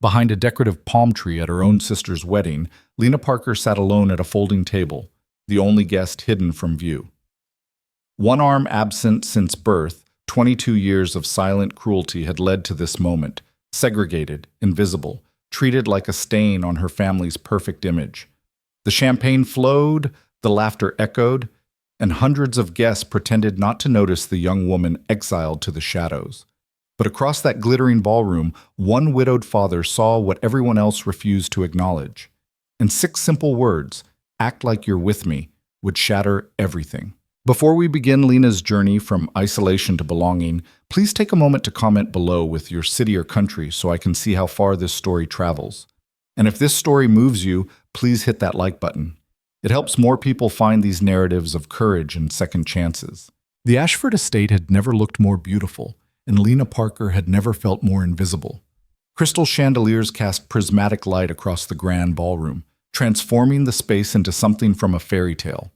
Behind a decorative palm tree at her own sister's wedding, Lena Parker sat alone at a folding table, the only guest hidden from view. One arm absent since birth, 22 years of silent cruelty had led to this moment, segregated, invisible, treated like a stain on her family's perfect image. The champagne flowed, the laughter echoed, and hundreds of guests pretended not to notice the young woman exiled to the shadows. But across that glittering ballroom, one widowed father saw what everyone else refused to acknowledge. And 6 simple words, "Act like you're with me," would shatter everything. Before we begin Lena's journey from isolation to belonging, please take a moment to comment below with your city or country so I can see how far this story travels. And if this story moves you, please hit that like button. It helps more people find these narratives of courage and second chances. The Ashford estate had never looked more beautiful, and Lena Parker had never felt more invisible. Crystal chandeliers cast prismatic light across the grand ballroom, transforming the space into something from a fairy tale.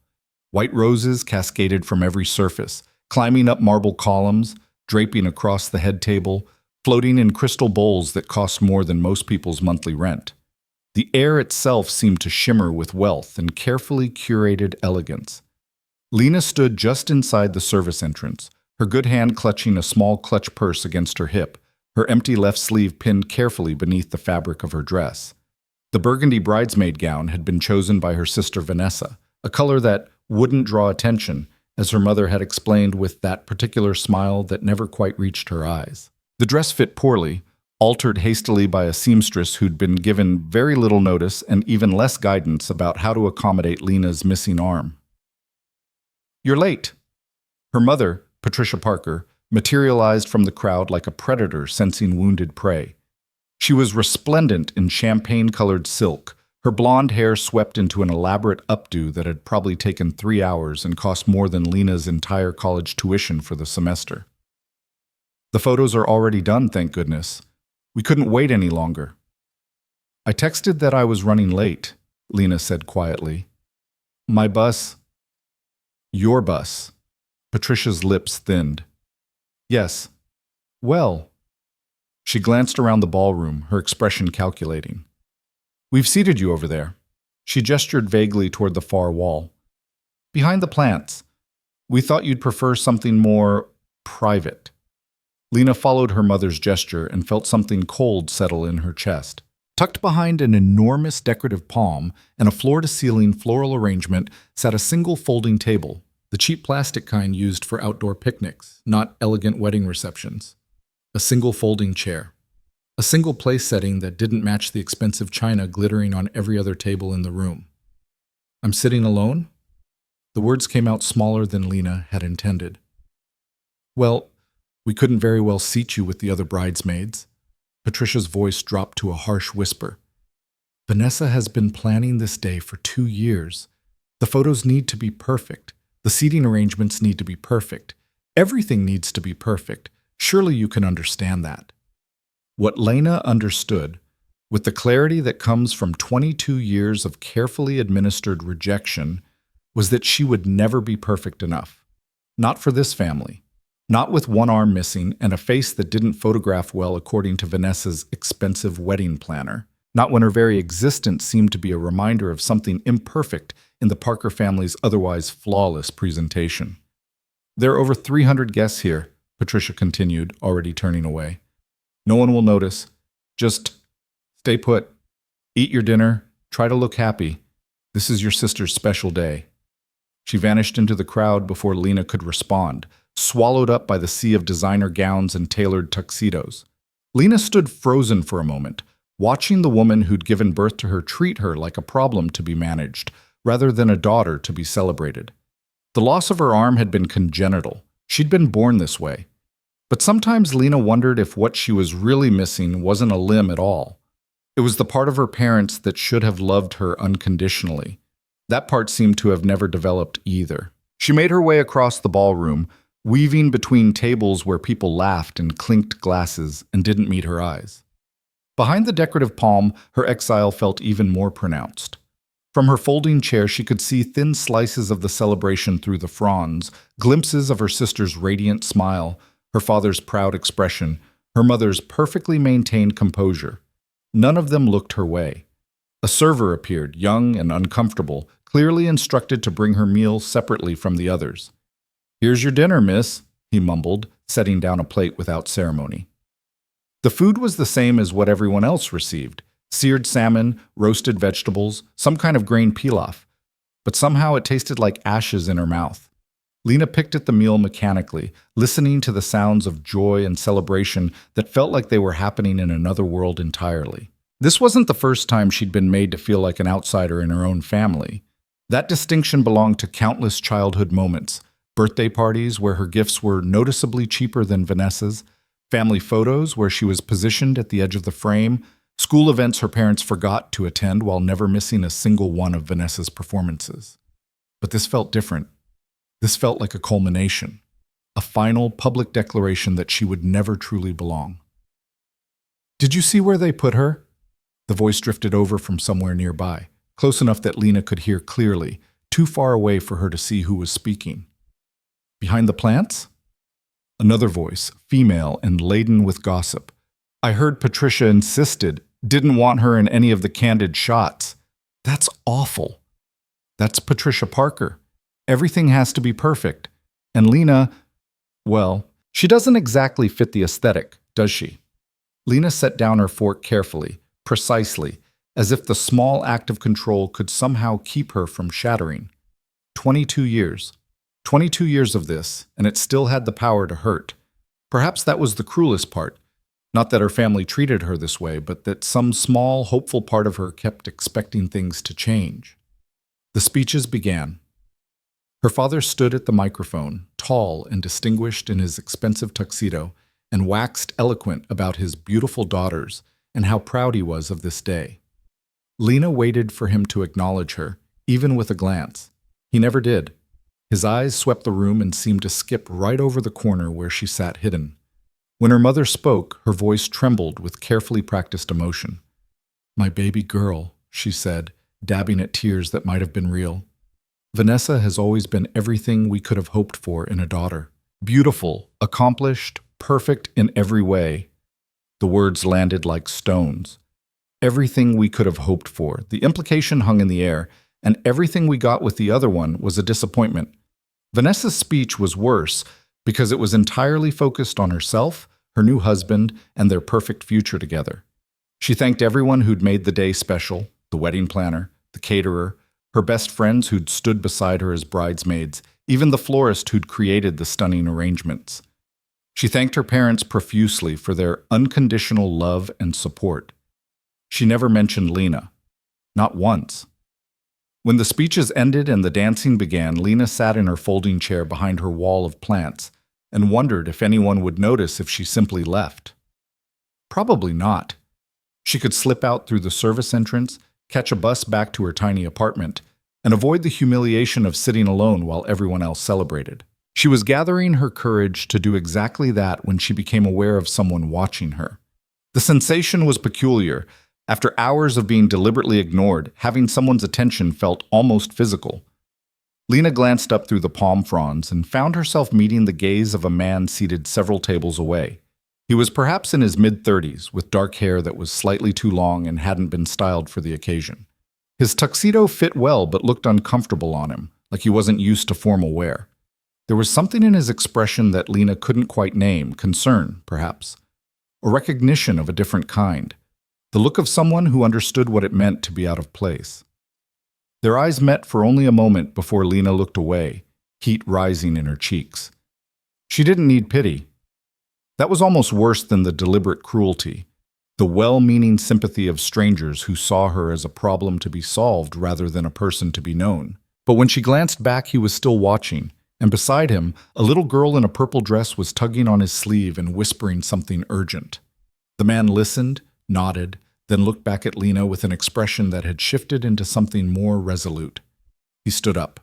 White roses cascaded from every surface, climbing up marble columns, draping across the head table, floating in crystal bowls that cost more than most people's monthly rent. The air itself seemed to shimmer with wealth and carefully curated elegance. Lena stood just inside the service entrance, her good hand clutching a small clutch purse against her hip, her empty left sleeve pinned carefully beneath the fabric of her dress. The burgundy bridesmaid gown had been chosen by her sister Vanessa, a color that wouldn't draw attention, as her mother had explained with that particular smile that never quite reached her eyes. The dress fit poorly, altered hastily by a seamstress who'd been given very little notice and even less guidance about how to accommodate Lena's missing arm. "You're late." Her mother, Patricia Parker, materialized from the crowd like a predator sensing wounded prey. She was resplendent in champagne-colored silk, her blonde hair swept into an elaborate updo that had probably taken 3 hours and cost more than Lena's entire college tuition for the semester. "The photos are already done, thank goodness. We couldn't wait any longer." "I texted that I was running late," Lena said quietly. "My bus." "Your bus." Patricia's lips thinned. "Yes. Well." She glanced around the ballroom, her expression calculating. "We've seated you over there." She gestured vaguely toward the far wall. "Behind the plants. We thought you'd prefer something more private." Lena followed her mother's gesture and felt something cold settle in her chest. Tucked behind an enormous decorative palm and a floor-to-ceiling floral arrangement sat a single folding table, the cheap plastic kind used for outdoor picnics, not elegant wedding receptions. A single folding chair. A single place setting that didn't match the expensive china glittering on every other table in the room. "I'm sitting alone?" The words came out smaller than Lena had intended. "Well, we couldn't very well seat you with the other bridesmaids." Patricia's voice dropped to a harsh whisper. "Vanessa has been planning this day for 2 years. The photos need to be perfect. The seating arrangements need to be perfect. Everything needs to be perfect. Surely you can understand that." What Lena understood, with the clarity that comes from 22 years of carefully administered rejection, was that she would never be perfect enough. Not for this family. Not with one arm missing and a face that didn't photograph well according to Vanessa's expensive wedding planner. Not when her very existence seemed to be a reminder of something imperfect in the Parker family's otherwise flawless presentation. "There are over 300 guests here," Patricia continued, already turning away. "No one will notice. Just stay put. Eat your dinner. Try to look happy. This is your sister's special day." She vanished into the crowd before Lena could respond, swallowed up by the sea of designer gowns and tailored tuxedos. Lena stood frozen for a moment, watching the woman who'd given birth to her treat her like a problem to be managed, rather than a daughter to be celebrated. The loss of her arm had been congenital. She'd been born this way. But sometimes Lena wondered if what she was really missing wasn't a limb at all. It was the part of her parents that should have loved her unconditionally. That part seemed to have never developed either. She made her way across the ballroom, weaving between tables where people laughed and clinked glasses and didn't meet her eyes. Behind the decorative palm, her exile felt even more pronounced. From her folding chair, she could see thin slices of the celebration through the fronds, glimpses of her sister's radiant smile, her father's proud expression, her mother's perfectly maintained composure. None of them looked her way. A server appeared, young and uncomfortable, clearly instructed to bring her meal separately from the others. "Here's your dinner, miss," he mumbled, setting down a plate without ceremony. The food was the same as what everyone else received: seared salmon, roasted vegetables, some kind of grain pilaf. But somehow it tasted like ashes in her mouth. Lena picked at the meal mechanically, listening to the sounds of joy and celebration that felt like they were happening in another world entirely. This wasn't the first time she'd been made to feel like an outsider in her own family. That distinction belonged to countless childhood moments: birthday parties where her gifts were noticeably cheaper than Vanessa's, family photos where she was positioned at the edge of the frame, school events her parents forgot to attend while never missing a single one of Vanessa's performances. But this felt different. This felt like a culmination, a final public declaration that she would never truly belong. "Did you see where they put her?" The voice drifted over from somewhere nearby, close enough that Lena could hear clearly, too far away for her to see who was speaking. "Behind the plants?" Another voice, female and laden with gossip. "I heard Patricia didn't want her in any of the candid shots. That's awful. That's Patricia Parker. Everything has to be perfect. And Lena, well, she doesn't exactly fit the aesthetic, does she?" Lena set down her fork carefully, precisely, as if the small act of control could somehow keep her from shattering. 22 years. 22 years of this, and it still had the power to hurt. Perhaps that was the cruelest part. Not that her family treated her this way, but that some small, hopeful part of her kept expecting things to change. The speeches began. Her father stood at the microphone, tall and distinguished in his expensive tuxedo, and waxed eloquent about his beautiful daughters and how proud he was of this day. Lena waited for him to acknowledge her, even with a glance. He never did. His eyes swept the room and seemed to skip right over the corner where she sat hidden. When her mother spoke, her voice trembled with carefully practiced emotion. "My baby girl," she said, dabbing at tears that might have been real. "Vanessa has always been everything we could have hoped for in a daughter. Beautiful, accomplished, perfect in every way." The words landed like stones. Everything we could have hoped for. The implication hung in the air, and everything we got with the other one was a disappointment. Vanessa's speech was worse because it was entirely focused on herself, her new husband, and their perfect future together. She thanked everyone who'd made the day special: the wedding planner, the caterer, her best friends who'd stood beside her as bridesmaids, even the florist who'd created the stunning arrangements. She thanked her parents profusely for their unconditional love and support. She never mentioned Lena. Not once. When the speeches ended and the dancing began, Lena sat in her folding chair behind her wall of plants and wondered if anyone would notice if she simply left. Probably not. She could slip out through the service entrance, catch a bus back to her tiny apartment, and avoid the humiliation of sitting alone while everyone else celebrated. She was gathering her courage to do exactly that when she became aware of someone watching her. The sensation was peculiar. After hours of being deliberately ignored, having someone's attention felt almost physical. Lena glanced up through the palm fronds and found herself meeting the gaze of a man seated several tables away. He was perhaps in his mid-30s, with dark hair that was slightly too long and hadn't been styled for the occasion. His tuxedo fit well but looked uncomfortable on him, like he wasn't used to formal wear. There was something in his expression that Lena couldn't quite name: concern, perhaps, or recognition of a different kind. The look of someone who understood what it meant to be out of place. Their eyes met for only a moment before Lena looked away, heat rising in her cheeks. She didn't need pity. That was almost worse than the deliberate cruelty, the well-meaning sympathy of strangers who saw her as a problem to be solved rather than a person to be known. But when she glanced back, he was still watching, and beside him, a little girl in a purple dress was tugging on his sleeve and whispering something urgent. The man listened, nodded, then looked back at Lena with an expression that had shifted into something more resolute. He stood up.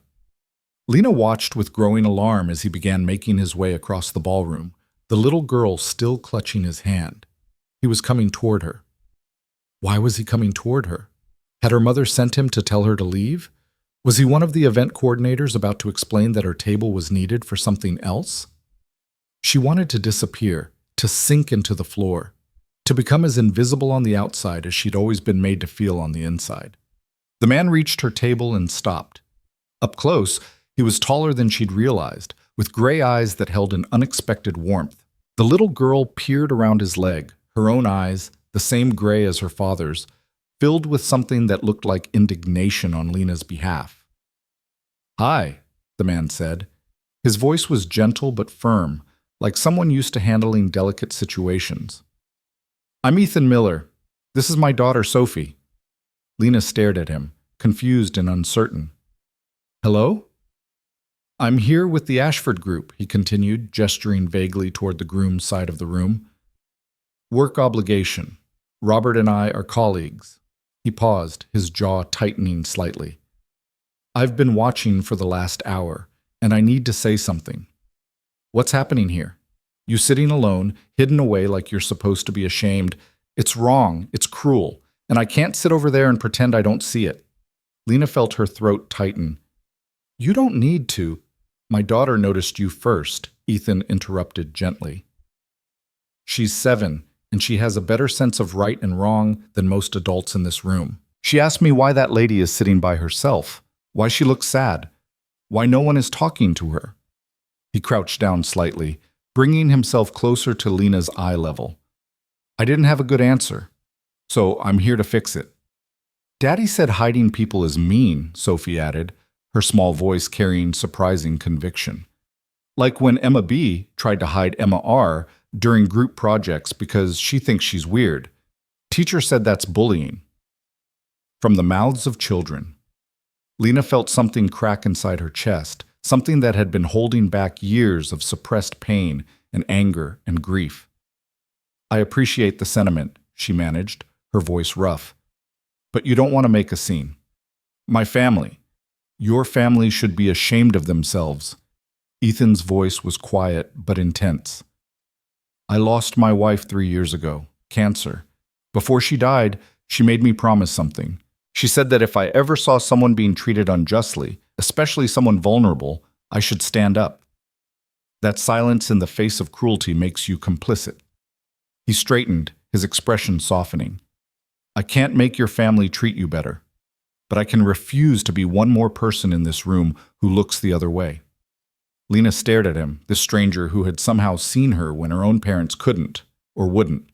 Lena watched with growing alarm as he began making his way across the ballroom, the little girl still clutching his hand. He was coming toward her. Why was he coming toward her? Had her mother sent him to tell her to leave? Was he one of the event coordinators about to explain that her table was needed for something else? She wanted to disappear, to sink into the floor, to to become as invisible on the outside as she'd always been made to feel on the inside. The man reached her table and stopped. Up close, he was taller than she'd realized, with gray eyes that held an unexpected warmth. The little girl peered around his leg, her own eyes, the same gray as her father's, filled with something that looked like indignation on Lena's behalf. "Hi," the man said. His voice was gentle but firm, like someone used to handling delicate situations. "I'm Ethan Miller. This is my daughter, Sophie." Lena stared at him, confused and uncertain. "Hello?" "I'm here with the Ashford group," he continued, gesturing vaguely toward the groom's side of the room. "Work obligation. Robert and I are colleagues." He paused, his jaw tightening slightly. "I've been watching for the last hour, and I need to say something. What's happening here? You sitting alone, hidden away like you're supposed to be ashamed. It's wrong, it's cruel, and I can't sit over there and pretend I don't see it." Lena felt her throat tighten. "You don't need to." "My daughter noticed you first," Ethan interrupted gently. "She's 7, and she has a better sense of right and wrong than most adults in this room. She asked me why that lady is sitting by herself, why she looks sad, why no one is talking to her." He crouched down slightly, bringing himself closer to Lena's eye level. "I didn't have a good answer, so I'm here to fix it." "Daddy said hiding people is mean," Sophie added, her small voice carrying surprising conviction. "Like when Emma B. tried to hide Emma R. during group projects because she thinks she's weird. Teacher said that's bullying." From the mouths of children. Lena felt something crack inside her chest, something that had been holding back years of suppressed pain and anger and grief. "I appreciate the sentiment," she managed, her voice rough. "But you don't want to make a scene. My family, your family should be ashamed of themselves." Ethan's voice was quiet but intense. "I lost my wife 3 years ago, cancer. Before she died, she made me promise something. She said that if I ever saw someone being treated unjustly, especially someone vulnerable, I should stand up. That silence in the face of cruelty makes you complicit." He straightened, his expression softening. "I can't make your family treat you better, but I can refuse to be one more person in this room who looks the other way." Lena stared at him, this stranger who had somehow seen her when her own parents couldn't, or wouldn't.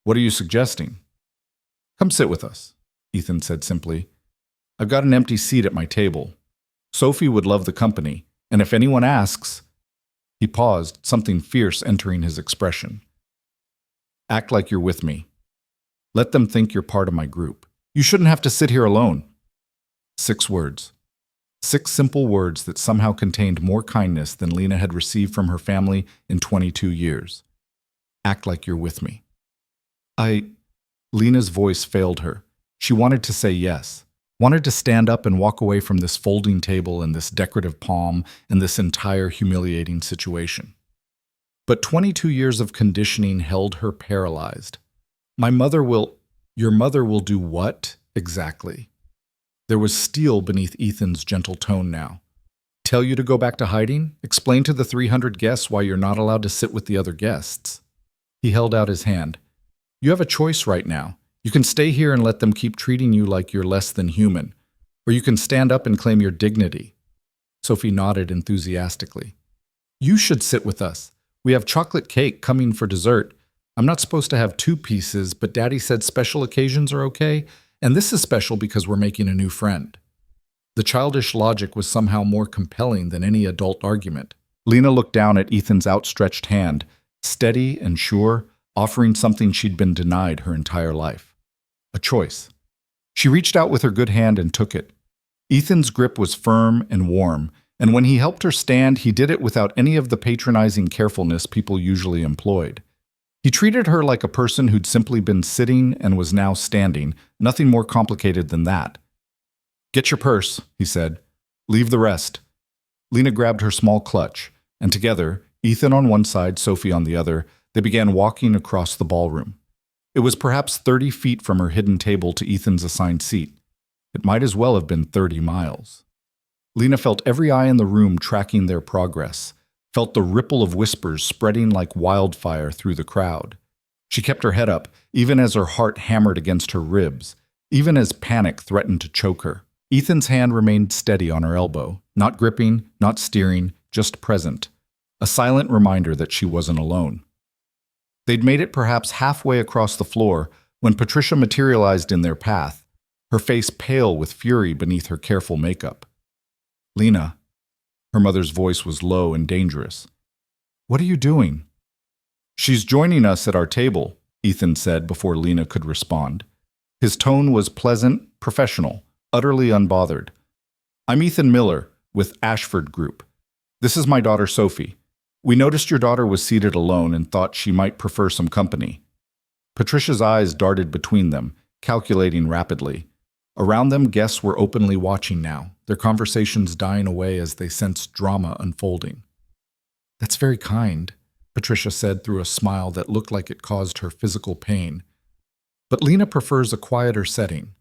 "What are you suggesting?" "Come sit with us," Ethan said simply. "I've got an empty seat at my table. Sophie would love the company, and if anyone asks—" He paused, something fierce entering his expression. "Act like you're with me. Let them think you're part of my group. You shouldn't have to sit here alone." 6 words. 6 simple words that somehow contained more kindness than Lena had received from her family in 22 years. "Act like you're with me." Lena's voice failed her. She wanted to say yes, wanted to stand up and walk away from this folding table and this decorative palm and this entire humiliating situation. But 22 years of conditioning held her paralyzed. Your mother will do what, exactly?" There was steel beneath Ethan's gentle tone now. "Tell you to go back to hiding? Explain to the 300 guests why you're not allowed to sit with the other guests?" He held out his hand. "You have a choice right now. You can stay here and let them keep treating you like you're less than human, or you can stand up and claim your dignity." Sophie nodded enthusiastically. "You should sit with us. We have chocolate cake coming for dessert. I'm not supposed to have 2 pieces, but Daddy said special occasions are okay, and this is special because we're making a new friend." The childish logic was somehow more compelling than any adult argument. Lena looked down at Ethan's outstretched hand, steady and sure, offering something she'd been denied her entire life. A choice. She reached out with her good hand and took it. Ethan's grip was firm and warm, and when he helped her stand, he did it without any of the patronizing carefulness people usually employed. He treated her like a person who'd simply been sitting and was now standing, nothing more complicated than that. "Get your purse," he said. "Leave the rest." Lena grabbed her small clutch, and together, Ethan on one side, Sophie on the other, they began walking across the ballroom. It was perhaps 30 feet from her hidden table to Ethan's assigned seat. It might as well have been 30 miles. Lena felt every eye in the room tracking their progress, felt the ripple of whispers spreading like wildfire through the crowd. She kept her head up, even as her heart hammered against her ribs, even as panic threatened to choke her. Ethan's hand remained steady on her elbow, not gripping, not steering, just present, a silent reminder that she wasn't alone. They'd made it perhaps halfway across the floor when Patricia materialized in their path, her face pale with fury beneath her careful makeup. "Lena," her mother's voice was low and dangerous. "What are you doing?" "She's joining us at our table," Ethan said before Lena could respond. His tone was pleasant, professional, utterly unbothered. "I'm Ethan Miller, with Ashford Group. This is my daughter Sophie. We noticed your daughter was seated alone and thought she might prefer some company." Patricia's eyes darted between them, calculating rapidly. Around them, guests were openly watching now, their conversations dying away as they sensed drama unfolding. "That's very kind," Patricia said through a smile that looked like it caused her physical pain. "But Lena prefers a quieter setting.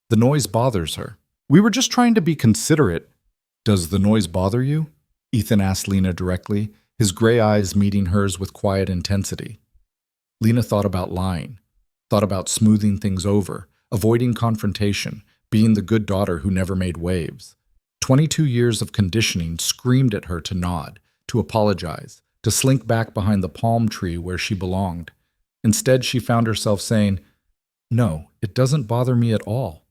The noise bothers her. We were just trying to be considerate." "Does the noise bother you?" Ethan asked Lena directly, his gray eyes meeting hers with quiet intensity. Lena thought about lying, thought about smoothing things over, avoiding confrontation, being the good daughter who never made waves. 22 years of conditioning screamed at her to nod, to apologize, to slink back behind the palm tree where she belonged. Instead, she found herself saying, "No, it doesn't bother me at all."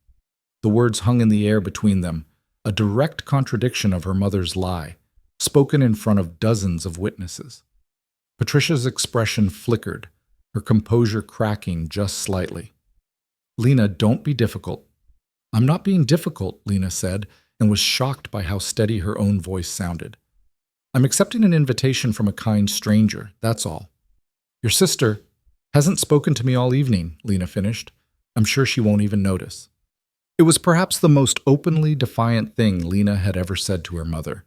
The words hung in the air between them, a direct contradiction of her mother's lie, spoken in front of dozens of witnesses. Patricia's expression flickered, her composure cracking just slightly. "Lena, don't be difficult." "I'm not being difficult," Lena said, and was shocked by how steady her own voice sounded. "I'm accepting an invitation from a kind stranger, that's all." "Your sister hasn't spoken to me all evening," Lena finished. "I'm sure she won't even notice." It was perhaps the most openly defiant thing Lena had ever said to her mother,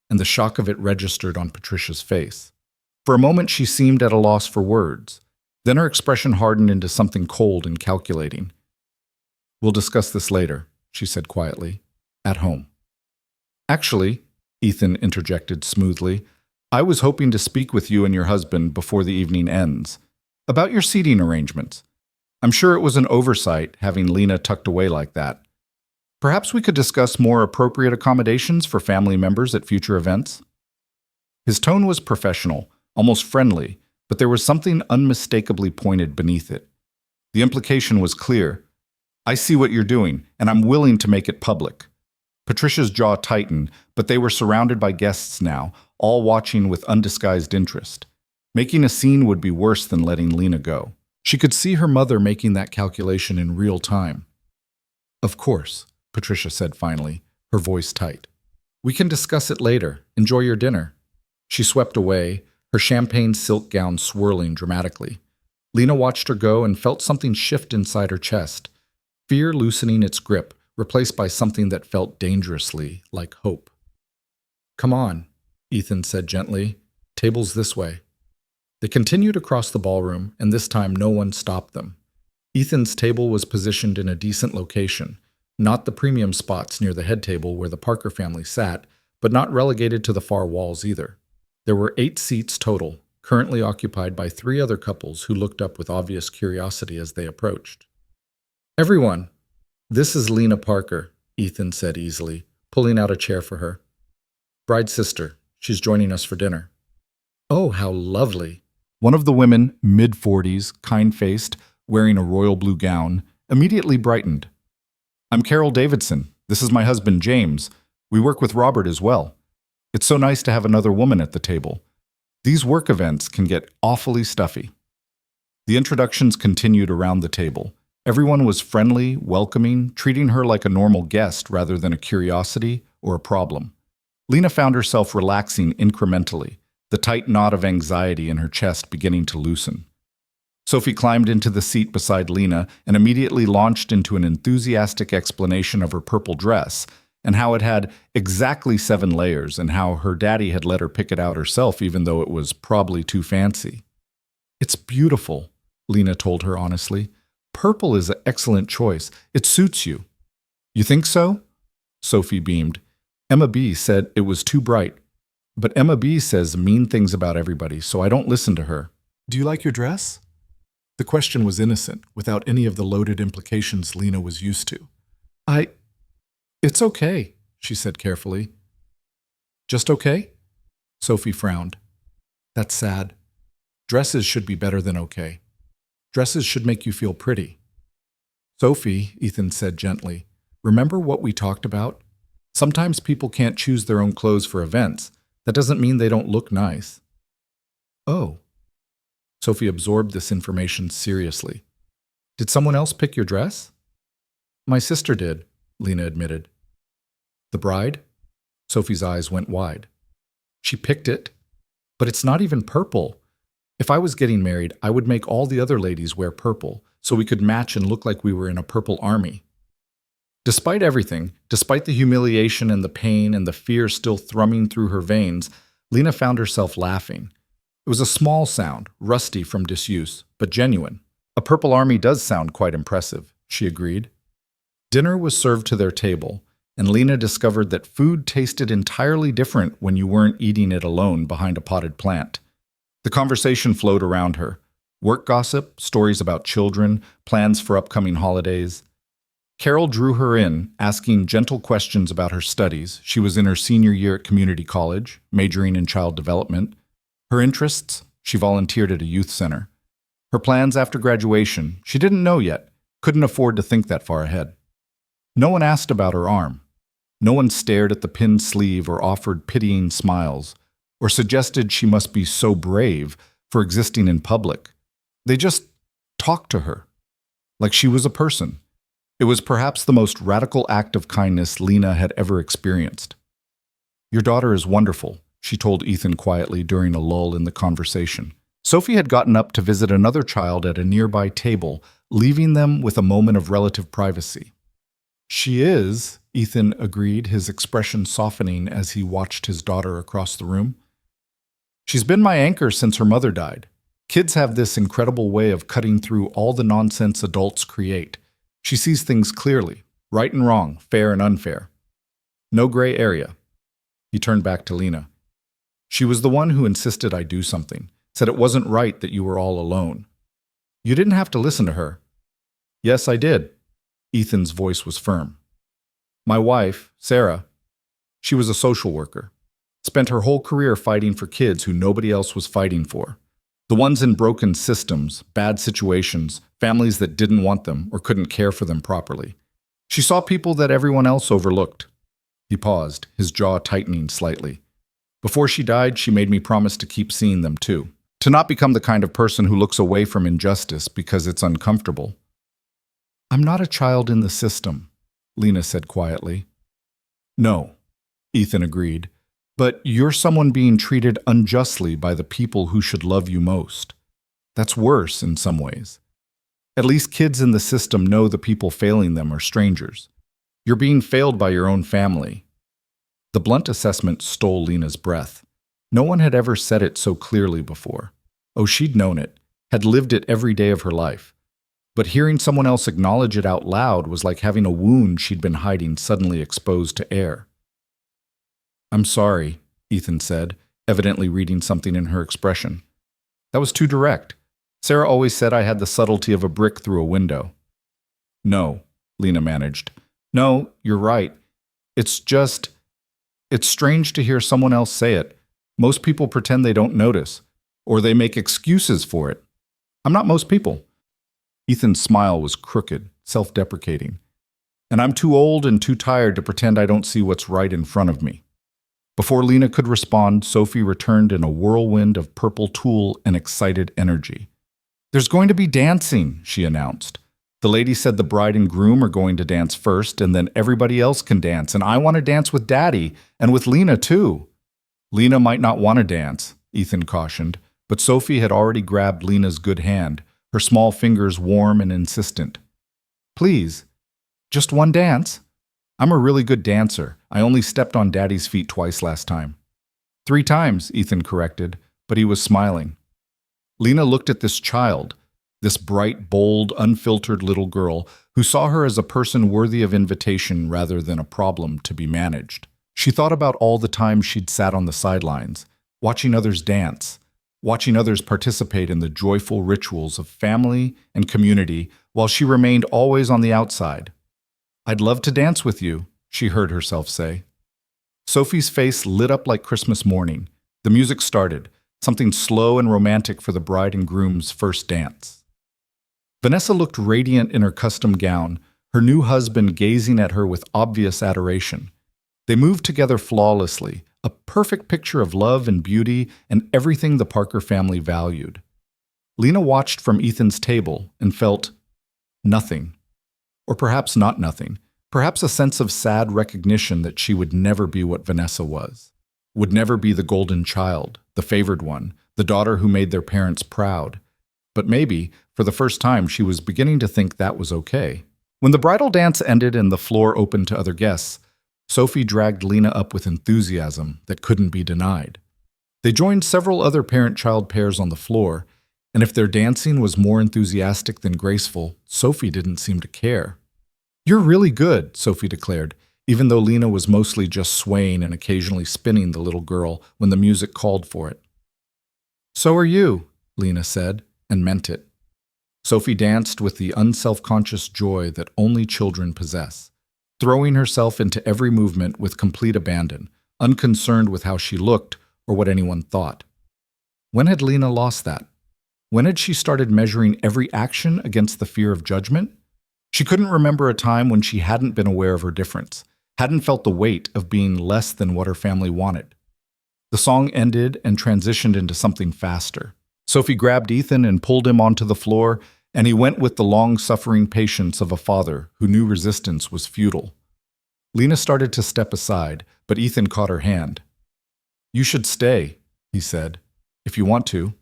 and the shock of it registered on Patricia's face. For a moment she seemed at a loss for words. Then her expression hardened into something cold and calculating. "We'll discuss this later," she said quietly. "At home." "Actually," Ethan interjected smoothly, "I was hoping to speak with you and your husband before the evening ends. About your seating arrangements. I'm sure it was an oversight having Lena tucked away like that. Perhaps we could discuss more appropriate accommodations for family members at future events." His tone was professional, almost friendly, but there was something unmistakably pointed beneath it. The implication was clear. "I see what you're doing, and I'm willing to make it public." Patricia's jaw tightened, but they were surrounded by guests now, all watching with undisguised interest. Making a scene would be worse than letting Lena go. She could see her mother making that calculation in real time. "Of course," Patricia said finally, her voice tight. "We can discuss it later. Enjoy your dinner." She swept away, her champagne silk gown swirling dramatically. Lena watched her go and felt something shift inside her chest, fear loosening its grip, replaced by something that felt dangerously like hope. "Come on," Ethan said gently. "Tables this way." They continued across the ballroom, and this time no one stopped them. Ethan's table was positioned in a decent location, not the premium spots near the head table where the Parker family sat, but not relegated to the far walls either. There were 8 seats total, currently occupied by 3 other couples who looked up with obvious curiosity as they approached. "Everyone, this is Lena Parker," Ethan said easily, pulling out a chair for her. "Bride's sister. She's joining us for dinner." "Oh, how lovely." One of the women, mid-40s, kind-faced, wearing a royal blue gown, immediately brightened. "I'm Carol Davidson. This is my husband, James. We work with Robert as well. It's so nice to have another woman at the table. These work events can get awfully stuffy." The introductions continued around the table. Everyone was friendly, welcoming, treating her like a normal guest rather than a curiosity or a problem. Lena found herself relaxing incrementally, the tight knot of anxiety in her chest beginning to loosen. Sophie climbed into the seat beside Lena and immediately launched into an enthusiastic explanation of her purple dress and how it had exactly 7 layers and how her daddy had let her pick it out herself even though it was probably too fancy. "It's beautiful," Lena told her honestly. "Purple is an excellent choice. It suits you." "You think so?" Sophie beamed. "Emma B. said it was too bright. But Emma B. says mean things about everybody, so I don't listen to her." "Do you like your dress?" The question was innocent, without any of the loaded implications Lena was used to. It's okay, she said carefully. Just okay? Sophie frowned. That's sad. Dresses should be better than okay. Dresses should make you feel pretty. Sophie, Ethan said gently, remember what we talked about? Sometimes people can't choose their own clothes for events. That doesn't mean they don't look nice. Oh. Sophie absorbed this information seriously. Did someone else pick your dress? My sister did, Lena admitted. The bride? Sophie's eyes went wide. She picked it, but it's not even purple. If I was getting married, I would make all the other ladies wear purple so we could match and look like we were in a purple army. Despite everything, despite the humiliation and the pain and the fear still thrumming through her veins, Lena found herself laughing. It was a small sound, rusty from disuse, but genuine. A purple army does sound quite impressive, she agreed. Dinner was served to their table, and Lena discovered that food tasted entirely different when you weren't eating it alone behind a potted plant. The conversation flowed around her. Work gossip, stories about children, plans for upcoming holidays. Carol drew her in, asking gentle questions about her studies. She was in her senior year at community college, majoring in child development. Her interests? She volunteered at a youth center. Her plans after graduation? She didn't know yet, couldn't afford to think that far ahead. No one asked about her arm. No one stared at the pinned sleeve or offered pitying smiles, or suggested she must be so brave for existing in public. They just talked to her, like she was a person. It was perhaps the most radical act of kindness Lena had ever experienced. Your daughter is wonderful, she told Ethan quietly during a lull in the conversation. Sophie had gotten up to visit another child at a nearby table, leaving them with a moment of relative privacy. She is, Ethan agreed, his expression softening as he watched his daughter across the room. She's been my anchor since her mother died. Kids have this incredible way of cutting through all the nonsense adults create. She sees things clearly, right and wrong, fair and unfair. No gray area. He turned back to Lena. She was the one who insisted I do something, said it wasn't right that you were all alone. You didn't have to listen to her. Yes, I did. Ethan's voice was firm. My wife, Sarah, she was a social worker. Spent her whole career fighting for kids who nobody else was fighting for. The ones in broken systems, bad situations, families that didn't want them or couldn't care for them properly. She saw people that everyone else overlooked. He paused, his jaw tightening slightly. Before she died, she made me promise to keep seeing them too. To not become the kind of person who looks away from injustice because it's uncomfortable. I'm not a child in the system, Lena said quietly. No, Ethan agreed. But you're someone being treated unjustly by the people who should love you most. That's worse in some ways. At least kids in the system know the people failing them are strangers. You're being failed by your own family. The blunt assessment stole Lena's breath. No one had ever said it so clearly before. Oh, she'd known it, had lived it every day of her life. But hearing someone else acknowledge it out loud was like having a wound she'd been hiding suddenly exposed to air. I'm sorry, Ethan said, evidently reading something in her expression. That was too direct. Sarah always said I had the subtlety of a brick through a window. No, Lena managed. No, you're right. It's strange to hear someone else say it. Most people pretend they don't notice, or they make excuses for it. I'm not most people. Ethan's smile was crooked, self-deprecating. And I'm too old and too tired to pretend I don't see what's right in front of me. Before Lena could respond, Sophie returned in a whirlwind of purple tulle and excited energy. There's going to be dancing, she announced. The lady said the bride and groom are going to dance first, and then everybody else can dance, and I want to dance with Daddy, and with Lena too. Lena might not want to dance, Ethan cautioned, but Sophie had already grabbed Lena's good hand, her small fingers warm and insistent. Please, just one dance? I'm a really good dancer. I only stepped on Daddy's feet twice last time. 3 times, Ethan corrected, but he was smiling. Lena looked at this child, this bright, bold, unfiltered little girl who saw her as a person worthy of invitation rather than a problem to be managed. She thought about all the times she'd sat on the sidelines, watching others dance, watching others participate in the joyful rituals of family and community while she remained always on the outside. "I'd love to dance with you," she heard herself say. Sophie's face lit up like Christmas morning. The music started, something slow and romantic for the bride and groom's first dance. Vanessa looked radiant in her custom gown, her new husband gazing at her with obvious adoration. They moved together flawlessly, a perfect picture of love and beauty and everything the Parker family valued. Lena watched from Ethan's table and felt nothing. Or perhaps not nothing. Perhaps a sense of sad recognition that she would never be what Vanessa was. Would never be the golden child, the favored one, the daughter who made their parents proud. But maybe, for the first time, she was beginning to think that was okay. When the bridal dance ended and the floor opened to other guests, Sophie dragged Lena up with enthusiasm that couldn't be denied. They joined several other parent-child pairs on the floor, and if their dancing was more enthusiastic than graceful, Sophie didn't seem to care. "You're really good," Sophie declared, even though Lena was mostly just swaying and occasionally spinning the little girl when the music called for it. "So are you," Lena said, and meant it. Sophie danced with the unself-conscious joy that only children possess, throwing herself into every movement with complete abandon, unconcerned with how she looked or what anyone thought. When had Lena lost that? When had she started measuring every action against the fear of judgment? She couldn't remember a time when she hadn't been aware of her difference, hadn't felt the weight of being less than what her family wanted. The song ended and transitioned into something faster. Sophie grabbed Ethan and pulled him onto the floor, and he went with the long-suffering patience of a father who knew resistance was futile. Lena started to step aside, but Ethan caught her hand. "You should stay," he said, "if you want to."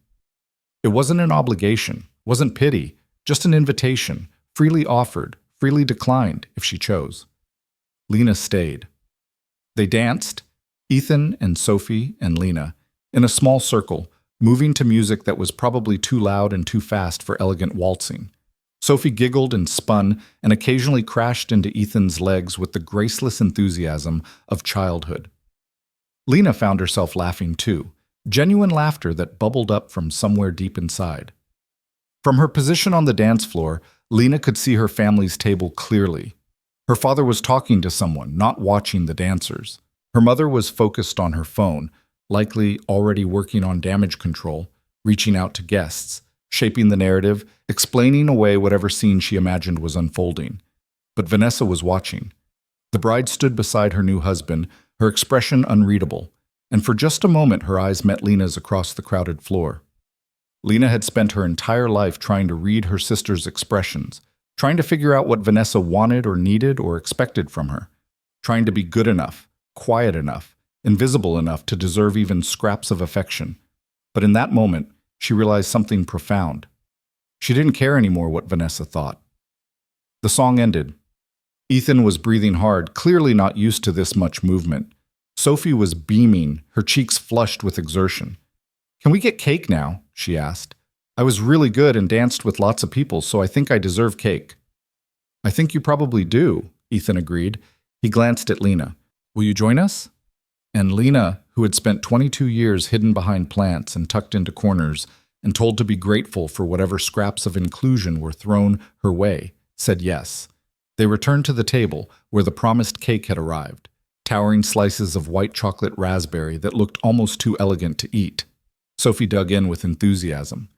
It wasn't an obligation, wasn't pity, just an invitation, freely offered, freely declined if she chose. Lena stayed. They danced, Ethan and Sophie and Lena, in a small circle, moving to music that was probably too loud and too fast for elegant waltzing. Sophie giggled and spun and occasionally crashed into Ethan's legs with the graceless enthusiasm of childhood. Lena found herself laughing too, genuine laughter that bubbled up from somewhere deep inside. From her position on the dance floor, Lena could see her family's table clearly. Her father was talking to someone, not watching the dancers. Her mother was focused on her phone, likely already working on damage control, reaching out to guests, shaping the narrative, explaining away whatever scene she imagined was unfolding. But Vanessa was watching. The bride stood beside her new husband, her expression unreadable, and for just a moment her eyes met Lena's across the crowded floor. Lena had spent her entire life trying to read her sister's expressions, trying to figure out what Vanessa wanted or needed or expected from her, trying to be good enough, quiet enough, invisible enough to deserve even scraps of affection. But in that moment, she realized something profound. She didn't care anymore what Vanessa thought. The song ended. Ethan was breathing hard, clearly not used to this much movement. Sophie was beaming, her cheeks flushed with exertion. "Can we get cake now?" she asked. "I was really good and danced with lots of people, so I think I deserve cake." "I think you probably do," Ethan agreed. He glanced at Lena. "Will you join us?" And Lena, who had spent 22 years hidden behind plants and tucked into corners and told to be grateful for whatever scraps of inclusion were thrown her way, said yes. They returned to the table where the promised cake had arrived, towering slices of white chocolate raspberry that looked almost too elegant to eat. Sophie dug in with enthusiasm.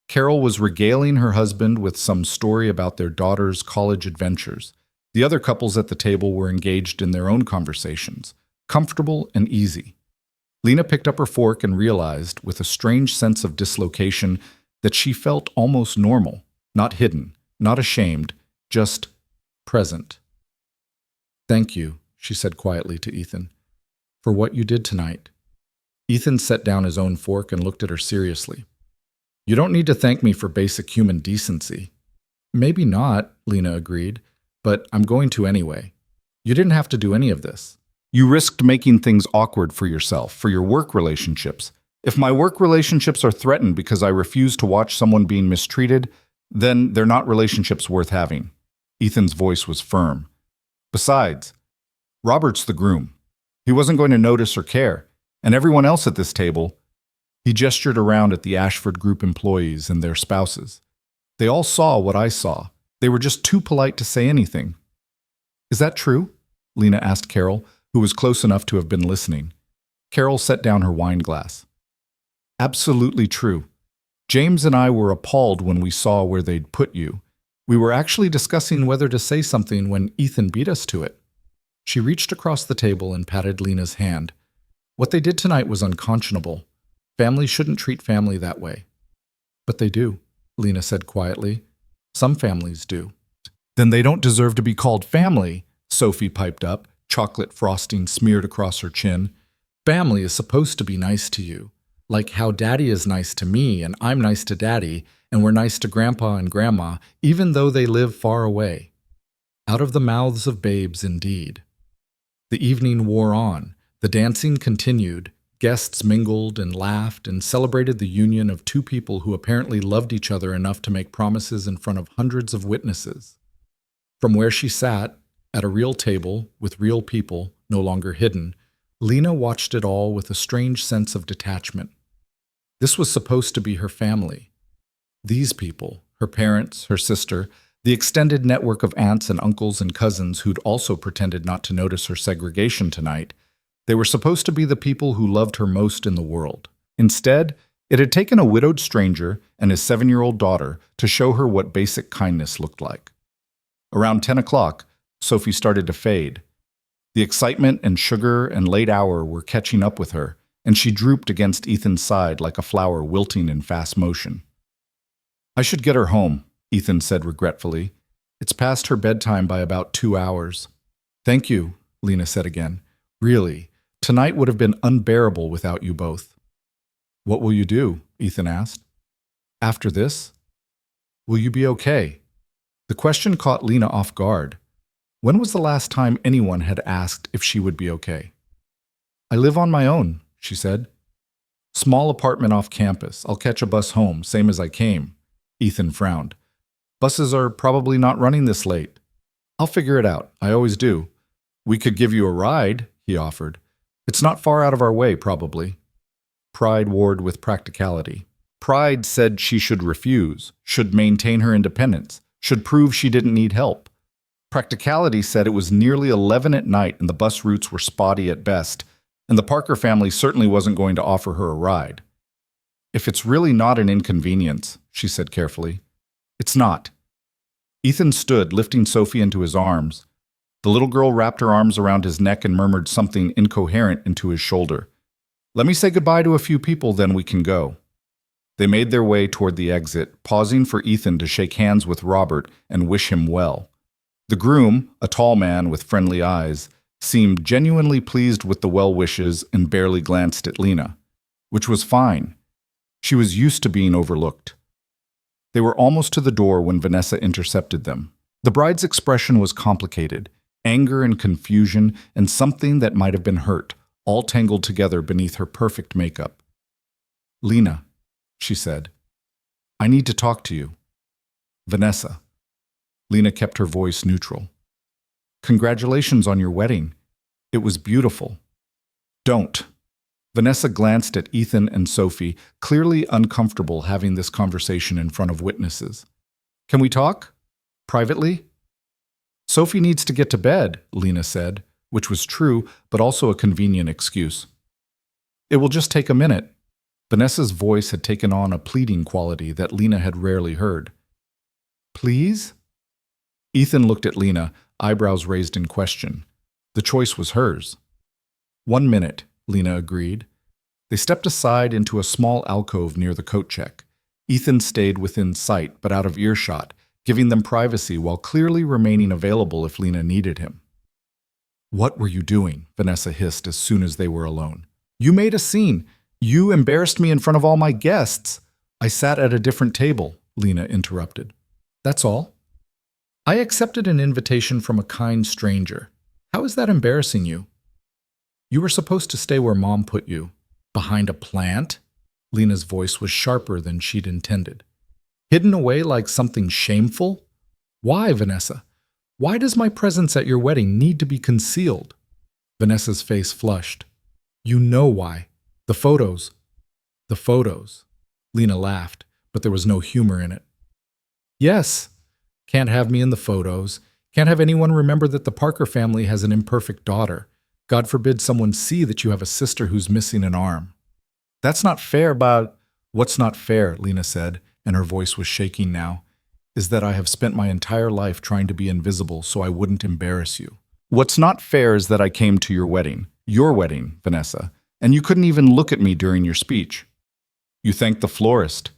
Carol was regaling her husband with some story about their daughter's college adventures. The other couples at the table were engaged in their own conversations, comfortable and easy. Lena picked up her fork and realized, with a strange sense of dislocation, that she felt almost normal, not hidden, not ashamed, just present. "Thank you," she said quietly to Ethan, "for what you did tonight." Ethan set down his own fork and looked at her seriously. "You don't need to thank me for basic human decency." "Maybe not," Lena agreed, "but I'm going to anyway. You didn't have to do any of this. You risked making things awkward for yourself, for your work relationships. If my work relationships are threatened because I refuse to watch someone being mistreated, then they're not relationships worth having." Ethan's voice was firm. "Besides, Robert's the groom. He wasn't going to notice or care, and everyone else at this table, He gestured around at the Ashford Group employees and their spouses. They all saw what I saw. They were just too polite to say anything. Is that true? Lena asked Carol, who was close enough to have been listening. Carol set down her wine glass. Absolutely true. James and I were appalled when we saw where they'd put you. We were actually discussing whether to say something when Ethan beat us to it. She reached across the table and patted Lena's hand. What they did tonight was unconscionable. Family shouldn't treat family that way. But they do, Lena said quietly. Some families do. Then they don't deserve to be called family, Sophie piped up, chocolate frosting smeared across her chin. Family is supposed to be nice to you, like how Daddy is nice to me and I'm nice to Daddy and we're nice to Grandpa and Grandma, even though they live far away. Out of the mouths of babes, indeed. The evening wore on. The dancing continued. Guests mingled and laughed and celebrated the union of two people who apparently loved each other enough to make promises in front of hundreds of witnesses. From where she sat, at a real table with real people, no longer hidden, Lena watched it all with a strange sense of detachment. This was supposed to be her family. These people, her parents, her sister, the extended network of aunts and uncles and cousins who'd also pretended not to notice her segregation tonight, they were supposed to be the people who loved her most in the world. Instead, it had taken a widowed stranger and his 7-year-old daughter to show her what basic kindness looked like. Around 10 o'clock, Sophie started to fade. The excitement and sugar and late hour were catching up with her, and she drooped against Ethan's side like a flower wilting in fast motion. I should get her home, Ethan said regretfully. It's past her bedtime by about 2 hours. Thank you, Lena said again. Really, tonight would have been unbearable without you both. What will you do? Ethan asked. After this? Will you be okay? The question caught Lena off guard. When was the last time anyone had asked if she would be okay? I live on my own, she said. Small apartment off campus. I'll catch a bus home, same as I came. Ethan frowned. Buses are probably not running this late. I'll figure it out. I always do. We could give you a ride, he offered. It's not far out of our way, probably. Pride warred with practicality. Pride said she should refuse, should maintain her independence, should prove she didn't need help. Practicality said it was nearly 11 at night and the bus routes were spotty at best, and the Parker family certainly wasn't going to offer her a ride. If it's really not an inconvenience, she said carefully. It's not. Ethan stood, lifting Sophie into his arms. The little girl wrapped her arms around his neck and murmured something incoherent into his shoulder. Let me say goodbye to a few people, then we can go. They made their way toward the exit, pausing for Ethan to shake hands with Robert and wish him well. The groom, a tall man with friendly eyes, seemed genuinely pleased with the well wishes and barely glanced at Lena, which was fine. She was used to being overlooked. They were almost to the door when Vanessa intercepted them. The bride's expression was complicated, anger and confusion and something that might have been hurt, all tangled together beneath her perfect makeup. Lena, she said, I need to talk to you. Vanessa. Lena kept her voice neutral. Congratulations on your wedding. It was beautiful. Don't. Vanessa glanced at Ethan and Sophie, clearly uncomfortable having this conversation in front of witnesses. Can we talk? Privately? Sophie needs to get to bed, Lena said, which was true, but also a convenient excuse. It will just take a minute. Vanessa's voice had taken on a pleading quality that Lena had rarely heard. Please? Ethan looked at Lena, eyebrows raised in question. The choice was hers. 1 minute, Lena agreed. They stepped aside into a small alcove near the coat check. Ethan stayed within sight, but out of earshot, giving them privacy while clearly remaining available if Lena needed him. What were you doing? Vanessa hissed as soon as they were alone. You made a scene. You embarrassed me in front of all my guests. I sat at a different table, Lena interrupted. That's all. I accepted an invitation from a kind stranger. How is that embarrassing you? You were supposed to stay where Mom put you. Behind a plant? Lena's voice was sharper than she'd intended. Hidden away like something shameful? Why, Vanessa? Why does my presence at your wedding need to be concealed? Vanessa's face flushed. You know why. The photos. The photos. Lena laughed, but there was no humor in it. Yes. Can't have me in the photos. Can't have anyone remember that the Parker family has an imperfect daughter. God forbid someone see that you have a sister who's missing an arm. That's not fair, but what's not fair, Lena said, and her voice was shaking now, is that I have spent my entire life trying to be invisible so I wouldn't embarrass you. What's not fair is that I came to your wedding, Vanessa, and you couldn't even look at me during your speech. You thanked the florist.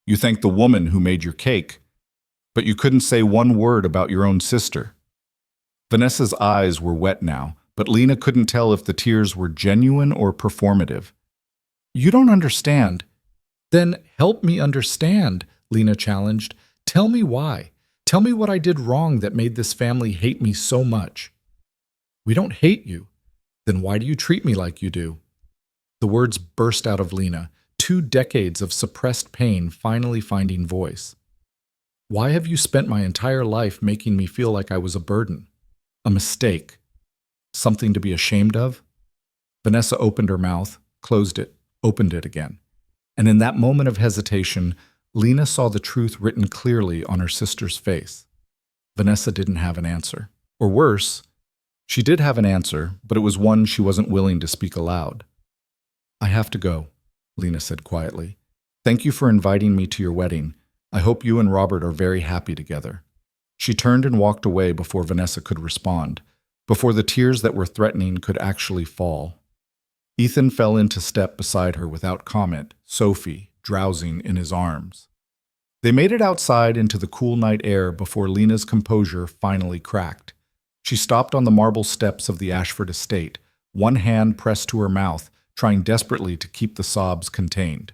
You thanked the woman who made your cake. But you couldn't say one word about your own sister. Vanessa's eyes were wet now, but Lena couldn't tell if the tears were genuine or performative. You don't understand. Then help me understand, Lena challenged. Tell me why. Tell me what I did wrong that made this family hate me so much. We don't hate you. Then why do you treat me like you do? The words burst out of Lena, 2 decades of suppressed pain finally finding voice. Why have you spent my entire life making me feel like I was a burden? A mistake? Something to be ashamed of? Vanessa opened her mouth, closed it, opened it again. And in that moment of hesitation, Lena saw the truth written clearly on her sister's face. Vanessa didn't have an answer. Or worse, she did have an answer, but it was one she wasn't willing to speak aloud. I have to go, Lena said quietly. Thank you for inviting me to your wedding. I hope you and Robert are very happy together. She turned and walked away before Vanessa could respond, before the tears that were threatening could actually fall. Ethan fell into step beside her without comment, Sophie drowsing in his arms. They made it outside into the cool night air before Lena's composure finally cracked. She stopped on the marble steps of the Ashford estate, one hand pressed to her mouth, trying desperately to keep the sobs contained.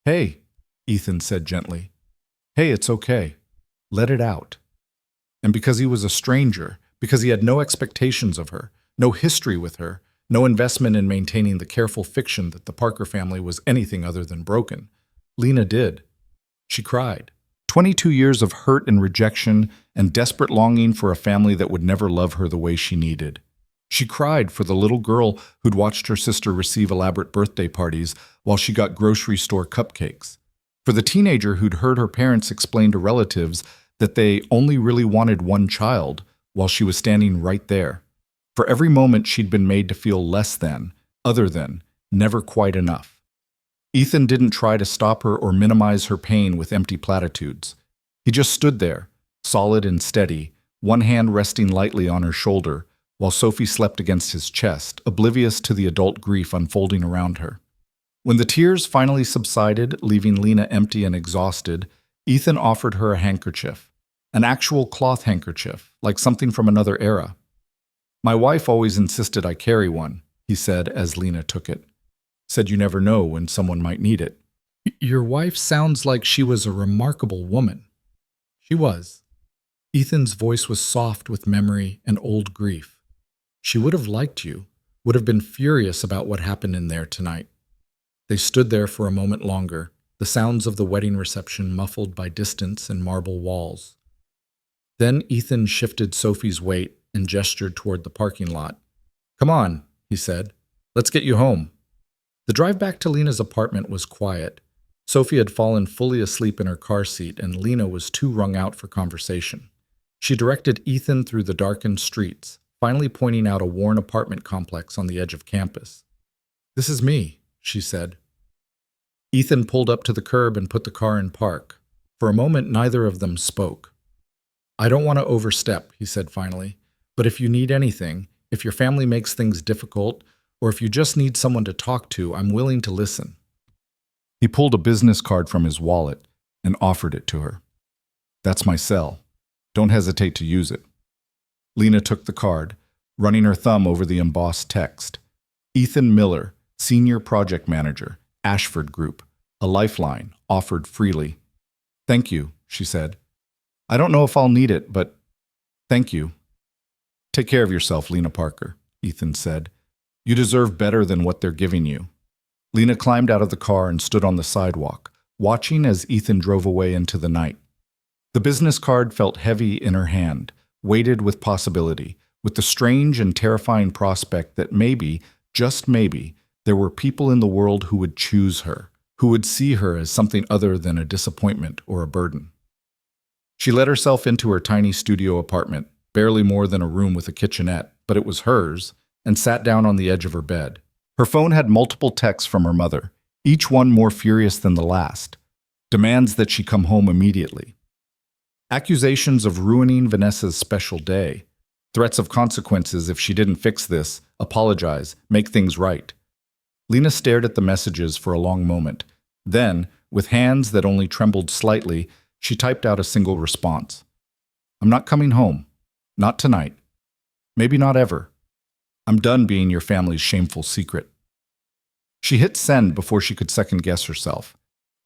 Hey, Ethan said gently. Hey, it's okay. Let it out. And because he was a stranger, because he had no expectations of her, no history with her, no investment in maintaining the careful fiction that the Parker family was anything other than broken, Lena did. She cried. 22 years of hurt and rejection and desperate longing for a family that would never love her the way she needed. She cried for the little girl who'd watched her sister receive elaborate birthday parties while she got grocery store cupcakes. For the teenager who'd heard her parents explain to relatives that they only really wanted one child while she was standing right there. For every moment she'd been made to feel less than, other than, never quite enough. Ethan didn't try to stop her or minimize her pain with empty platitudes. He just stood there, solid and steady, one hand resting lightly on her shoulder, while Sophie slept against his chest, oblivious to the adult grief unfolding around her. When the tears finally subsided, leaving Lena empty and exhausted, Ethan offered her a handkerchief, an actual cloth handkerchief, like something from another era. My wife always insisted I carry one, he said as Lena took it. Said you never know when someone might need it. Your wife sounds like she was a remarkable woman. She was. Ethan's voice was soft with memory and old grief. She would have liked you, would have been furious about what happened in there tonight. They stood there for a moment longer, the sounds of the wedding reception muffled by distance and marble walls. Then Ethan shifted Sophie's weight and gestured toward the parking lot. Come on, he said. Let's get you home. The drive back to Lena's apartment was quiet. Sophie had fallen fully asleep in her car seat, and Lena was too wrung out for conversation. She directed Ethan through the darkened streets, finally pointing out a worn apartment complex on the edge of campus. This is me, she said. Ethan pulled up to the curb and put the car in park. For a moment, neither of them spoke. I don't want to overstep, he said finally, but if you need anything, if your family makes things difficult, or if you just need someone to talk to, I'm willing to listen. He pulled a business card from his wallet and offered it to her. That's my cell. Don't hesitate to use it. Lena took the card, running her thumb over the embossed text. Ethan Miller, Senior Project Manager, Ashford Group, a lifeline, offered freely. Thank you, she said. I don't know if I'll need it, but thank you. Take care of yourself, Lena Parker, Ethan said. You deserve better than what they're giving you. Lena climbed out of the car and stood on the sidewalk, watching as Ethan drove away into the night. The business card felt heavy in her hand, weighted with possibility, with the strange and terrifying prospect that maybe, just maybe, there were people in the world who would choose her, who would see her as something other than a disappointment or a burden. She let herself into her tiny studio apartment, barely more than a room with a kitchenette, but it was hers, and sat down on the edge of her bed. Her phone had multiple texts from her mother, each one more furious than the last. Demands that she come home immediately. Accusations of ruining Vanessa's special day. Threats of consequences if she didn't fix this, apologize, make things right. Lena stared at the messages for a long moment. Then, with hands that only trembled slightly, she typed out a single response. I'm not coming home. Not tonight. Maybe not ever. I'm done being your family's shameful secret. She hit send before she could second-guess herself.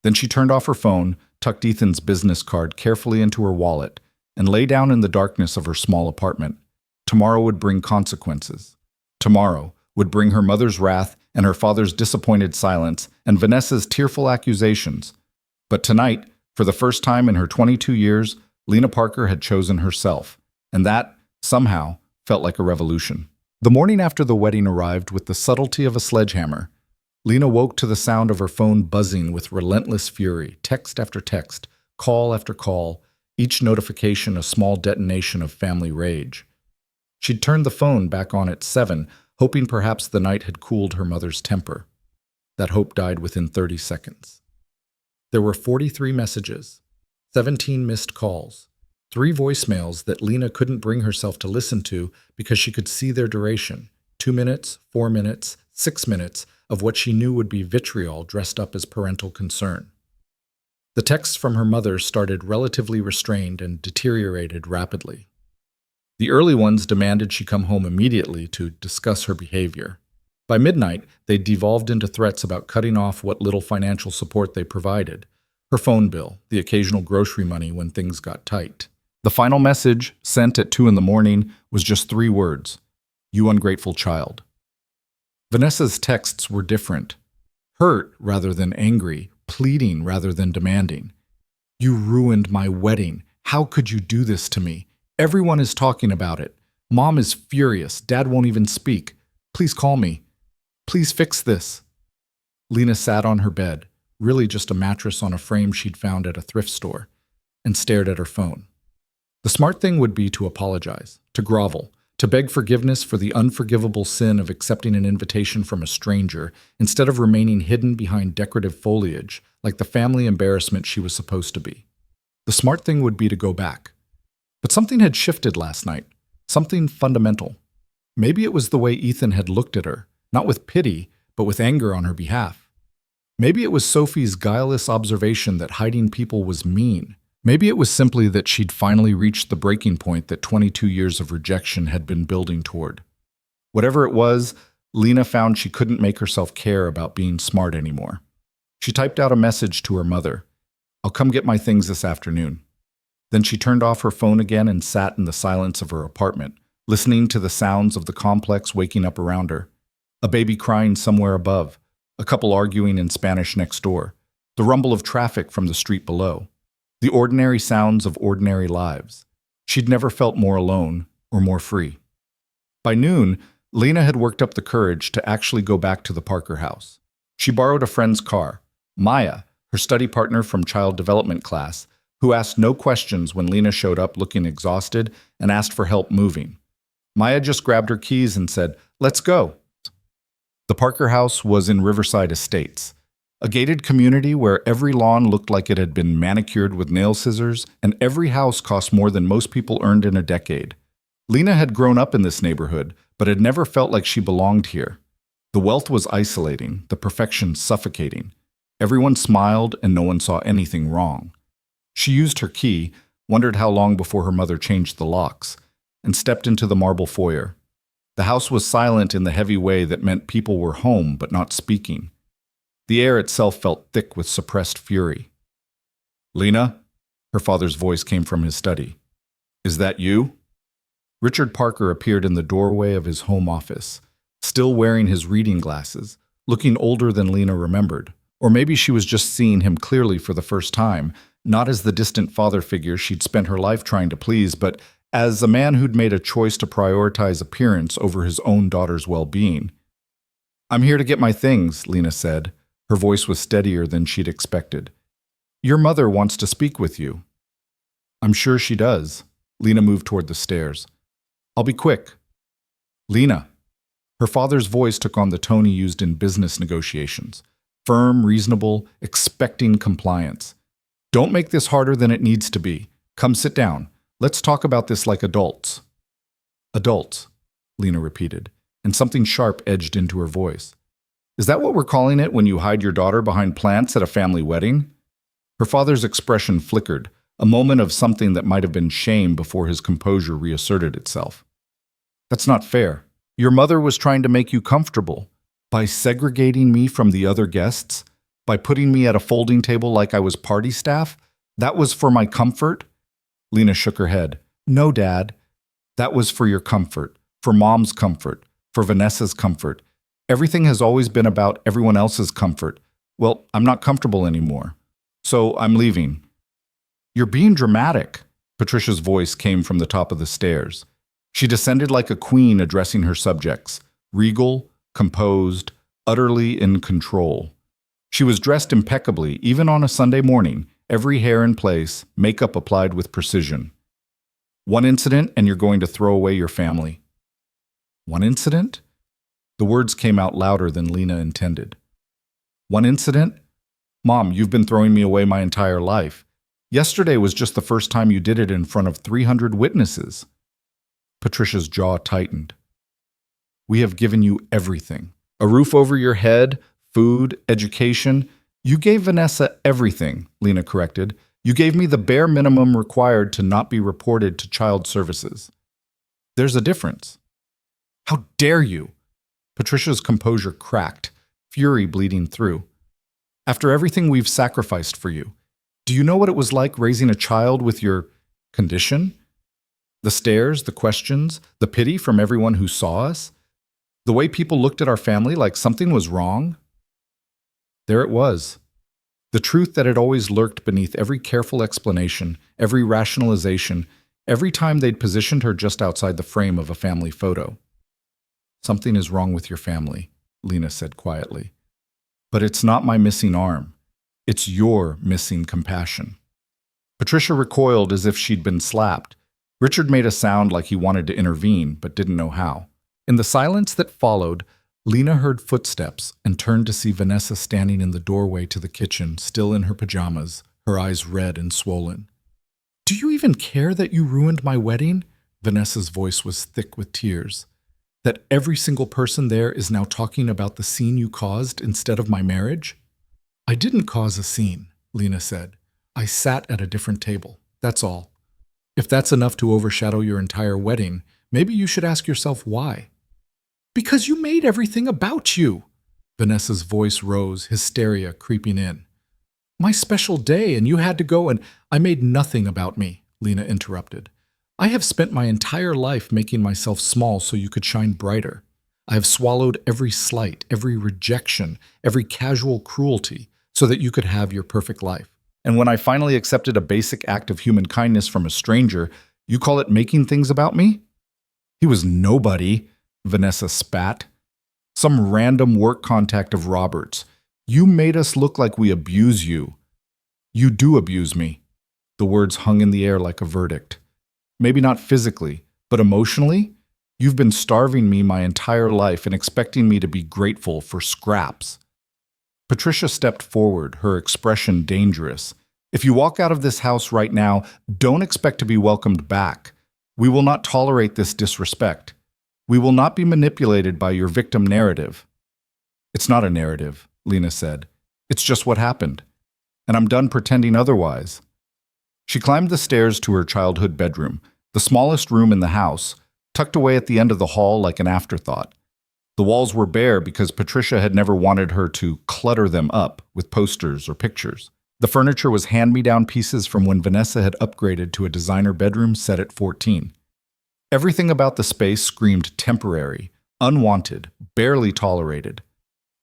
Then she turned off her phone, tucked Ethan's business card carefully into her wallet, and lay down in the darkness of her small apartment. Tomorrow would bring consequences. Tomorrow would bring her mother's wrath and her father's disappointed silence and Vanessa's tearful accusations. But tonight, for the first time in her 22 years, Lena Parker had chosen herself, and that, somehow, felt like a revolution. The morning after the wedding arrived with the subtlety of a sledgehammer. Lena woke to the sound of her phone buzzing with relentless fury, text after text, call after call, each notification a small detonation of family rage. She'd turned the phone back on at 7, hoping perhaps the night had cooled her mother's temper. That hope died within 30 seconds. There were 43 messages, 17 missed calls, 3 voicemails that Lena couldn't bring herself to listen to because she could see their duration, 2 minutes, 4 minutes, 6 minutes of what she knew would be vitriol dressed up as parental concern. The texts from her mother started relatively restrained and deteriorated rapidly. The early ones demanded she come home immediately to discuss her behavior. By midnight, they devolved into threats about cutting off what little financial support they provided, her phone bill, the occasional grocery money when things got tight. The final message, sent at 2 a.m, was just 3 words: "You ungrateful child." Vanessa's texts were different. Hurt rather than angry, pleading rather than demanding. "You ruined my wedding. How could you do this to me? Everyone is talking about it. Mom is furious. Dad won't even speak. Please call me. Please fix this." Lena sat on her bed, really just a mattress on a frame she'd found at a thrift store, and stared at her phone. The smart thing would be to apologize, to grovel, to beg forgiveness for the unforgivable sin of accepting an invitation from a stranger instead of remaining hidden behind decorative foliage like the family embarrassment she was supposed to be. The smart thing would be to go back. But something had shifted last night, something fundamental. Maybe it was the way Ethan had looked at her, not with pity, but with anger on her behalf. Maybe it was Sophie's guileless observation that hiding people was mean. Maybe it was simply that she'd finally reached the breaking point that 22 years of rejection had been building toward. Whatever it was, Lena found she couldn't make herself care about being smart anymore. She typed out a message to her mother. "I'll come get my things this afternoon." Then she turned off her phone again and sat in the silence of her apartment, listening to the sounds of the complex waking up around her. A baby crying somewhere above, a couple arguing in Spanish next door, the rumble of traffic from the street below, the ordinary sounds of ordinary lives. She'd never felt more alone or more free. By noon, Lena had worked up the courage to actually go back to the Parker house. She borrowed a friend's car, Maya, her study partner from child development class, who asked no questions when Lena showed up looking exhausted and asked for help moving. Maya just grabbed her keys and said, "Let's go." The Parker house was in Riverside Estates, a gated community where every lawn looked like it had been manicured with nail scissors, and every house cost more than most people earned in a decade. Lena had grown up in this neighborhood, but had never felt like she belonged here. The wealth was isolating, the perfection suffocating. Everyone smiled and no one saw anything wrong. She used her key, wondered how long before her mother changed the locks, and stepped into the marble foyer. The house was silent in the heavy way that meant people were home but not speaking. The air itself felt thick with suppressed fury. "Lena?" Her father's voice came from his study. "Is that you?" Richard Parker appeared in the doorway of his home office, still wearing his reading glasses, looking older than Lena remembered. Or maybe she was just seeing him clearly for the first time, not as the distant father figure she'd spent her life trying to please, but as a man who'd made a choice to prioritize appearance over his own daughter's well-being. "I'm here to get my things," Lena said, Her voice was steadier than she'd expected. "Your mother wants to speak with you." "I'm sure she does." Lena moved toward the stairs. "I'll be quick." "Lena." Her father's voice took on the tone he used in business negotiations. Firm, reasonable, expecting compliance. "Don't make this harder than it needs to be. Come sit down. Let's talk about this like adults." "Adults," Lena repeated, and something sharp edged into her voice. "Is that what we're calling it when you hide your daughter behind plants at a family wedding?" Her father's expression flickered, a moment of something that might have been shame before his composure reasserted itself. "That's not fair. Your mother was trying to make you comfortable. By segregating me from the other guests, by putting me at a folding table like I was party staff, that was for my comfort?" Lena shook her head. "No, Dad. That was for your comfort, for Mom's comfort, for Vanessa's comfort. Everything has always been about everyone else's comfort. Well, I'm not comfortable anymore. So I'm leaving." "You're being dramatic." Patricia's voice came from the top of the stairs. She descended like a queen addressing her subjects, regal, composed, utterly in control. She was dressed impeccably, even on a Sunday morning, every hair in place, makeup applied with precision. "One incident and you're going to throw away your family." "One incident?" The words came out louder than Lena intended. "One incident? Mom, you've been throwing me away my entire life. Yesterday was just the first time you did it in front of 300 witnesses." Patricia's jaw tightened. "We have given you everything. A roof over your head, food, education. You gave Vanessa everything," Lena corrected. "You gave me the bare minimum required to not be reported to child services. There's a difference." "How dare you?" Patricia's composure cracked, fury bleeding through. "After everything we've sacrificed for you, do you know what it was like raising a child with your condition? The stares, the questions, the pity from everyone who saw us? The way people looked at our family like something was wrong?" There it was. The truth that had always lurked beneath every careful explanation, every rationalization, every time they'd positioned her just outside the frame of a family photo. "Something is wrong with your family," Lena said quietly. "But it's not my missing arm. It's your missing compassion." Patricia recoiled as if she'd been slapped. Richard made a sound like he wanted to intervene, but didn't know how. In the silence that followed, Lena heard footsteps and turned to see Vanessa standing in the doorway to the kitchen, still in her pajamas, her eyes red and swollen. "Do you even care that you ruined my wedding?" Vanessa's voice was thick with tears. "That every single person there is now talking about the scene you caused instead of my marriage?" "I didn't cause a scene," Lena said. "I sat at a different table. That's all. If that's enough to overshadow your entire wedding, maybe you should ask yourself why." "Because you made everything about you." Vanessa's voice rose, hysteria creeping in. "My special day, and you had to go, and I made nothing about me," Lena interrupted. "I have spent my entire life making myself small so you could shine brighter. I have swallowed every slight, every rejection, every casual cruelty, so that you could have your perfect life. And when I finally accepted a basic act of human kindness from a stranger, you call it making things about me?" "He was nobody," Vanessa spat. "Some random work contact of Robert's. You made us look like we abuse you." "You do abuse me." The words hung in the air like a verdict. "Maybe not physically, but emotionally? You've been starving me my entire life and expecting me to be grateful for scraps." Patricia stepped forward, her expression dangerous. "If you walk out of this house right now, don't expect to be welcomed back. We will not tolerate this disrespect. We will not be manipulated by your victim narrative." "It's not a narrative," Lena said. "It's just what happened. And I'm done pretending otherwise." She climbed the stairs to her childhood bedroom, the smallest room in the house, tucked away at the end of the hall like an afterthought. The walls were bare because Patricia had never wanted her to clutter them up with posters or pictures. The furniture was hand-me-down pieces from when Vanessa had upgraded to a designer bedroom set at 14. Everything about the space screamed temporary, unwanted, barely tolerated.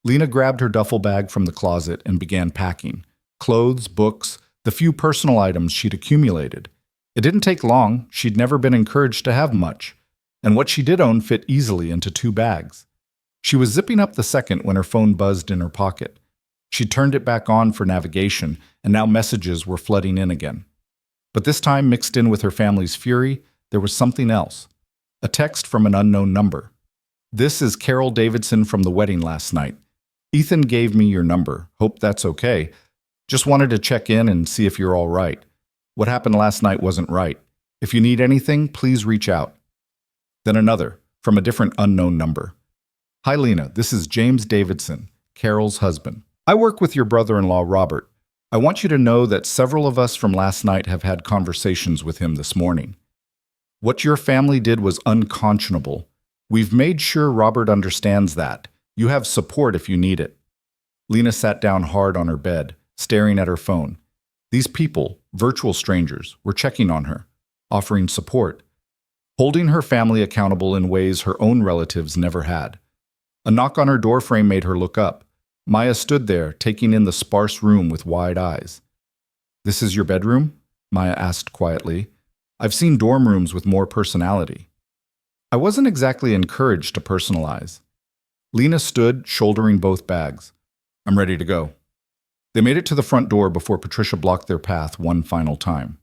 Lena grabbed her duffel bag from the closet and began packing. Clothes, books, the few personal items she'd accumulated. It didn't take long, she'd never been encouraged to have much, and what she did own fit easily into 2 bags. She was zipping up the second when her phone buzzed in her pocket. She turned it back on for navigation, and now messages were flooding in again. But this time, mixed in with her family's fury, there was something else. A text from an unknown number. "This is Carol Davidson from the wedding last night. Ethan gave me your number. Hope that's okay. Just wanted to check in and see if you're all right. What happened last night wasn't right. If you need anything, please reach out." Then another, from a different unknown number. "Hi Lena, this is James Davidson, Carol's husband. I work with your brother-in-law Robert. I want you to know that several of us from last night have had conversations with him this morning. What your family did was unconscionable. We've made sure Robert understands that. You have support if you need it." Lena sat down hard on her bed, staring at her phone. These people, virtual strangers, were checking on her, offering support, holding her family accountable in ways her own relatives never had. A knock on her doorframe made her look up. Maya stood there, taking in the sparse room with wide eyes. "This is your bedroom?" Maya asked quietly. "I've seen dorm rooms with more personality." "I wasn't exactly encouraged to personalize." Lena stood, shouldering both bags. "I'm ready to go." They made it to the front door before Patricia blocked their path one final time.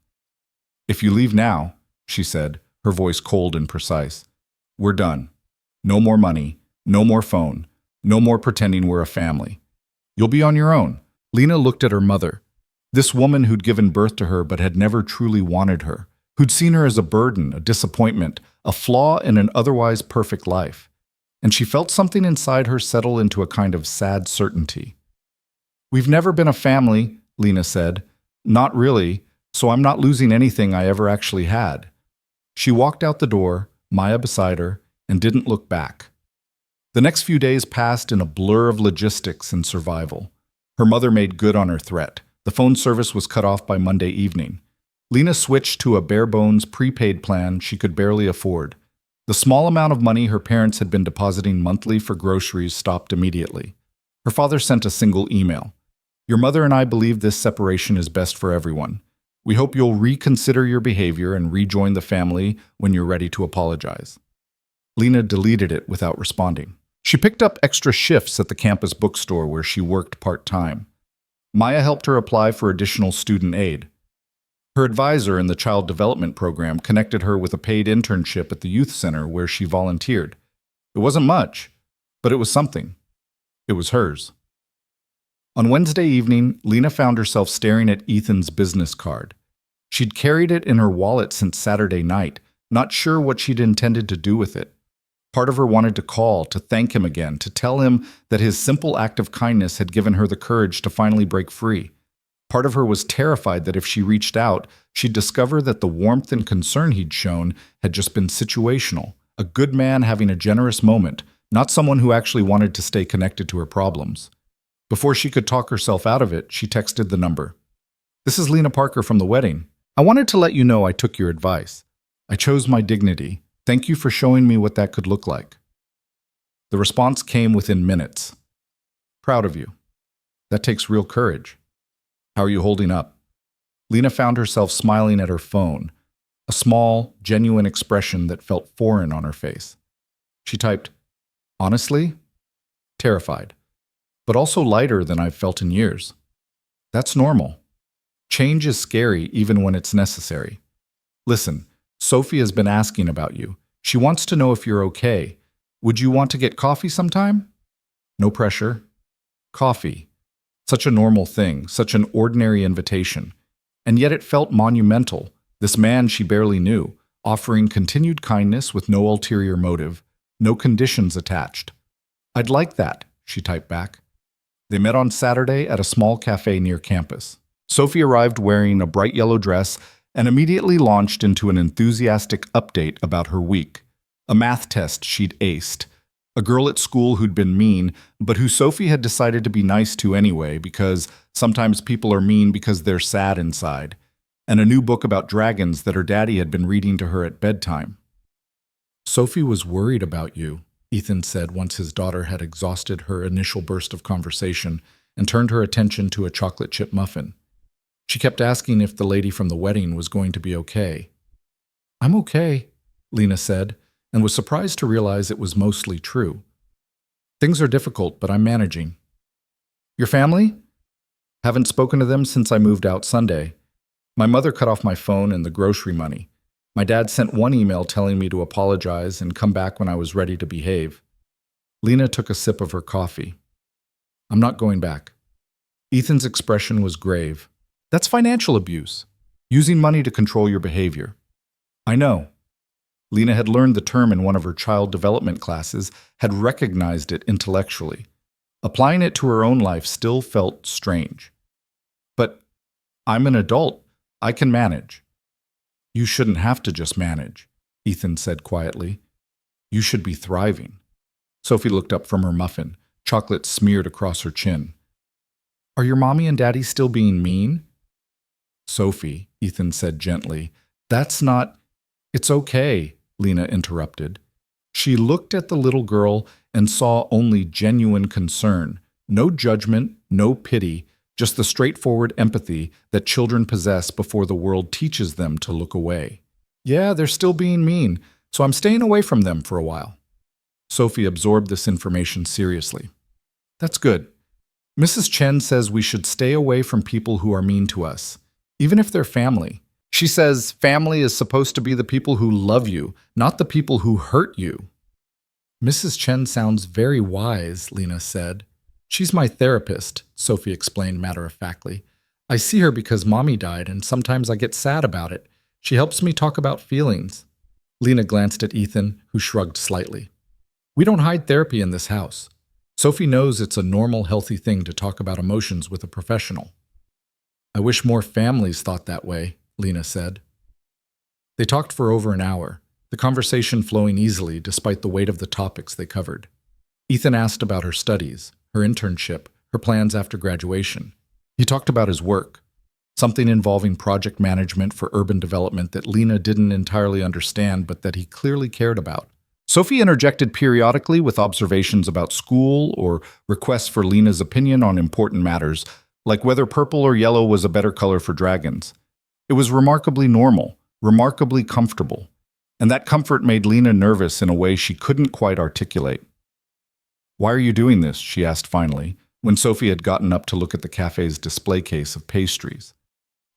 "If you leave now," she said, her voice cold and precise, "we're done. No more money, no more phone, no more pretending we're a family. You'll be on your own." Lena looked at her mother, this woman who'd given birth to her but had never truly wanted her, who'd seen her as a burden, a disappointment, a flaw in an otherwise perfect life. And she felt something inside her settle into a kind of sad certainty. "We've never been a family," Lena said. "Not really, so I'm not losing anything I ever actually had." She walked out the door, Maya beside her, and didn't look back. The next few days passed in a blur of logistics and survival. Her mother made good on her threat. The phone service was cut off by Monday evening. Lena switched to a bare-bones prepaid plan she could barely afford. The small amount of money her parents had been depositing monthly for groceries stopped immediately. Her father sent a single email. "Your mother and I believe this separation is best for everyone. We hope you'll reconsider your behavior and rejoin the family when you're ready to apologize." Lena deleted it without responding. She picked up extra shifts at the campus bookstore where she worked part-time. Maya helped her apply for additional student aid. Her advisor in the child development program connected her with a paid internship at the youth center where she volunteered. It wasn't much, but it was something. It was hers. On Wednesday evening, Lena found herself staring at Ethan's business card. She'd carried it in her wallet since Saturday night, not sure what she'd intended to do with it. Part of her wanted to call, to thank him again, to tell him that his simple act of kindness had given her the courage to finally break free. Part of her was terrified that if she reached out, she'd discover that the warmth and concern he'd shown had just been situational, a good man having a generous moment, not someone who actually wanted to stay connected to her problems. Before she could talk herself out of it, she texted the number. "This is Lena Parker from the wedding. I wanted to let you know I took your advice. I chose my dignity. Thank you for showing me what that could look like." The response came within minutes. "Proud of you. That takes real courage. How are you holding up?" Lena found herself smiling at her phone, a small, genuine expression that felt foreign on her face. She typed, "Honestly, terrified, but also lighter than I've felt in years. That's normal. Change is scary even when it's necessary. Listen, Sophie has been asking about you. She wants to know if you're okay. Would you want to get coffee sometime? No pressure. Coffee. Such a normal thing, such an ordinary invitation. And yet it felt monumental. This man she barely knew, offering continued kindness with no ulterior motive, no conditions attached. I'd like that, she typed back. They met on Saturday at a small cafe near campus. Sophie arrived wearing a bright yellow dress and immediately launched into an enthusiastic update about her week. A math test she'd aced. A girl at school who'd been mean, but who Sophie had decided to be nice to anyway because sometimes people are mean because they're sad inside. And a new book about dragons that her daddy had been reading to her at bedtime. Sophie was worried about you, Ethan said once his daughter had exhausted her initial burst of conversation and turned her attention to a chocolate chip muffin. She kept asking if the lady from the wedding was going to be okay. I'm okay, Lena said, and was surprised to realize it was mostly true. Things are difficult, but I'm managing. Your family? Haven't spoken to them since I moved out Sunday. My mother cut off my phone and the grocery money. My dad sent one email telling me to apologize and come back when I was ready to behave. Lena took a sip of her coffee. I'm not going back. Ethan's expression was grave. That's financial abuse. Using money to control your behavior. I know. Lena had learned the term in one of her child development classes, had recognized it intellectually. Applying it to her own life still felt strange. But I'm an adult. I can manage. You shouldn't have to just manage, Ethan said quietly. You should be thriving. Sophie looked up from her muffin, chocolate smeared across her chin. Are your mommy and daddy still being mean? Sophie, Ethan said gently, that's not… It's okay, Lena interrupted. She looked at the little girl and saw only genuine concern, no judgment, no pity, just the straightforward empathy that children possess before the world teaches them to look away. Yeah, they're still being mean, so I'm staying away from them for a while. Sophie absorbed this information seriously. That's good. Mrs. Chen says we should stay away from people who are mean to us, even if they're family. She says family is supposed to be the people who love you, not the people who hurt you. Mrs. Chen sounds very wise, Lena said. She's my therapist, Sophie explained matter-of-factly. I see her because Mommy died, and sometimes I get sad about it. She helps me talk about feelings. Lena glanced at Ethan, who shrugged slightly. We don't hide therapy in this house. Sophie knows it's a normal, healthy thing to talk about emotions with a professional. I wish more families thought that way, Lena said. They talked for over an hour, the conversation flowing easily despite the weight of the topics they covered. Ethan asked about her studies, her internship, her plans after graduation. He talked about his work, something involving project management for urban development that Lena didn't entirely understand but that he clearly cared about. Sophie interjected periodically with observations about school or requests for Lena's opinion on important matters, like whether purple or yellow was a better color for dragons. It was remarkably normal, remarkably comfortable, and that comfort made Lena nervous in a way she couldn't quite articulate. Why are you doing this? She asked finally, when Sophie had gotten up to look at the cafe's display case of pastries.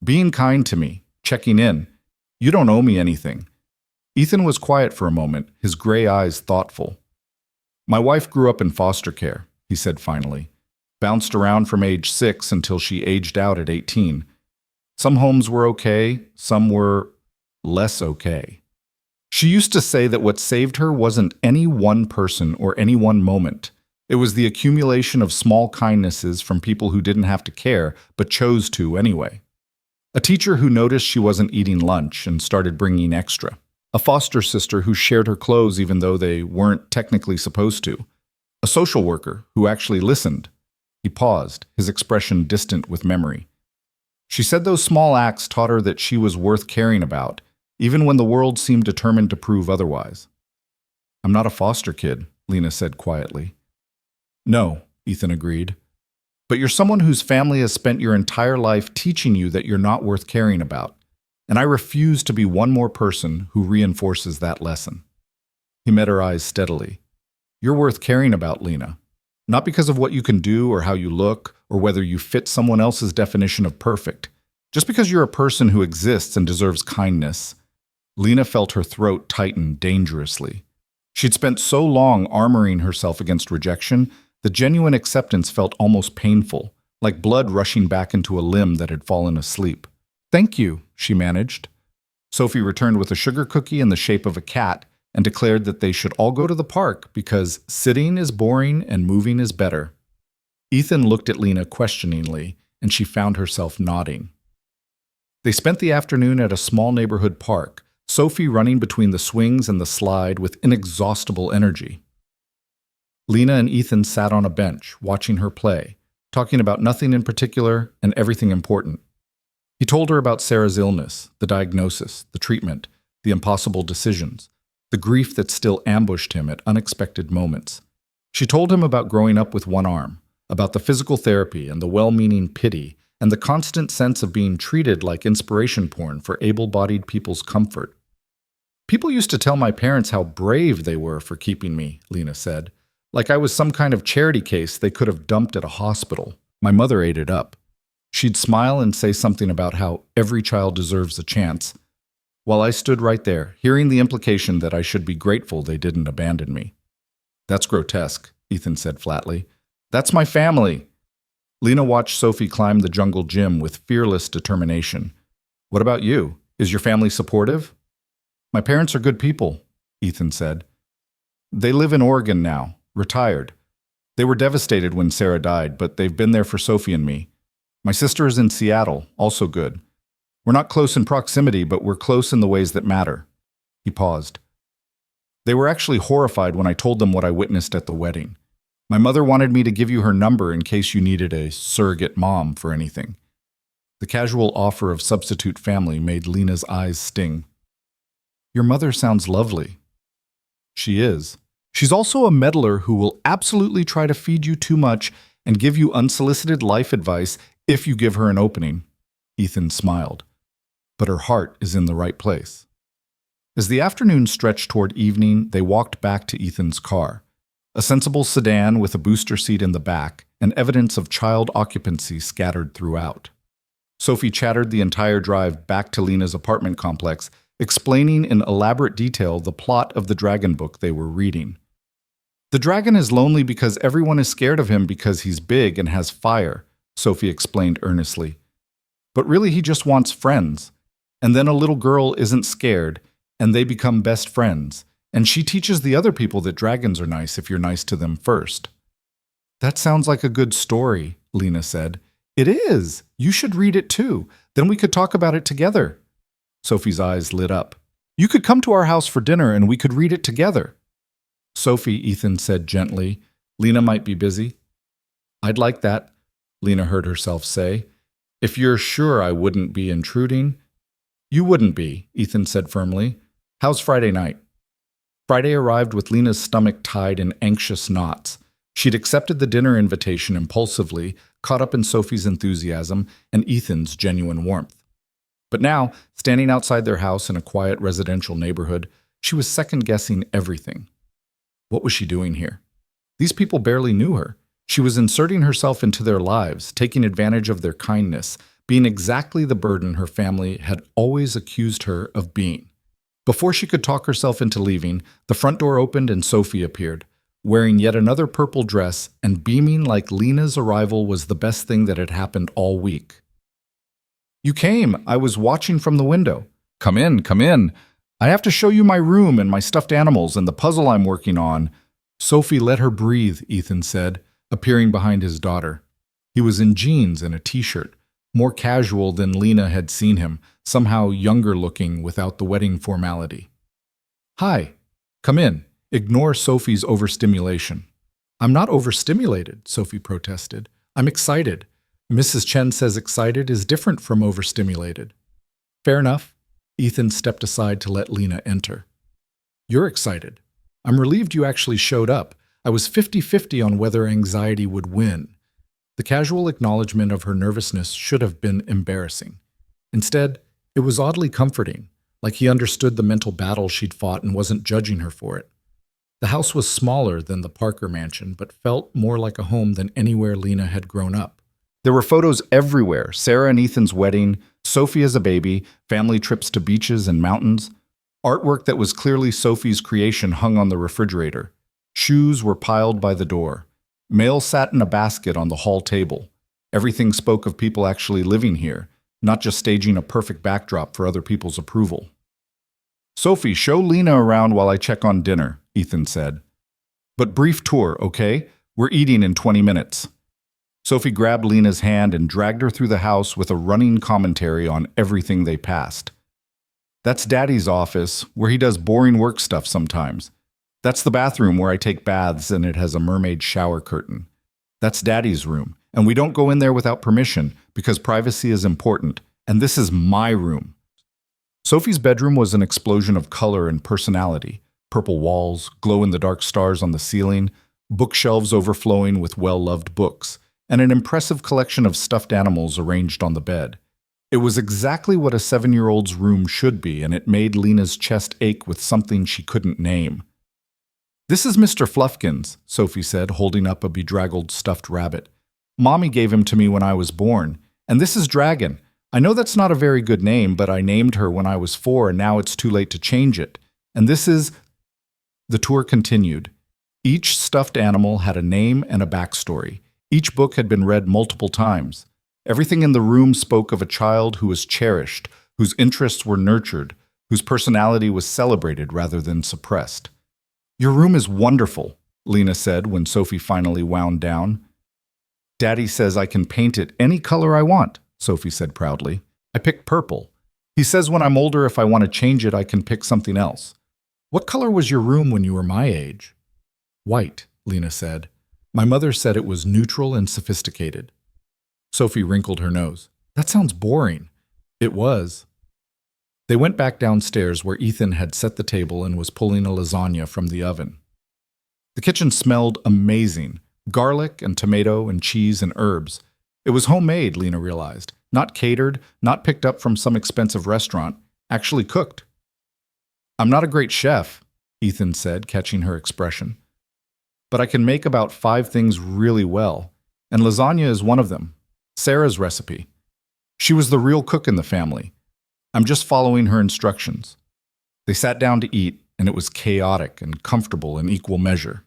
Being kind to me, checking in. You don't owe me anything. Ethan was quiet for a moment, his gray eyes thoughtful. My wife grew up in foster care, he said finally. Bounced around from age 6 until she aged out at 18. Some homes were okay, some were less okay. She used to say that what saved her wasn't any one person or any one moment. It was the accumulation of small kindnesses from people who didn't have to care, but chose to anyway. A teacher who noticed she wasn't eating lunch and started bringing extra. A foster sister who shared her clothes even though they weren't technically supposed to. A social worker who actually listened. He paused, his expression distant with memory. She said those small acts taught her that she was worth caring about, even when the world seemed determined to prove otherwise. I'm not a foster kid, Lena said quietly. No, Ethan agreed. But you're someone whose family has spent your entire life teaching you that you're not worth caring about. And I refuse to be one more person who reinforces that lesson. He met her eyes steadily. You're worth caring about, Lena. Not because of what you can do or how you look or whether you fit someone else's definition of perfect. Just because you're a person who exists and deserves kindness. Lena felt her throat tighten dangerously. She'd spent so long armoring herself against rejection, the genuine acceptance felt almost painful, like blood rushing back into a limb that had fallen asleep. Thank you, she managed. Sophie returned with a sugar cookie in the shape of a cat and declared that they should all go to the park because sitting is boring and moving is better. Ethan looked at Lena questioningly, and she found herself nodding. They spent the afternoon at a small neighborhood park, Sophie running between the swings and the slide with inexhaustible energy. Lena and Ethan sat on a bench, watching her play, talking about nothing in particular and everything important. He told her about Sarah's illness, the diagnosis, the treatment, the impossible decisions, the grief that still ambushed him at unexpected moments. She told him about growing up with one arm, about the physical therapy and the well-meaning pity, and the constant sense of being treated like inspiration porn for able-bodied people's comfort. People used to tell my parents how brave they were for keeping me, Lena said, like I was some kind of charity case they could have dumped at a hospital. My mother ate it up. She'd smile and say something about how every child deserves a chance, while I stood right there, hearing the implication that I should be grateful they didn't abandon me. That's grotesque, Ethan said flatly. That's my family. Lena watched Sophie climb the jungle gym with fearless determination. What about you? Is your family supportive? My parents are good people, Ethan said. They live in Oregon now, retired. They were devastated when Sarah died, but they've been there for Sophie and me. My sister is in Seattle, also good. We're not close in proximity, but we're close in the ways that matter. He paused. They were actually horrified when I told them what I witnessed at the wedding. My mother wanted me to give you her number in case you needed a surrogate mom for anything. The casual offer of substitute family made Lena's eyes sting. Your mother sounds lovely. She is. She's also a meddler who will absolutely try to feed you too much and give you unsolicited life advice if you give her an opening. Ethan smiled. But her heart is in the right place. As the afternoon stretched toward evening, they walked back to Ethan's car. A sensible sedan with a booster seat in the back and evidence of child occupancy scattered throughout. Sophie chattered the entire drive back to Lena's apartment complex, explaining in elaborate detail the plot of the dragon book they were reading. The dragon is lonely because everyone is scared of him because he's big and has fire, Sophie explained earnestly. But really he just wants friends. And then a little girl isn't scared, and they become best friends. And she teaches the other people that dragons are nice if you're nice to them first. That sounds like a good story, Lena said. It is. You should read it too. Then we could talk about it together. Sophie's eyes lit up. You could come to our house for dinner and we could read it together. Sophie, Ethan said gently. Lena might be busy. I'd like that, Lena heard herself say. If you're sure I wouldn't be intruding. You wouldn't be, Ethan said firmly. How's Friday night? Friday arrived with Lena's stomach tied in anxious knots. She'd accepted the dinner invitation impulsively, caught up in Sophie's enthusiasm and Ethan's genuine warmth. But now, standing outside their house in a quiet residential neighborhood, she was second-guessing everything. What was she doing here? These people barely knew her. She was inserting herself into their lives, taking advantage of their kindness, being exactly the burden her family had always accused her of being. Before she could talk herself into leaving, the front door opened and Sophie appeared, wearing yet another purple dress and beaming like Lena's arrival was the best thing that had happened all week. You came. I was watching from the window. Come in, come in. I have to show you my room and my stuffed animals and the puzzle I'm working on. Sophie, let her breathe, Ethan said, appearing behind his daughter. He was in jeans and a t-shirt, more casual than Lena had seen him, somehow younger looking without the wedding formality. Hi. Come in. Ignore Sophie's overstimulation. I'm not overstimulated, Sophie protested. I'm excited. Mrs. Chen says excited is different from overstimulated. Fair enough. Ethan stepped aside to let Lena enter. You're excited. I'm relieved you actually showed up. I was 50-50 on whether anxiety would win. The casual acknowledgement of her nervousness should have been embarrassing. Instead, it was oddly comforting, like he understood the mental battle she'd fought and wasn't judging her for it. The house was smaller than the Parker mansion, but felt more like a home than anywhere Lena had grown up. There were photos everywhere, Sarah and Ethan's wedding, Sophie as a baby, family trips to beaches and mountains. Artwork that was clearly Sophie's creation hung on the refrigerator. Shoes were piled by the door. Mail sat in a basket on the hall table. Everything spoke of people actually living here, not just staging a perfect backdrop for other people's approval. Sophie, show Lena around while I check on dinner, Ethan said. But brief tour, okay? We're eating in 20 minutes. Sophie grabbed Lena's hand and dragged her through the house with a running commentary on everything they passed. That's Daddy's office, where he does boring work stuff sometimes. That's the bathroom where I take baths and it has a mermaid shower curtain. That's Daddy's room, and we don't go in there without permission because privacy is important, and this is my room. Sophie's bedroom was an explosion of color and personality. Purple walls, glow-in-the-dark stars on the ceiling, bookshelves overflowing with well-loved books, and an impressive collection of stuffed animals arranged on the bed. It was exactly what a 7-year-old's room should be, and it made Lena's chest ache with something she couldn't name. This is Mr. Fluffkins, Sophie said, holding up a bedraggled stuffed rabbit. Mommy gave him to me when I was born. And this is Dragon. I know that's not a very good name, but I named her when I was 4 and now it's too late to change it. And this is..." The tour continued. Each stuffed animal had a name and a backstory. Each book had been read multiple times. Everything in the room spoke of a child who was cherished, whose interests were nurtured, whose personality was celebrated rather than suppressed. "Your room is wonderful," Lena said when Sophie finally wound down. "Daddy says I can paint it any color I want," Sophie said proudly. "I picked purple. He says when I'm older, if I want to change it, I can pick something else." "What color was your room when you were my age?" "White," Lena said. "My mother said it was neutral and sophisticated." Sophie wrinkled her nose. "That sounds boring." It was. They went back downstairs where Ethan had set the table and was pulling a lasagna from the oven. The kitchen smelled amazing. Garlic and tomato and cheese and herbs. It was homemade, Lena realized. Not catered, not picked up from some expensive restaurant. Actually cooked. "I'm not a great chef," Ethan said, catching her expression. "But I can make about 5 things really well. And lasagna is one of them. Sarah's recipe. She was the real cook in the family. I'm just following her instructions." They sat down to eat, and it was chaotic and comfortable in equal measure.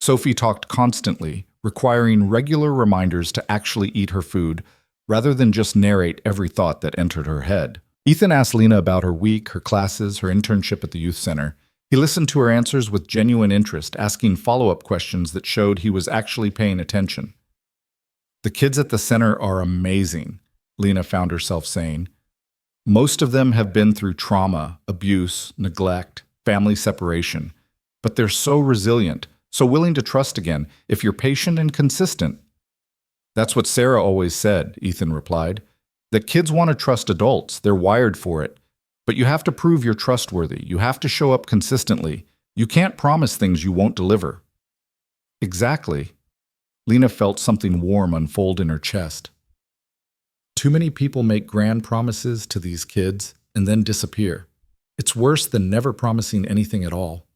Sophie talked constantly, requiring regular reminders to actually eat her food, rather than just narrate every thought that entered her head. Ethan asked Lena about her week, her classes, her internship at the youth center. He listened to her answers with genuine interest, asking follow-up questions that showed he was actually paying attention. "The kids at the center are amazing," Lena found herself saying. "Most of them have been through trauma, abuse, neglect, family separation, but they're so resilient, so willing to trust again, if you're patient and consistent." "That's what Sarah always said," Ethan replied. "That kids want to trust adults, they're wired for it. But you have to prove you're trustworthy, you have to show up consistently. You can't promise things you won't deliver." "Exactly." Lena felt something warm unfold in her chest. Too many people make grand promises to these kids and then disappear. It's worse than never promising anything at all.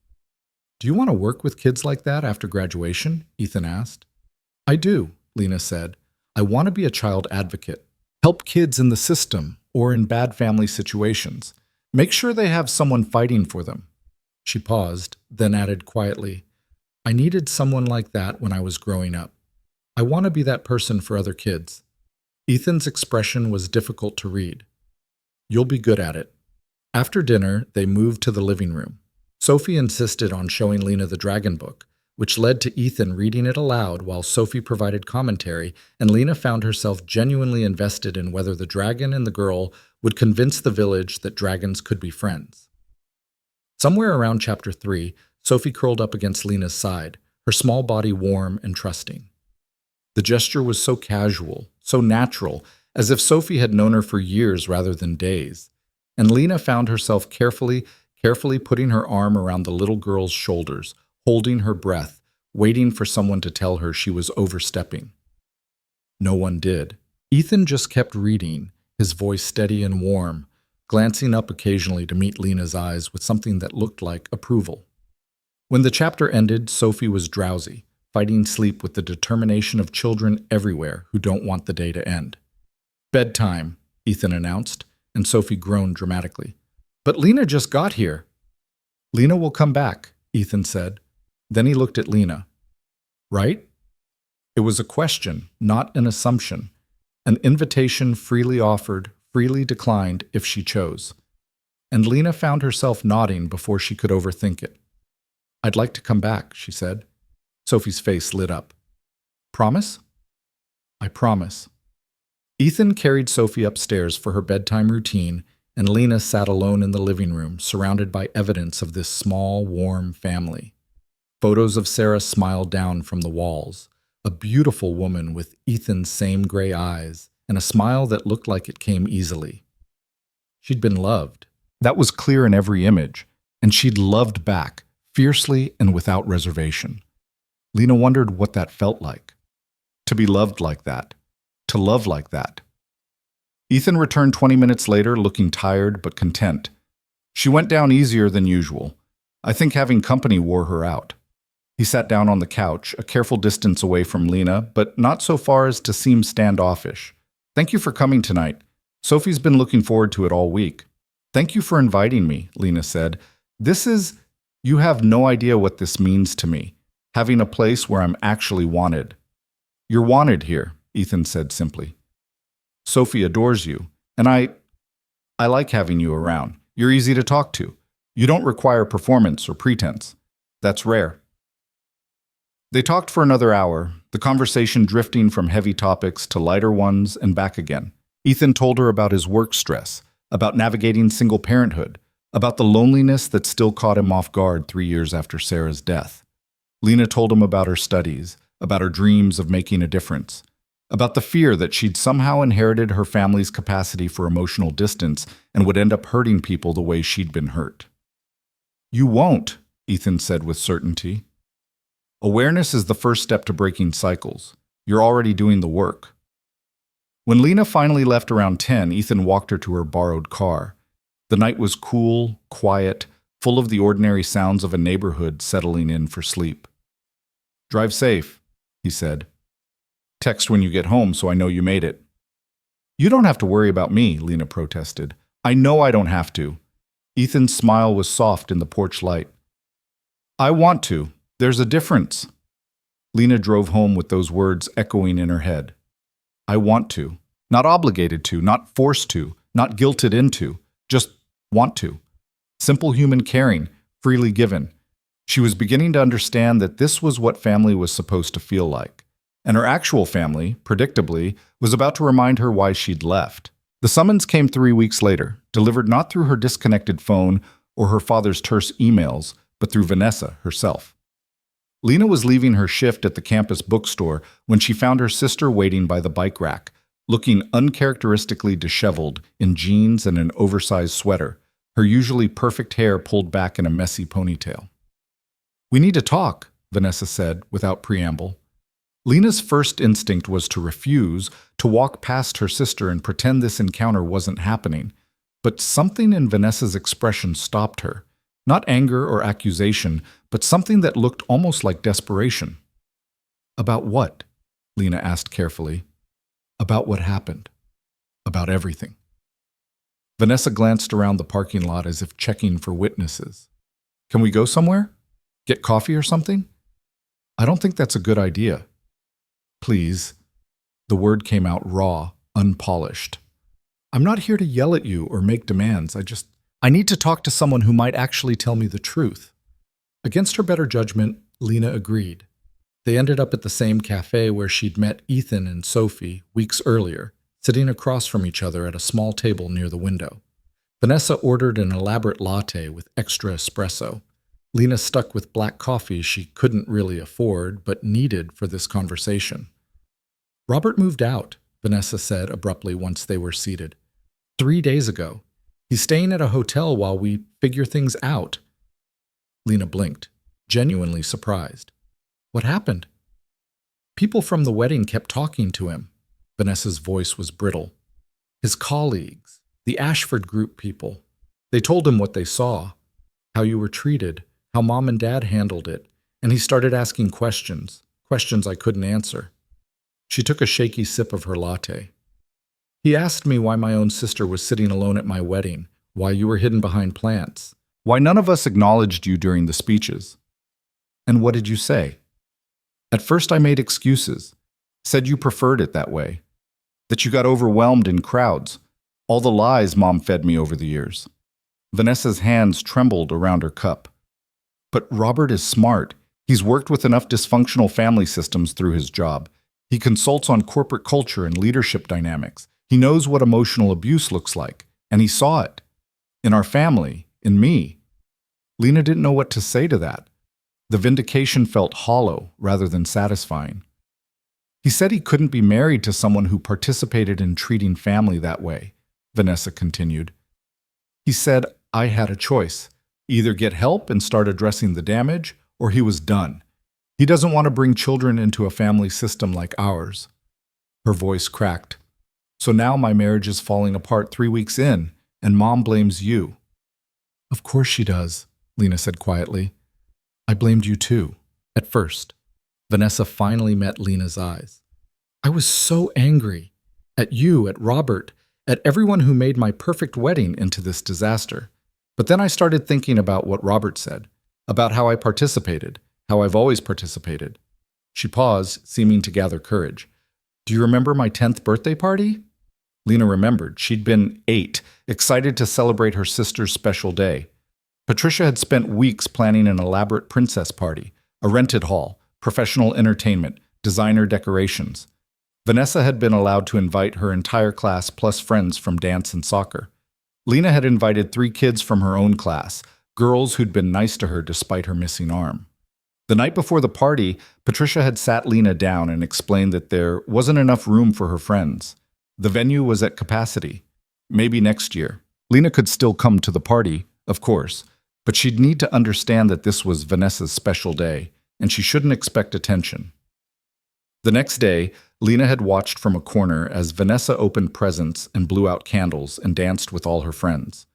"Do you want to work with kids like that after graduation?" Ethan asked. "I do," Lena said. "I want to be a child advocate. Help kids in the system or in bad family situations. Make sure they have someone fighting for them." She paused, then added quietly, "I needed someone like that when I was growing up. I want to be that person for other kids." Ethan's expression was difficult to read. "You'll be good at it." After dinner, they moved to the living room. Sophie insisted on showing Lena the Dragon book, which led to Ethan reading it aloud while Sophie provided commentary, and Lena found herself genuinely invested in whether the dragon and the girl would convince the village that dragons could be friends. Somewhere around chapter 3, Sophie curled up against Lena's side, her small body warm and trusting. The gesture was so casual, so natural, as if Sophie had known her for years rather than days, and Lena found herself carefully putting her arm around the little girl's shoulders, holding her breath, waiting for someone to tell her she was overstepping. No one did. Ethan just kept reading, his voice steady and warm, glancing up occasionally to meet Lena's eyes with something that looked like approval. When the chapter ended, Sophie was drowsy, fighting sleep with the determination of children everywhere who don't want the day to end. "Bedtime," Ethan announced, and Sophie groaned dramatically. "But Lena just got here." "Lena will come back," Ethan said. Then he looked at Lena. "Right?" It was a question, not an assumption. An invitation freely offered, freely declined if she chose. And Lena found herself nodding before she could overthink it. "I'd like to come back," she said. Sophie's face lit up. "Promise?" "I promise." Ethan carried Sophie upstairs for her bedtime routine, and Lena sat alone in the living room, surrounded by evidence of this small, warm family. Photos of Sarah smiled down from the walls, a beautiful woman with Ethan's same gray eyes, and a smile that looked like it came easily. She'd been loved. That was clear in every image, and she'd loved back, fiercely and without reservation. Lena wondered what that felt like. To be loved like that. To love like that. Ethan returned 20 minutes later, looking tired but content. She went down easier than usual. I think having company wore her out. He sat down on the couch, a careful distance away from Lena, but not so far as to seem standoffish. Thank you for coming tonight. Sophie's been looking forward to it all week. Thank you for inviting me, Lena said. You have no idea what this means to me, having a place where I'm actually wanted. You're wanted here, Ethan said simply. Sophie adores you, and I like having you around. You're easy to talk to. You don't require performance or pretense. That's rare. They talked for another hour, the conversation drifting from heavy topics to lighter ones and back again. Ethan told her about his work stress, about navigating single parenthood, about the loneliness that still caught him off guard 3 years after Sarah's death. Lena told him about her studies, about her dreams of making a difference, about the fear that she'd somehow inherited her family's capacity for emotional distance and would end up hurting people the way she'd been hurt. You won't, Ethan said with certainty. Awareness is the first step to breaking cycles. You're already doing the work. When Lena finally left around 10, Ethan walked her to her borrowed car. The night was cool, quiet, full of the ordinary sounds of a neighborhood settling in for sleep. Drive safe, he said. Text when you get home so I know you made it. You don't have to worry about me, Lena protested. I know I don't have to. Ethan's smile was soft in the porch light. I want to. There's a difference. Lena drove home with those words echoing in her head. I want to. Not obligated to, not forced to, not guilted into. Just want to. Simple human caring, freely given. She was beginning to understand that this was what family was supposed to feel like. And her actual family, predictably, was about to remind her why she'd left. The summons came 3 weeks later, delivered not through her disconnected phone or her father's terse emails, but through Vanessa herself. Lena was leaving her shift at the campus bookstore when she found her sister waiting by the bike rack, looking uncharacteristically disheveled in jeans and an oversized sweater, her usually perfect hair pulled back in a messy ponytail. We need to talk, Vanessa said without preamble. Lena's first instinct was to refuse, to walk past her sister and pretend this encounter wasn't happening. But something in Vanessa's expression stopped her. Not anger or accusation, but something that looked almost like desperation. About what? Lena asked carefully. About what happened. About everything. Vanessa glanced around the parking lot as if checking for witnesses. Can we go somewhere? Get coffee or something? I don't think that's a good idea. Please. The word came out raw, unpolished. I'm not here to yell at you or make demands. I need to talk to someone who might actually tell me the truth. Against her better judgment, Lena agreed. They ended up at the same cafe where she'd met Ethan and Sophie weeks earlier, sitting across from each other at a small table near the window. Vanessa ordered an elaborate latte with extra espresso. Lena stuck with black coffee she couldn't really afford but needed for this conversation. Robert moved out, Vanessa said abruptly once they were seated. 3 days ago. He's staying at a hotel while we figure things out. Lena blinked, genuinely surprised. What happened? People from the wedding kept talking to him. Vanessa's voice was brittle. His colleagues, the Ashford Group people. They told him what they saw, how you were treated, how Mom and Dad handled it, and he started asking questions I couldn't answer. She took a shaky sip of her latte. He asked me why my own sister was sitting alone at my wedding, why you were hidden behind plants, why none of us acknowledged you during the speeches. And what did you say? At first I made excuses, said you preferred it that way, that you got overwhelmed in crowds, all the lies Mom fed me over the years. Vanessa's hands trembled around her cup. But Robert is smart. He's worked with enough dysfunctional family systems through his job. He consults on corporate culture and leadership dynamics. He knows what emotional abuse looks like, and he saw it. In our family, in me. Lena didn't know what to say to that. The vindication felt hollow rather than satisfying. He said he couldn't be married to someone who participated in treating family that way, Vanessa continued. He said I had a choice, either get help and start addressing the damage, or he was done. He doesn't want to bring children into a family system like ours. Her voice cracked. So now my marriage is falling apart 3 weeks in, and Mom blames you. Of course she does, Lena said quietly. I blamed you too. At first, Vanessa finally met Lena's eyes. I was so angry. At you, at Robert, at everyone who made my perfect wedding into this disaster. But then I started thinking about what Robert said, about how I participated, how I've always participated. She paused, seeming to gather courage. Do you remember my 10th birthday party? Lena remembered. She'd been 8, excited to celebrate her sister's special day. Patricia had spent weeks planning an elaborate princess party, a rented hall, professional entertainment, designer decorations. Vanessa had been allowed to invite her entire class plus friends from dance and soccer. Lena had invited 3 kids from her own class, girls who'd been nice to her despite her missing arm. The night before the party, Patricia had sat Lena down and explained that there wasn't enough room for her friends. The venue was at capacity. Maybe next year. Lena could still come to the party, of course, but she'd need to understand that this was Vanessa's special day, and she shouldn't expect attention. The next day, Lena had watched from a corner as Vanessa opened presents and blew out candles and danced with all her friends.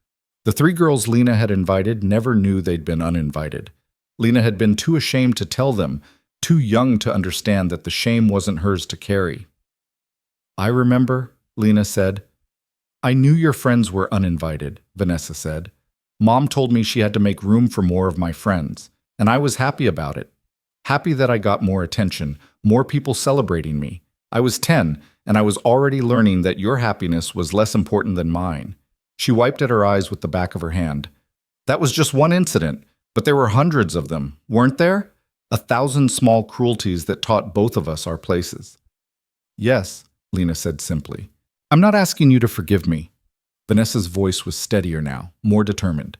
The 3 girls Lena had invited never knew they'd been uninvited. Lena had been too ashamed to tell them, too young to understand that the shame wasn't hers to carry. I remember, Lena said. I knew your friends were uninvited, Vanessa said. Mom told me she had to make room for more of my friends, and I was happy about it. Happy that I got more attention, more people celebrating me. I was 10, and I was already learning that your happiness was less important than mine. She wiped at her eyes with the back of her hand. That was just one incident, but there were hundreds of them, weren't there? 1,000 small cruelties that taught both of us our places. Yes, Lena said simply. I'm not asking you to forgive me. Vanessa's voice was steadier now, more determined.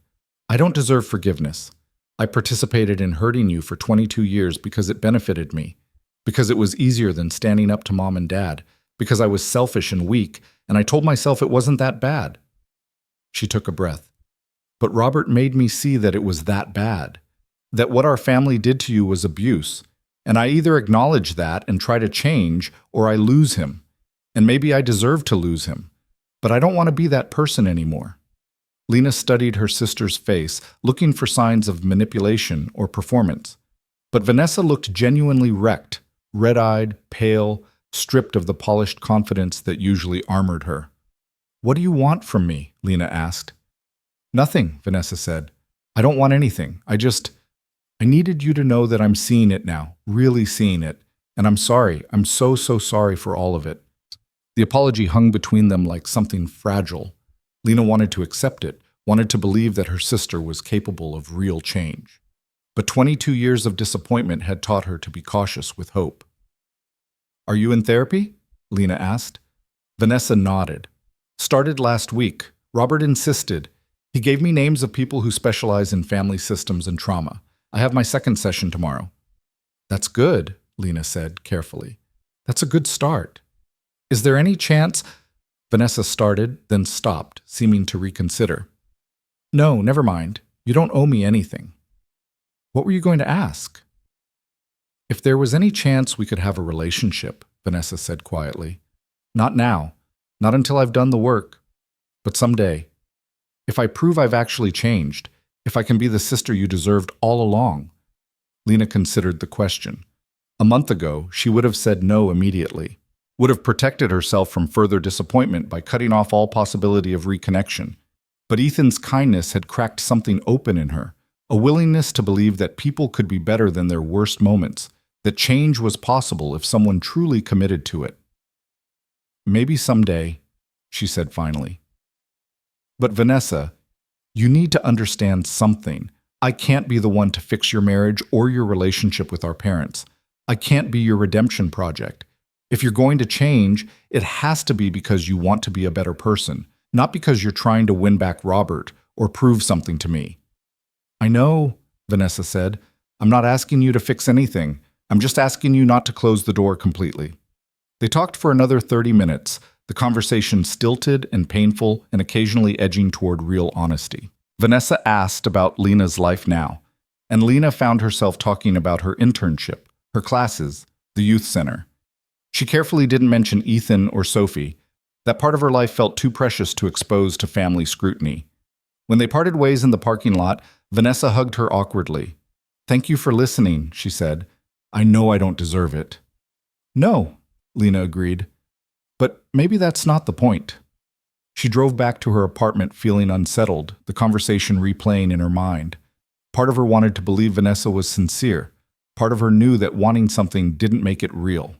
I don't deserve forgiveness. I participated in hurting you for 22 years because it benefited me, because it was easier than standing up to Mom and Dad, because I was selfish and weak, and I told myself it wasn't that bad. She took a breath. But Robert made me see that it was that bad, that what our family did to you was abuse, and I either acknowledge that and try to change, or I lose him. And maybe I deserve to lose him, but I don't want to be that person anymore. Lena studied her sister's face, looking for signs of manipulation or performance. But Vanessa looked genuinely wrecked, red-eyed, pale, stripped of the polished confidence that usually armored her. What do you want from me? Lena asked. Nothing, Vanessa said. I don't want anything. I needed you to know that I'm seeing it now, really seeing it. And I'm sorry. I'm so sorry for all of it. The apology hung between them like something fragile. Lena wanted to accept it, wanted to believe that her sister was capable of real change. But 22 years of disappointment had taught her to be cautious with hope. Are you in therapy? Lena asked. Vanessa nodded. Started last week. Robert insisted. He gave me names of people who specialize in family systems and trauma. I have my 2nd session tomorrow. That's good, Lena said carefully. That's a good start. Is there any chance? Vanessa started, then stopped, seeming to reconsider. No, never mind. You don't owe me anything. What were you going to ask? If there was any chance we could have a relationship, Vanessa said quietly. Not now. Not until I've done the work. But someday. If I prove I've actually changed, if I can be the sister you deserved all along. Lena considered the question. A month ago, she would have said no immediately. Would have protected herself from further disappointment by cutting off all possibility of reconnection. But Ethan's kindness had cracked something open in her, a willingness to believe that people could be better than their worst moments, that change was possible if someone truly committed to it. Maybe someday, she said finally. But Vanessa, you need to understand something. I can't be the one to fix your marriage or your relationship with our parents. I can't be your redemption project. If you're going to change, it has to be because you want to be a better person, not because you're trying to win back Robert or prove something to me. I know, Vanessa said. I'm not asking you to fix anything. I'm just asking you not to close the door completely. They talked for another 30 minutes, the conversation stilted and painful and occasionally edging toward real honesty. Vanessa asked about Lena's life now, and Lena found herself talking about her internship, her classes, the youth center. She carefully didn't mention Ethan or Sophie. That part of her life felt too precious to expose to family scrutiny. When they parted ways in the parking lot, Vanessa hugged her awkwardly. Thank you for listening, she said. I know I don't deserve it. No, Lena agreed. But maybe that's not the point. She drove back to her apartment feeling unsettled, the conversation replaying in her mind. Part of her wanted to believe Vanessa was sincere. Part of her knew that wanting something didn't make it real.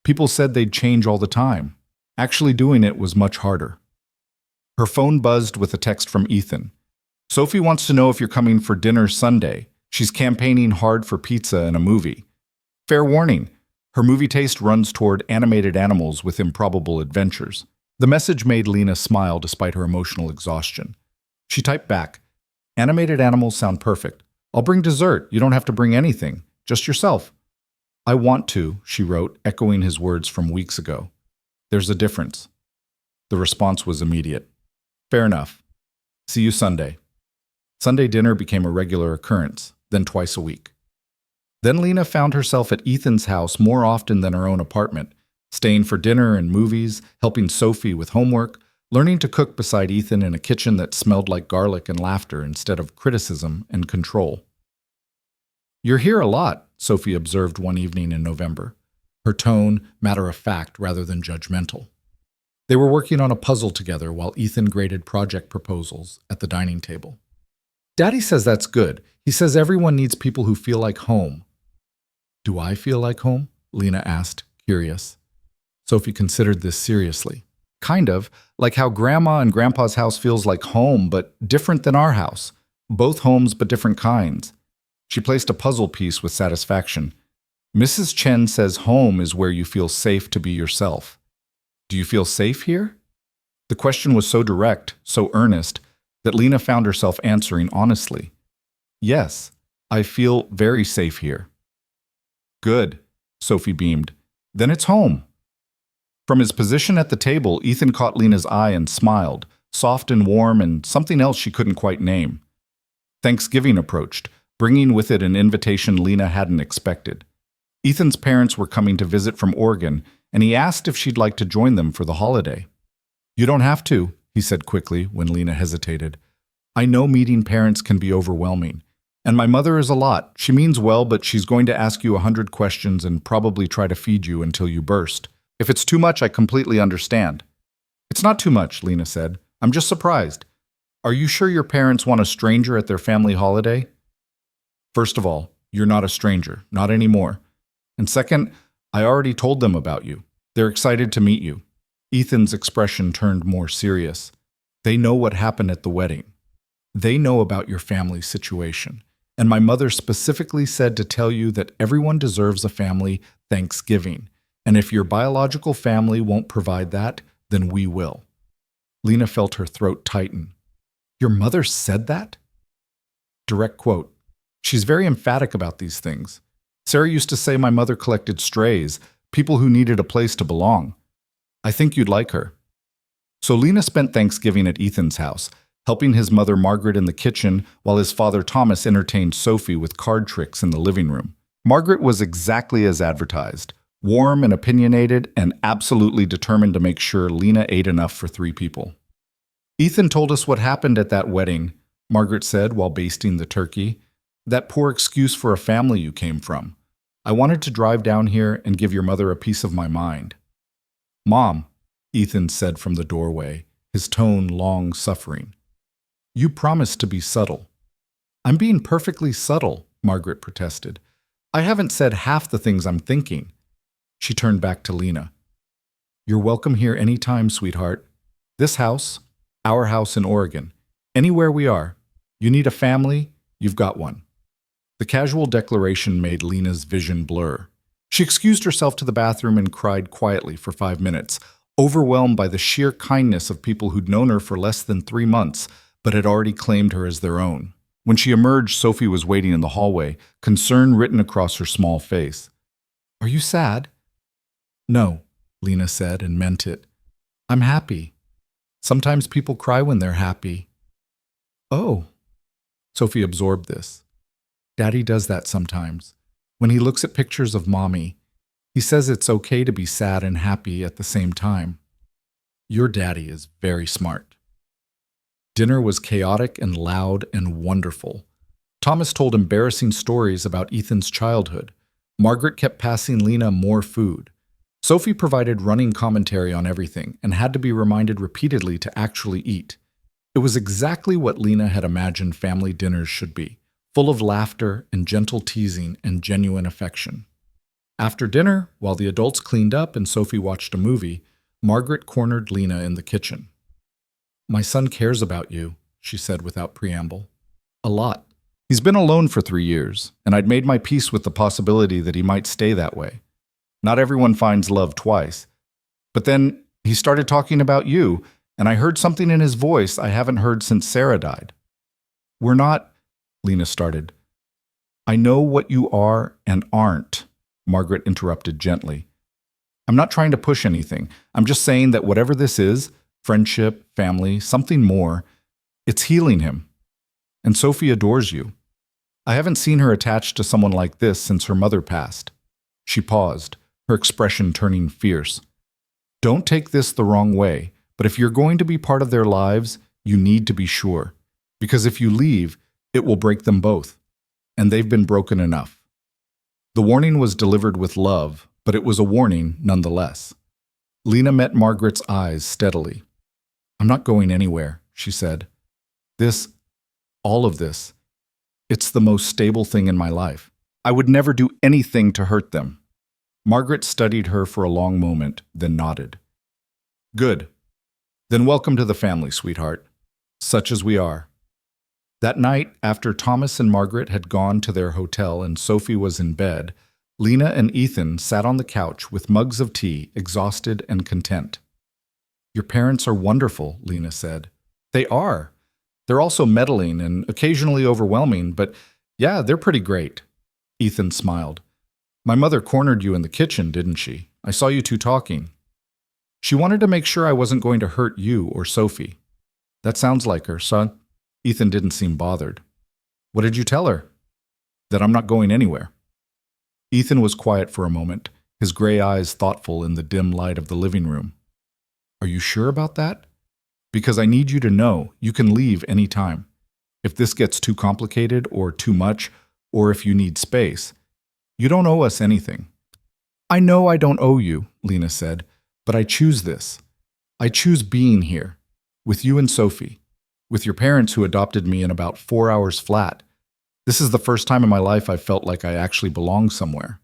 People said they'd change all the time. Actually doing it was much harder. Her phone buzzed with a text from Ethan. Sophie wants to know if you're coming for dinner Sunday. She's campaigning hard for pizza and a movie. Fair warning, her movie taste runs toward animated animals with improbable adventures. The message made Lena smile despite her emotional exhaustion. She typed back, Animated animals sound perfect. I'll bring dessert. You don't have to bring anything. Just yourself. I want to, she wrote, echoing his words from weeks ago. There's a difference. The response was immediate. Fair enough. See you Sunday. Sunday dinner became a regular occurrence, then twice a week. Then Lena found herself at Ethan's house more often than her own apartment, staying for dinner and movies, helping Sophie with homework, learning to cook beside Ethan in a kitchen that smelled like garlic and laughter instead of criticism and control. You're here a lot, Sophie observed one evening in November, her tone matter-of-fact rather than judgmental. They were working on a puzzle together while Ethan graded project proposals at the dining table. Daddy says that's good. He says everyone needs people who feel like home. Do I feel like home? Lena asked, curious. Sophie considered this seriously. Kind of, like how Grandma and Grandpa's house feels like home, but different than our house. Both homes, but different kinds. She placed a puzzle piece with satisfaction. Mrs. Chen says home is where you feel safe to be yourself. Do you feel safe here? The question was so direct, so earnest, that Lena found herself answering honestly. Yes, I feel very safe here. Good, Sophie beamed. Then it's home. From his position at the table, Ethan caught Lena's eye and smiled, soft and warm and something else she couldn't quite name. Thanksgiving approached, bringing with it an invitation Lena hadn't expected. Ethan's parents were coming to visit from Oregon, and he asked if she'd like to join them for the holiday. You don't have to, he said quickly when Lena hesitated. I know meeting parents can be overwhelming. And my mother is a lot. She means well, but she's going to ask you 100 questions and probably try to feed you until you burst. If it's too much, I completely understand. It's not too much, Lena said. I'm just surprised. Are you sure your parents want a stranger at their family holiday? First of all, you're not a stranger, not anymore. And second, I already told them about you. They're excited to meet you. Ethan's expression turned more serious. They know what happened at the wedding. They know about your family situation. And my mother specifically said to tell you that everyone deserves a family Thanksgiving. And if your biological family won't provide that, then we will. Lena felt her throat tighten. Your mother said that? Direct quote. She's very emphatic about these things. Sarah used to say my mother collected strays, people who needed a place to belong. I think you'd like her. So Lena spent Thanksgiving at Ethan's house, helping his mother Margaret in the kitchen while his father Thomas entertained Sophie with card tricks in the living room. Margaret was exactly as advertised. Warm and opinionated, and absolutely determined to make sure Lena ate enough for 3 people. Ethan told us what happened at that wedding, Margaret said while basting the turkey. That poor excuse for a family you came from. I wanted to drive down here and give your mother a piece of my mind. Mom, Ethan said from the doorway, his tone long suffering. You promised to be subtle. I'm being perfectly subtle, Margaret protested. I haven't said half the things I'm thinking. She turned back to Lena. You're welcome here any time, sweetheart. This house, our house in Oregon. Anywhere we are. You need a family, you've got one. The casual declaration made Lena's vision blur. She excused herself to the bathroom and cried quietly for 5 minutes, overwhelmed by the sheer kindness of people who'd known her for less than 3 months, but had already claimed her as their own. When she emerged, Sophie was waiting in the hallway, concern written across her small face. Are you sad? No, Lena said and meant it. I'm happy. Sometimes people cry when they're happy. Oh. Sophie absorbed this. Daddy does that sometimes. When he looks at pictures of Mommy, he says it's okay to be sad and happy at the same time. Your daddy is very smart. Dinner was chaotic and loud and wonderful. Thomas told embarrassing stories about Ethan's childhood. Margaret kept passing Lena more food. Sophie provided running commentary on everything and had to be reminded repeatedly to actually eat. It was exactly what Lena had imagined family dinners should be, full of laughter and gentle teasing and genuine affection. After dinner, while the adults cleaned up and Sophie watched a movie, Margaret cornered Lena in the kitchen. "My son cares about you," she said without preamble. "A lot. He's been alone for 3 years, and I'd made my peace with the possibility that he might stay that way. Not everyone finds love twice. But then he started talking about you, and I heard something in his voice I haven't heard since Sarah died." "We're not," Lena started. "I know what you are and aren't," Margaret interrupted gently. "I'm not trying to push anything. I'm just saying that whatever this is, friendship, family, something more, it's healing him. And Sophie adores you. I haven't seen her attached to someone like this since her mother passed." She paused, her expression turning fierce. "Don't take this the wrong way, but if you're going to be part of their lives, you need to be sure. Because if you leave, it will break them both. And they've been broken enough." The warning was delivered with love, but it was a warning nonetheless. Lena met Margaret's eyes steadily. "I'm not going anywhere," she said. All of this, it's the most stable thing in my life. I would never do anything to hurt them." Margaret studied her for a long moment, then nodded. "Good. Then welcome to the family, sweetheart. Such as we are." That night, after Thomas and Margaret had gone to their hotel and Sophie was in bed, Lena and Ethan sat on the couch with mugs of tea, exhausted and content. "Your parents are wonderful," Lena said. "They are. They're also meddling and occasionally overwhelming, but yeah, they're pretty great." Ethan smiled. "My mother cornered you in the kitchen, didn't she? I saw you two talking." "She wanted to make sure I wasn't going to hurt you or Sophie." "That sounds like her, son." Ethan didn't seem bothered. "What did you tell her?" "That I'm not going anywhere." Ethan was quiet for a moment, his gray eyes thoughtful in the dim light of the living room. "Are you sure about that? Because I need you to know you can leave any time. If this gets too complicated or too much, or if you need space, you don't owe us anything." "I know I don't owe you," Lena said, "but I choose this. I choose being here, with you and Sophie, with your parents who adopted me in about 4 hours flat. This is the first time in my life I felt like I actually belong somewhere."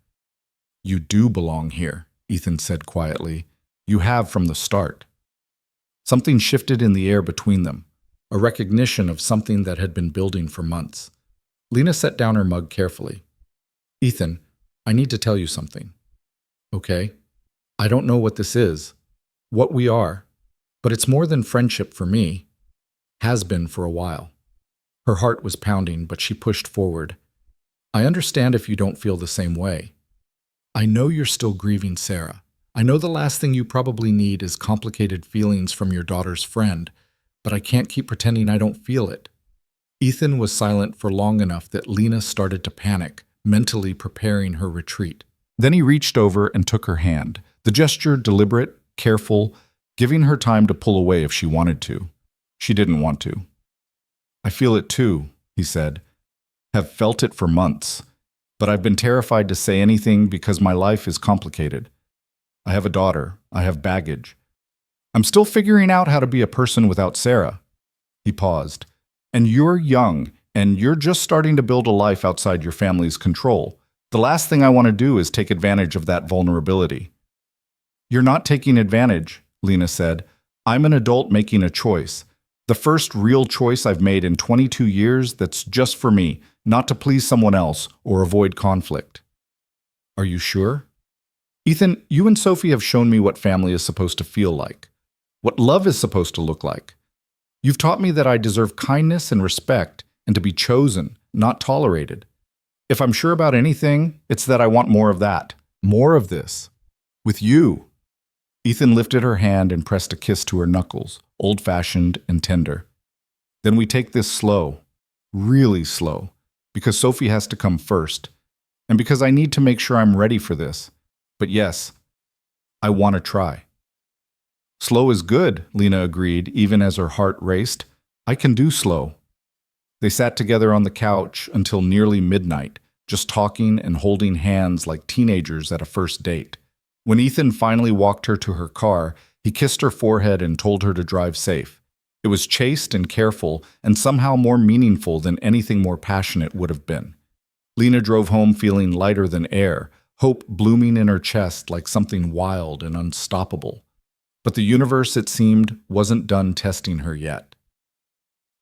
"You do belong here," Ethan said quietly. "You have from the start." Something shifted in the air between them, a recognition of something that had been building for months. Lena set down her mug carefully. "Ethan, I need to tell you something." "Okay. I don't know what this is, what we are, but it's more than friendship for me. Has been for a while." Her heart was pounding, but she pushed forward. "I understand if you don't feel the same way. I know you're still grieving Sarah. I know the last thing you probably need is complicated feelings from your daughter's friend, but I can't keep pretending I don't feel it." Ethan was silent for long enough that Lena started to panic, mentally preparing her retreat. Then he reached over and took her hand, the gesture deliberate, careful, giving her time to pull away if she wanted to. She didn't want to. "I feel it too," he said. "Have felt it for months, but I've been terrified to say anything because my life is complicated. I have a daughter. I have baggage. I'm still figuring out how to be a person without Sarah." He paused. "And you're young, and you're just starting to build a life outside your family's control. The last thing I want to do is take advantage of that vulnerability." "You're not taking advantage," Lena said. "I'm an adult making a choice. The first real choice I've made in 22 years that's just for me, not to please someone else or avoid conflict." "Are you sure?" "Ethan, you and Sophie have shown me what family is supposed to feel like, what love is supposed to look like. You've taught me that I deserve kindness and respect and to be chosen, not tolerated. If I'm sure about anything, it's that I want more of that, more of this. With you." Ethan lifted her hand and pressed a kiss to her knuckles, old-fashioned and tender. "Then we take this slow, really slow, because Sophie has to come first, and because I need to make sure I'm ready for this. But yes, I want to try." "Slow is good," Lena agreed, even as her heart raced. "I can do slow." They sat together on the couch until nearly midnight, just talking and holding hands like teenagers at a first date. When Ethan finally walked her to her car, he kissed her forehead and told her to drive safe. It was chaste and careful, and somehow more meaningful than anything more passionate would have been. Lena drove home feeling lighter than air, hope blooming in her chest like something wild and unstoppable. But the universe, it seemed, wasn't done testing her yet.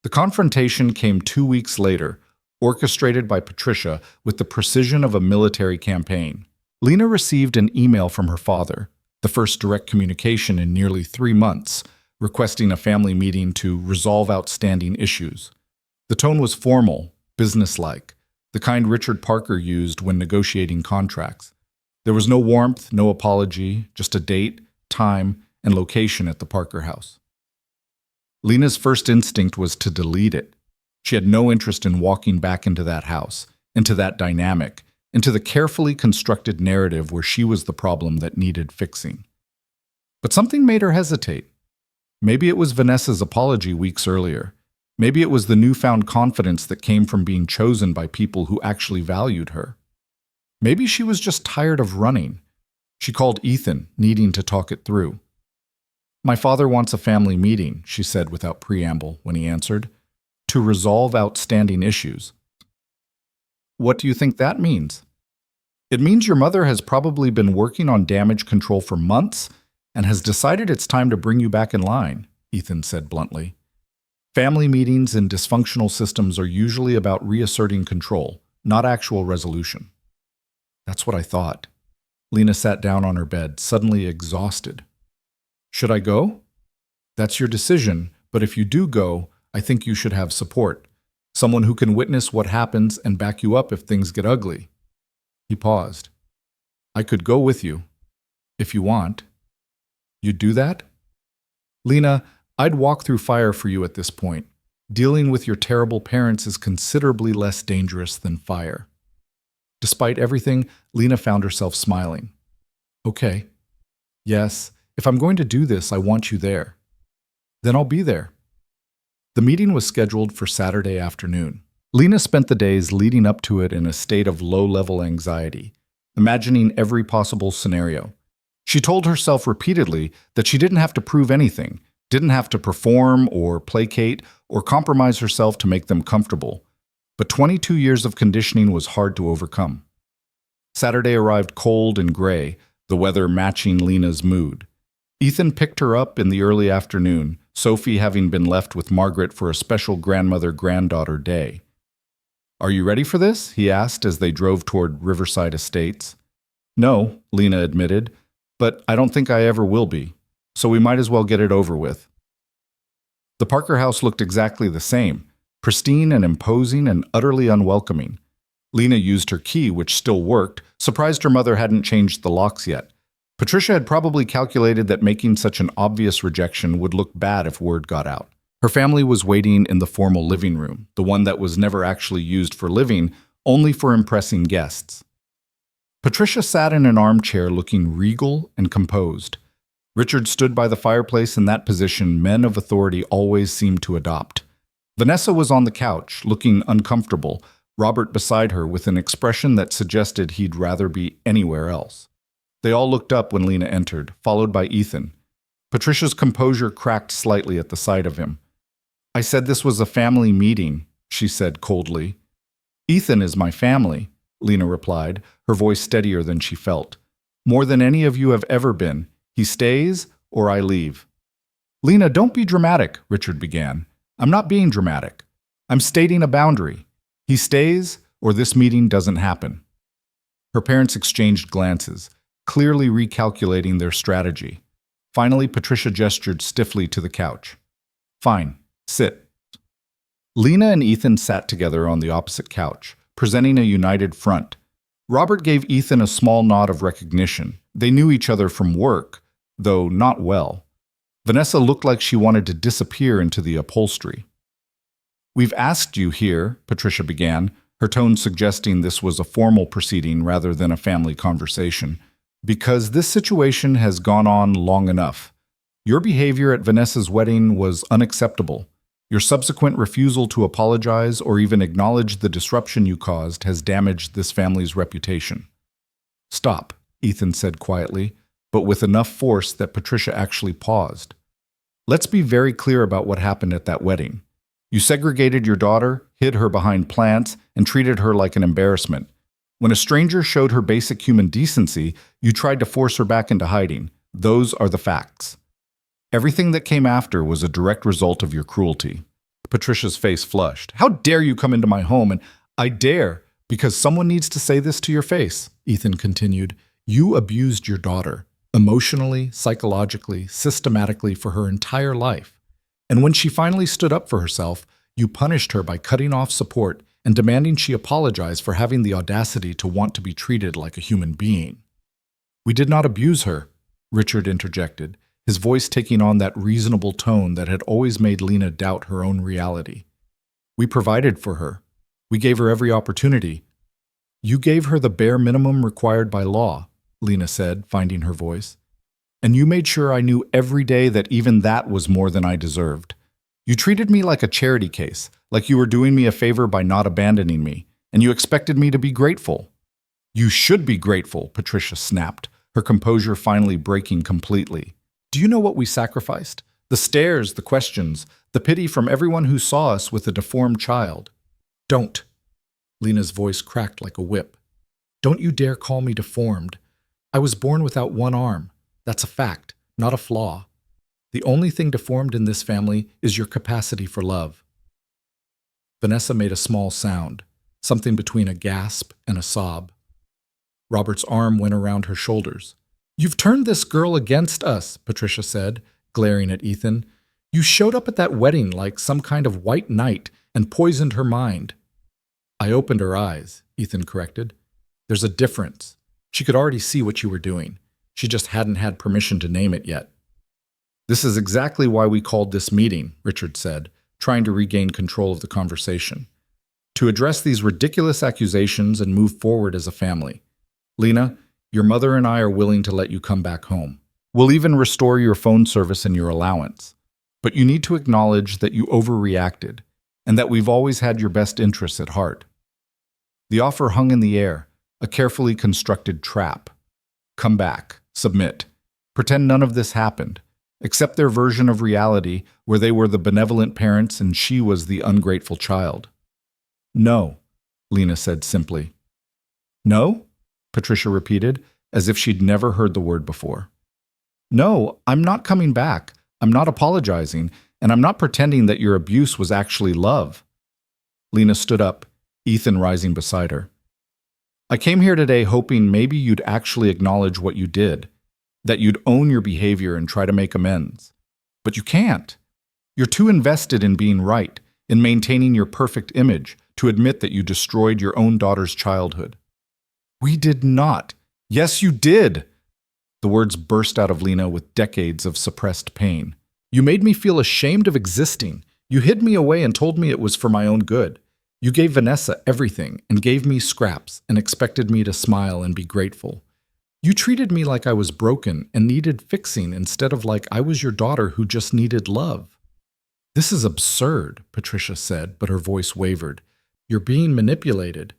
The confrontation came 2 weeks later, orchestrated by Patricia with the precision of a military campaign. Lena received an email from her father, the first direct communication in nearly 3 months, requesting a family meeting to resolve outstanding issues. The tone was formal, businesslike, the kind Richard Parker used when negotiating contracts. There was no warmth, no apology, just a date, time, and location at the Parker house. Lena's first instinct was to delete it. She had no interest in walking back into that house, into that dynamic, into the carefully constructed narrative where she was the problem that needed fixing. But something made her hesitate. Maybe it was Vanessa's apology weeks earlier. Maybe it was the newfound confidence that came from being chosen by people who actually valued her. Maybe she was just tired of running. She called Ethan, needing to talk it through. "My father wants a family meeting," she said without preamble when he answered, "to resolve outstanding issues." "What do you think that means?" "It means your mother has probably been working on damage control for months and has decided it's time to bring you back in line," Ethan said bluntly. "Family meetings in dysfunctional systems are usually about reasserting control, not actual resolution." "That's what I thought." Lena sat down on her bed, suddenly exhausted. "Should I go?" "That's your decision, but if you do go, I think you should have support. Someone who can witness what happens and back you up if things get ugly." He paused. "I could go with you, if you want." "You'd do that?" "Lena, I'd walk through fire for you at this point. Dealing with your terrible parents is considerably less dangerous than fire." Despite everything, Lena found herself smiling. "Okay. Yes, if I'm going to do this, I want you there." "Then I'll be there." The meeting was scheduled for Saturday afternoon. Lena spent the days leading up to it in a state of low-level anxiety, imagining every possible scenario. She told herself repeatedly that she didn't have to prove anything, didn't have to perform or placate or compromise herself to make them comfortable. But 22 years of conditioning was hard to overcome. Saturday arrived cold and gray, the weather matching Lena's mood. Ethan picked her up in the early afternoon, Sophie having been left with Margaret for a special grandmother-granddaughter day. "Are you ready for this?" he asked as they drove toward Riverside Estates. "No," Lena admitted, "but I don't think I ever will be, so we might as well get it over with." The Parker house looked exactly the same, pristine and imposing and utterly unwelcoming. Lena used her key, which still worked, surprised her mother hadn't changed the locks yet. Patricia had probably calculated that making such an obvious rejection would look bad if word got out. Her family was waiting in the formal living room, the one that was never actually used for living, only for impressing guests. Patricia sat in an armchair looking regal and composed. Richard stood by the fireplace in that position men of authority always seemed to adopt. Vanessa was on the couch, looking uncomfortable, Robert beside her with an expression that suggested he'd rather be anywhere else. They all looked up when Lena entered, followed by Ethan. Patricia's composure cracked slightly at the sight of him. "I said this was a family meeting," she said coldly. "Ethan is my family," Lena replied, her voice steadier than she felt. "More than any of you have ever been. He stays, or I leave." "Lena, don't be dramatic," Richard began. "I'm not being dramatic. I'm stating a boundary. He stays, or this meeting doesn't happen." Her parents exchanged glances, clearly recalculating their strategy. Finally, Patricia gestured stiffly to the couch. "Fine, sit." Lena and Ethan sat together on the opposite couch, presenting a united front. Robert gave Ethan a small nod of recognition. They knew each other from work, though not well. Vanessa looked like she wanted to disappear into the upholstery. "We've asked you here," Patricia began, her tone suggesting this was a formal proceeding rather than a family conversation, "because this situation has gone on long enough. Your behavior at Vanessa's wedding was unacceptable. Your subsequent refusal to apologize or even acknowledge the disruption you caused has damaged this family's reputation. Stop, Ethan said quietly, but with enough force that Patricia actually paused. Let's be very clear about what happened at that wedding. You segregated your daughter, hid her behind plants, and treated her like an embarrassment. When a stranger showed her basic human decency, you tried to force her back into hiding. Those are the facts. Everything that came after was a direct result of your cruelty. Patricia's face flushed. How dare you come into my home? And I dare, because someone needs to say this to your face, Ethan continued. You abused your daughter, emotionally, psychologically, systematically for her entire life. And when she finally stood up for herself, you punished her by cutting off support and demanding she apologize for having the audacity to want to be treated like a human being. We did not abuse her, Richard interjected, his voice taking on that reasonable tone that had always made Lena doubt her own reality. We provided for her. We gave her every opportunity. You gave her the bare minimum required by law, Lena said, finding her voice. And you made sure I knew every day that even that was more than I deserved. You treated me like a charity case, like you were doing me a favor by not abandoning me, and you expected me to be grateful. You should be grateful, Patricia snapped, her composure finally breaking completely. Do you know what we sacrificed? The stares, the questions, the pity from everyone who saw us with a deformed child. Don't. Lena's voice cracked like a whip. Don't you dare call me deformed. I was born without one arm. That's a fact, not a flaw. The only thing deformed in this family is your capacity for love. Vanessa made a small sound, something between a gasp and a sob. Robert's arm went around her shoulders. You've turned this girl against us, Patricia said, glaring at Ethan. You showed up at that wedding like some kind of white knight and poisoned her mind. I opened her eyes, Ethan corrected. There's a difference. She could already see what you were doing. She just hadn't had permission to name it yet. This is exactly why we called this meeting, Richard said, trying to regain control of the conversation. To address these ridiculous accusations and move forward as a family. Lena, your mother and I are willing to let you come back home. We'll even restore your phone service and your allowance. But you need to acknowledge that you overreacted and that we've always had your best interests at heart. The offer hung in the air, a carefully constructed trap. Come back, submit, pretend none of this happened, accept their version of reality where they were the benevolent parents and she was the ungrateful child. No, Lena said simply. No? Patricia repeated, as if she'd never heard the word before. No, I'm not coming back. I'm not apologizing, and I'm not pretending that your abuse was actually love. Lena stood up, Ethan rising beside her. I came here today hoping maybe you'd actually acknowledge what you did, that you'd own your behavior and try to make amends. But you can't. You're too invested in being right, in maintaining your perfect image, to admit that you destroyed your own daughter's childhood. We did not. Yes, you did. The words burst out of Lena with decades of suppressed pain. You made me feel ashamed of existing. You hid me away and told me it was for my own good. You gave Vanessa everything and gave me scraps and expected me to smile and be grateful. You treated me like I was broken and needed fixing instead of like I was your daughter who just needed love. This is absurd, Patricia said, but her voice wavered. You're being manipulated.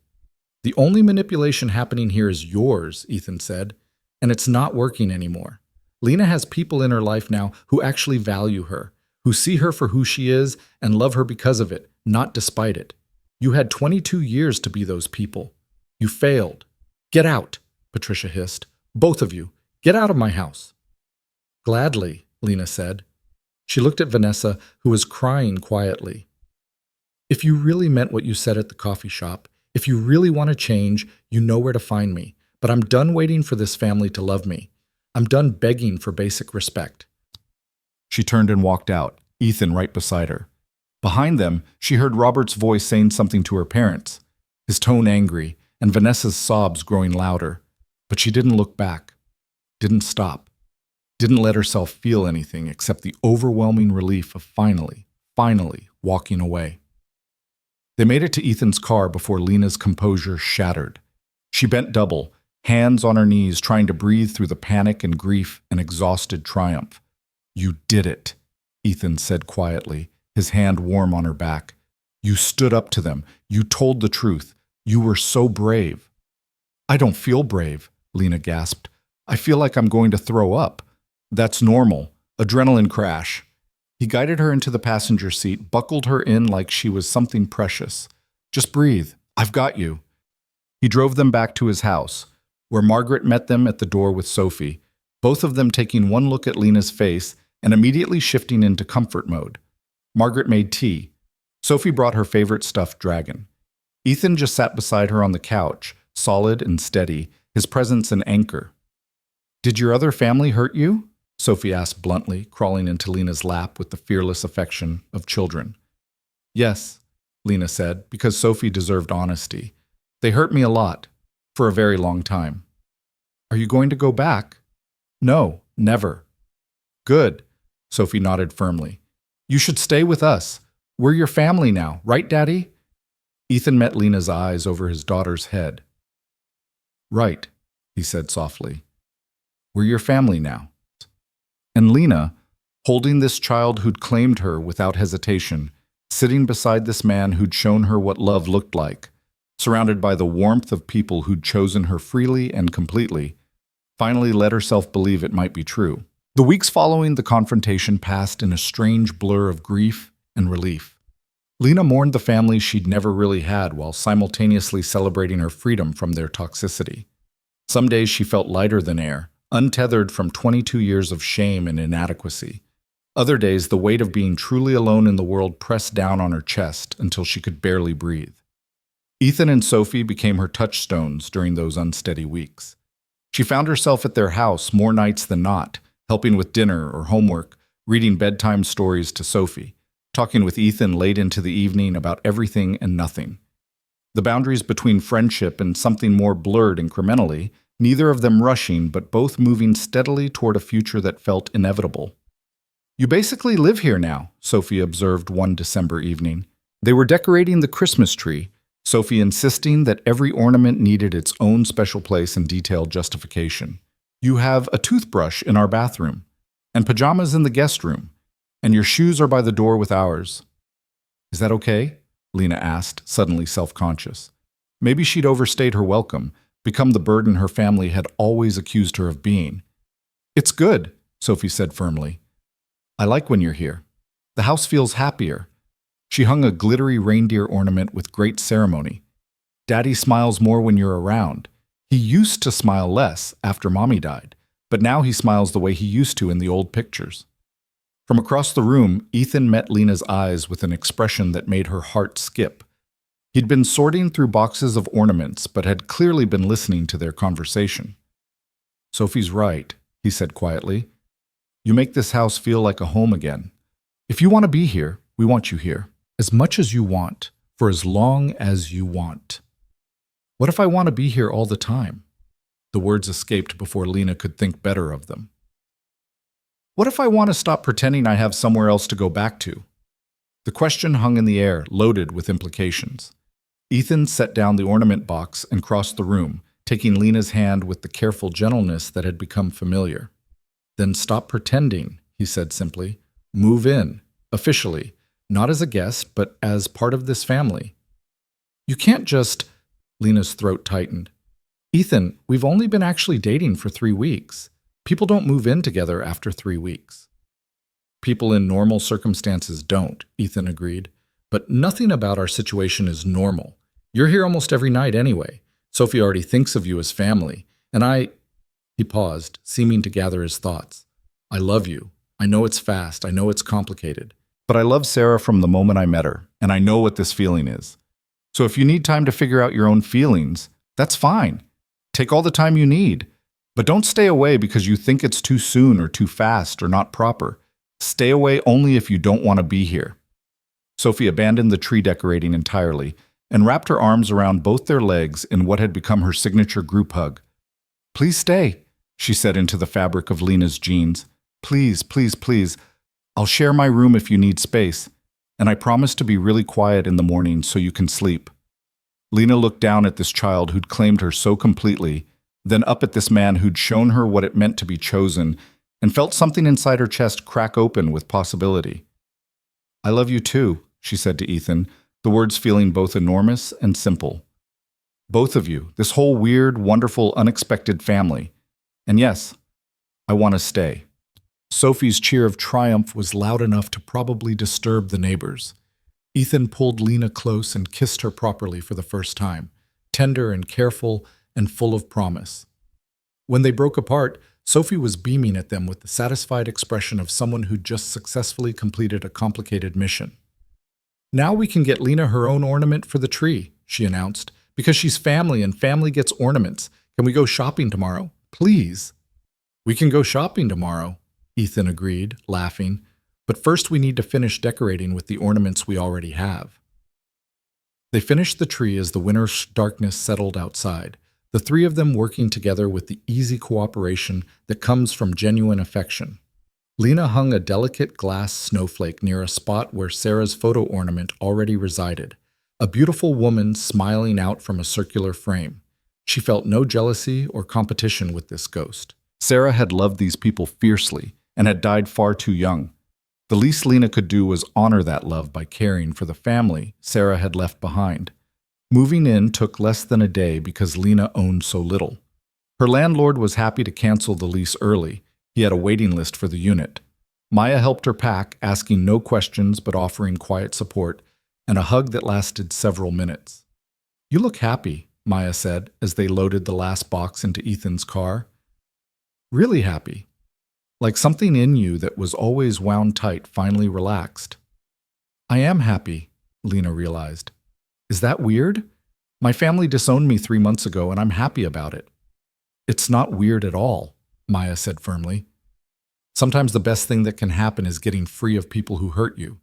The only manipulation happening here is yours, Ethan said, and it's not working anymore. Lena has people in her life now who actually value her, who see her for who she is and love her because of it, not despite it. You had 22 years to be those people. You failed. Get out, Patricia hissed. Both of you, get out of my house. Gladly, Lena said. She looked at Vanessa, who was crying quietly. If you really meant what you said at the coffee shop, if you really want to change, you know where to find me. But I'm done waiting for this family to love me. I'm done begging for basic respect. She turned and walked out, Ethan right beside her. Behind them, she heard Robert's voice saying something to her parents, his tone angry, and Vanessa's sobs growing louder. But she didn't look back, didn't stop, didn't let herself feel anything except the overwhelming relief of finally walking away. They made it to Ethan's car before Lena's composure shattered. She bent double, hands on her knees, trying to breathe through the panic and grief and exhausted triumph. You did it, Ethan said quietly, his hand warm on her back. You stood up to them. You told the truth. You were so brave. I don't feel brave, Lena gasped. I feel like I'm going to throw up. That's normal. Adrenaline crash. He guided her into the passenger seat, buckled her in like she was something precious. Just breathe. I've got you. He drove them back to his house, where Margaret met them at the door with Sophie, both of them taking one look at Lena's face and immediately shifting into comfort mode. Margaret made tea. Sophie brought her favorite stuffed dragon. Ethan just sat beside her on the couch, solid and steady, his presence an anchor. Did your other family hurt you? Sophie asked bluntly, crawling into Lena's lap with the fearless affection of children. Yes, Lena said, because Sophie deserved honesty. They hurt me a lot, for a very long time. Are you going to go back? No, never. Good, Sophie nodded firmly. You should stay with us. We're your family now, right, Daddy? Ethan met Lena's eyes over his daughter's head. Right, he said softly. We're your family now. And Lena, holding this child who'd claimed her without hesitation, sitting beside this man who'd shown her what love looked like, surrounded by the warmth of people who'd chosen her freely and completely, finally let herself believe it might be true. The weeks following the confrontation passed in a strange blur of grief and relief. Lena mourned the family she'd never really had while simultaneously celebrating her freedom from their toxicity. Some days she felt lighter than air, untethered from 22 years of shame and inadequacy. Other days, the weight of being truly alone in the world pressed down on her chest until she could barely breathe. Ethan and Sophie became her touchstones during those unsteady weeks. She found herself at their house more nights than not, helping with dinner or homework, reading bedtime stories to Sophie, talking with Ethan late into the evening about everything and nothing. The boundaries between friendship and something more blurred incrementally, neither of them rushing but both moving steadily toward a future that felt inevitable. You basically live here now, Sophie observed one December evening. They were decorating the Christmas tree, Sophie insisting that every ornament needed its own special place and detailed justification. You have a toothbrush in our bathroom, and pajamas in the guest room, and your shoes are by the door with ours. Is that okay? Lena asked, suddenly self-conscious. Maybe she'd overstayed her welcome, become the burden her family had always accused her of being. It's good, Sophie said firmly. I like when you're here. The house feels happier. She hung a glittery reindeer ornament with great ceremony. Daddy smiles more when you're around. He used to smile less after Mommy died, but now he smiles the way he used to in the old pictures. From across the room, Ethan met Lena's eyes with an expression that made her heart skip. He'd been sorting through boxes of ornaments, but had clearly been listening to their conversation. Sophie's right, he said quietly. You make this house feel like a home again. If you want to be here, we want you here. As much as you want, for as long as you want. What if I want to be here all the time? The words escaped before Lena could think better of them. What if I want to stop pretending I have somewhere else to go back to? The question hung in the air, loaded with implications. Ethan set down the ornament box and crossed the room, taking Lena's hand with the careful gentleness that had become familiar. Then stop pretending, he said simply. Move in, officially, not as a guest, but as part of this family. You can't just... Lena's throat tightened. Ethan, we've only been actually dating for 3 weeks. People don't move in together after 3 weeks. People in normal circumstances don't, Ethan agreed. But nothing about our situation is normal. You're here almost every night anyway. Sophie already thinks of you as family. And He paused, seeming to gather his thoughts. I love you. I know it's fast. I know it's complicated. But I love Sarah from the moment I met her, and I know what this feeling is. So if you need time to figure out your own feelings, that's fine. Take all the time you need. But don't stay away because you think it's too soon or too fast or not proper. Stay away only if you don't want to be here. Sophie abandoned the tree decorating entirely and wrapped her arms around both their legs in what had become her signature group hug. Please stay, she said into the fabric of Lena's jeans. Please, please, please. I'll share my room if you need space, and I promise to be really quiet in the morning so you can sleep. Lena looked down at this child who'd claimed her so completely, then up at this man who'd shown her what it meant to be chosen, and felt something inside her chest crack open with possibility. I love you too, she said to Ethan, the words feeling both enormous and simple. Both of you, this whole weird, wonderful, unexpected family. And yes, I want to stay. Sophie's cheer of triumph was loud enough to probably disturb the neighbors. Ethan pulled Lena close and kissed her properly for the first time, tender and careful and full of promise. When they broke apart, Sophie was beaming at them with the satisfied expression of someone who'd just successfully completed a complicated mission. Now we can get Lena her own ornament for the tree, she announced, because she's family and family gets ornaments. Can we go shopping tomorrow? Please. We can go shopping tomorrow, Ethan agreed, laughing. But first we need to finish decorating with the ornaments we already have. They finished the tree as the winter darkness settled outside, the three of them working together with the easy cooperation that comes from genuine affection. Lena hung a delicate glass snowflake near a spot where Sarah's photo ornament already resided, a beautiful woman smiling out from a circular frame. She felt no jealousy or competition with this ghost. Sarah had loved these people fiercely and had died far too young. The least Lena could do was honor that love by caring for the family Sarah had left behind. Moving in took less than a day because Lena owned so little. Her landlord was happy to cancel the lease early. He had a waiting list for the unit. Maya helped her pack, asking no questions but offering quiet support, and a hug that lasted several minutes. "You look happy," Maya said as they loaded the last box into Ethan's car. "Really happy. Like something in you that was always wound tight finally relaxed." "I am happy," Lena realized. "Is that weird? My family disowned me 3 months ago and I'm happy about it." "It's not weird at all," Maya said firmly. "Sometimes the best thing that can happen is getting free of people who hurt you,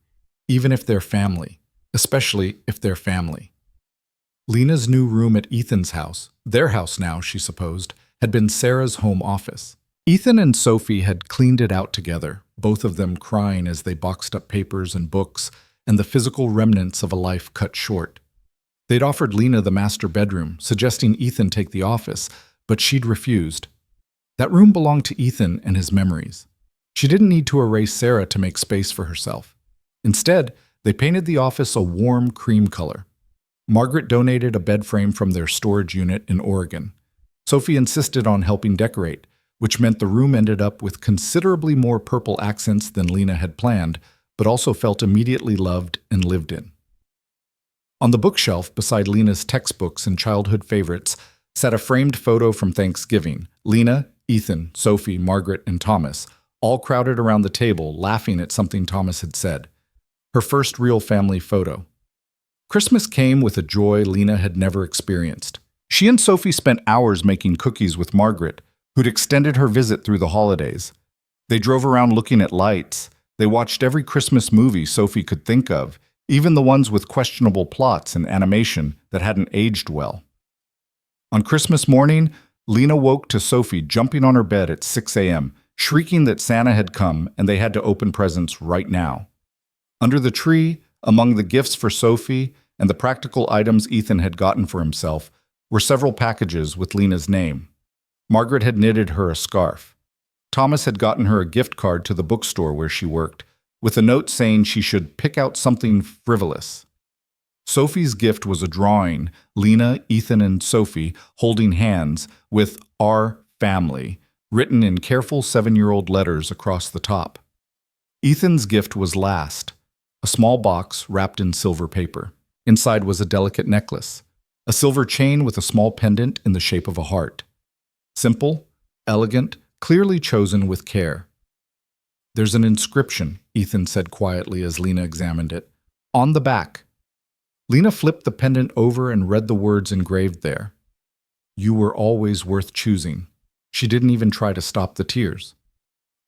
even if they're family, especially if they're family." Lena's new room at Ethan's house, their house now, she supposed, had been Sarah's home office. Ethan and Sophie had cleaned it out together, both of them crying as they boxed up papers and books and the physical remnants of a life cut short. They'd offered Lena the master bedroom, suggesting Ethan take the office, but she'd refused. That room belonged to Ethan and his memories. She didn't need to erase Sarah to make space for herself. Instead, they painted the office a warm cream color. Margaret donated a bed frame from their storage unit in Oregon. Sophie insisted on helping decorate, which meant the room ended up with considerably more purple accents than Lena had planned, but also felt immediately loved and lived in. On the bookshelf beside Lena's textbooks and childhood favorites sat a framed photo from Thanksgiving. Lena, Ethan, Sophie, Margaret, and Thomas, all crowded around the table, laughing at something Thomas had said. Her first real family photo. Christmas came with a joy Lena had never experienced. She and Sophie spent hours making cookies with Margaret, who'd extended her visit through the holidays. They drove around looking at lights. They watched every Christmas movie Sophie could think of, even the ones with questionable plots and animation that hadn't aged well. On Christmas morning, Lena woke to Sophie jumping on her bed at 6 a.m., shrieking that Santa had come and they had to open presents right now. Under the tree, among the gifts for Sophie and the practical items Ethan had gotten for himself, were several packages with Lena's name. Margaret had knitted her a scarf. Thomas had gotten her a gift card to the bookstore where she worked, with a note saying she should pick out something frivolous. Sophie's gift was a drawing, Lena, Ethan, and Sophie holding hands with "Our Family," written in careful 7-year-old letters across the top. Ethan's gift was last, a small box wrapped in silver paper. Inside was a delicate necklace, a silver chain with a small pendant in the shape of a heart. Simple, elegant, clearly chosen with care. "There's an inscription," Ethan said quietly as Lena examined it. "On the back." Lena flipped the pendant over and read the words engraved there. "You were always worth choosing." She didn't even try to stop the tears.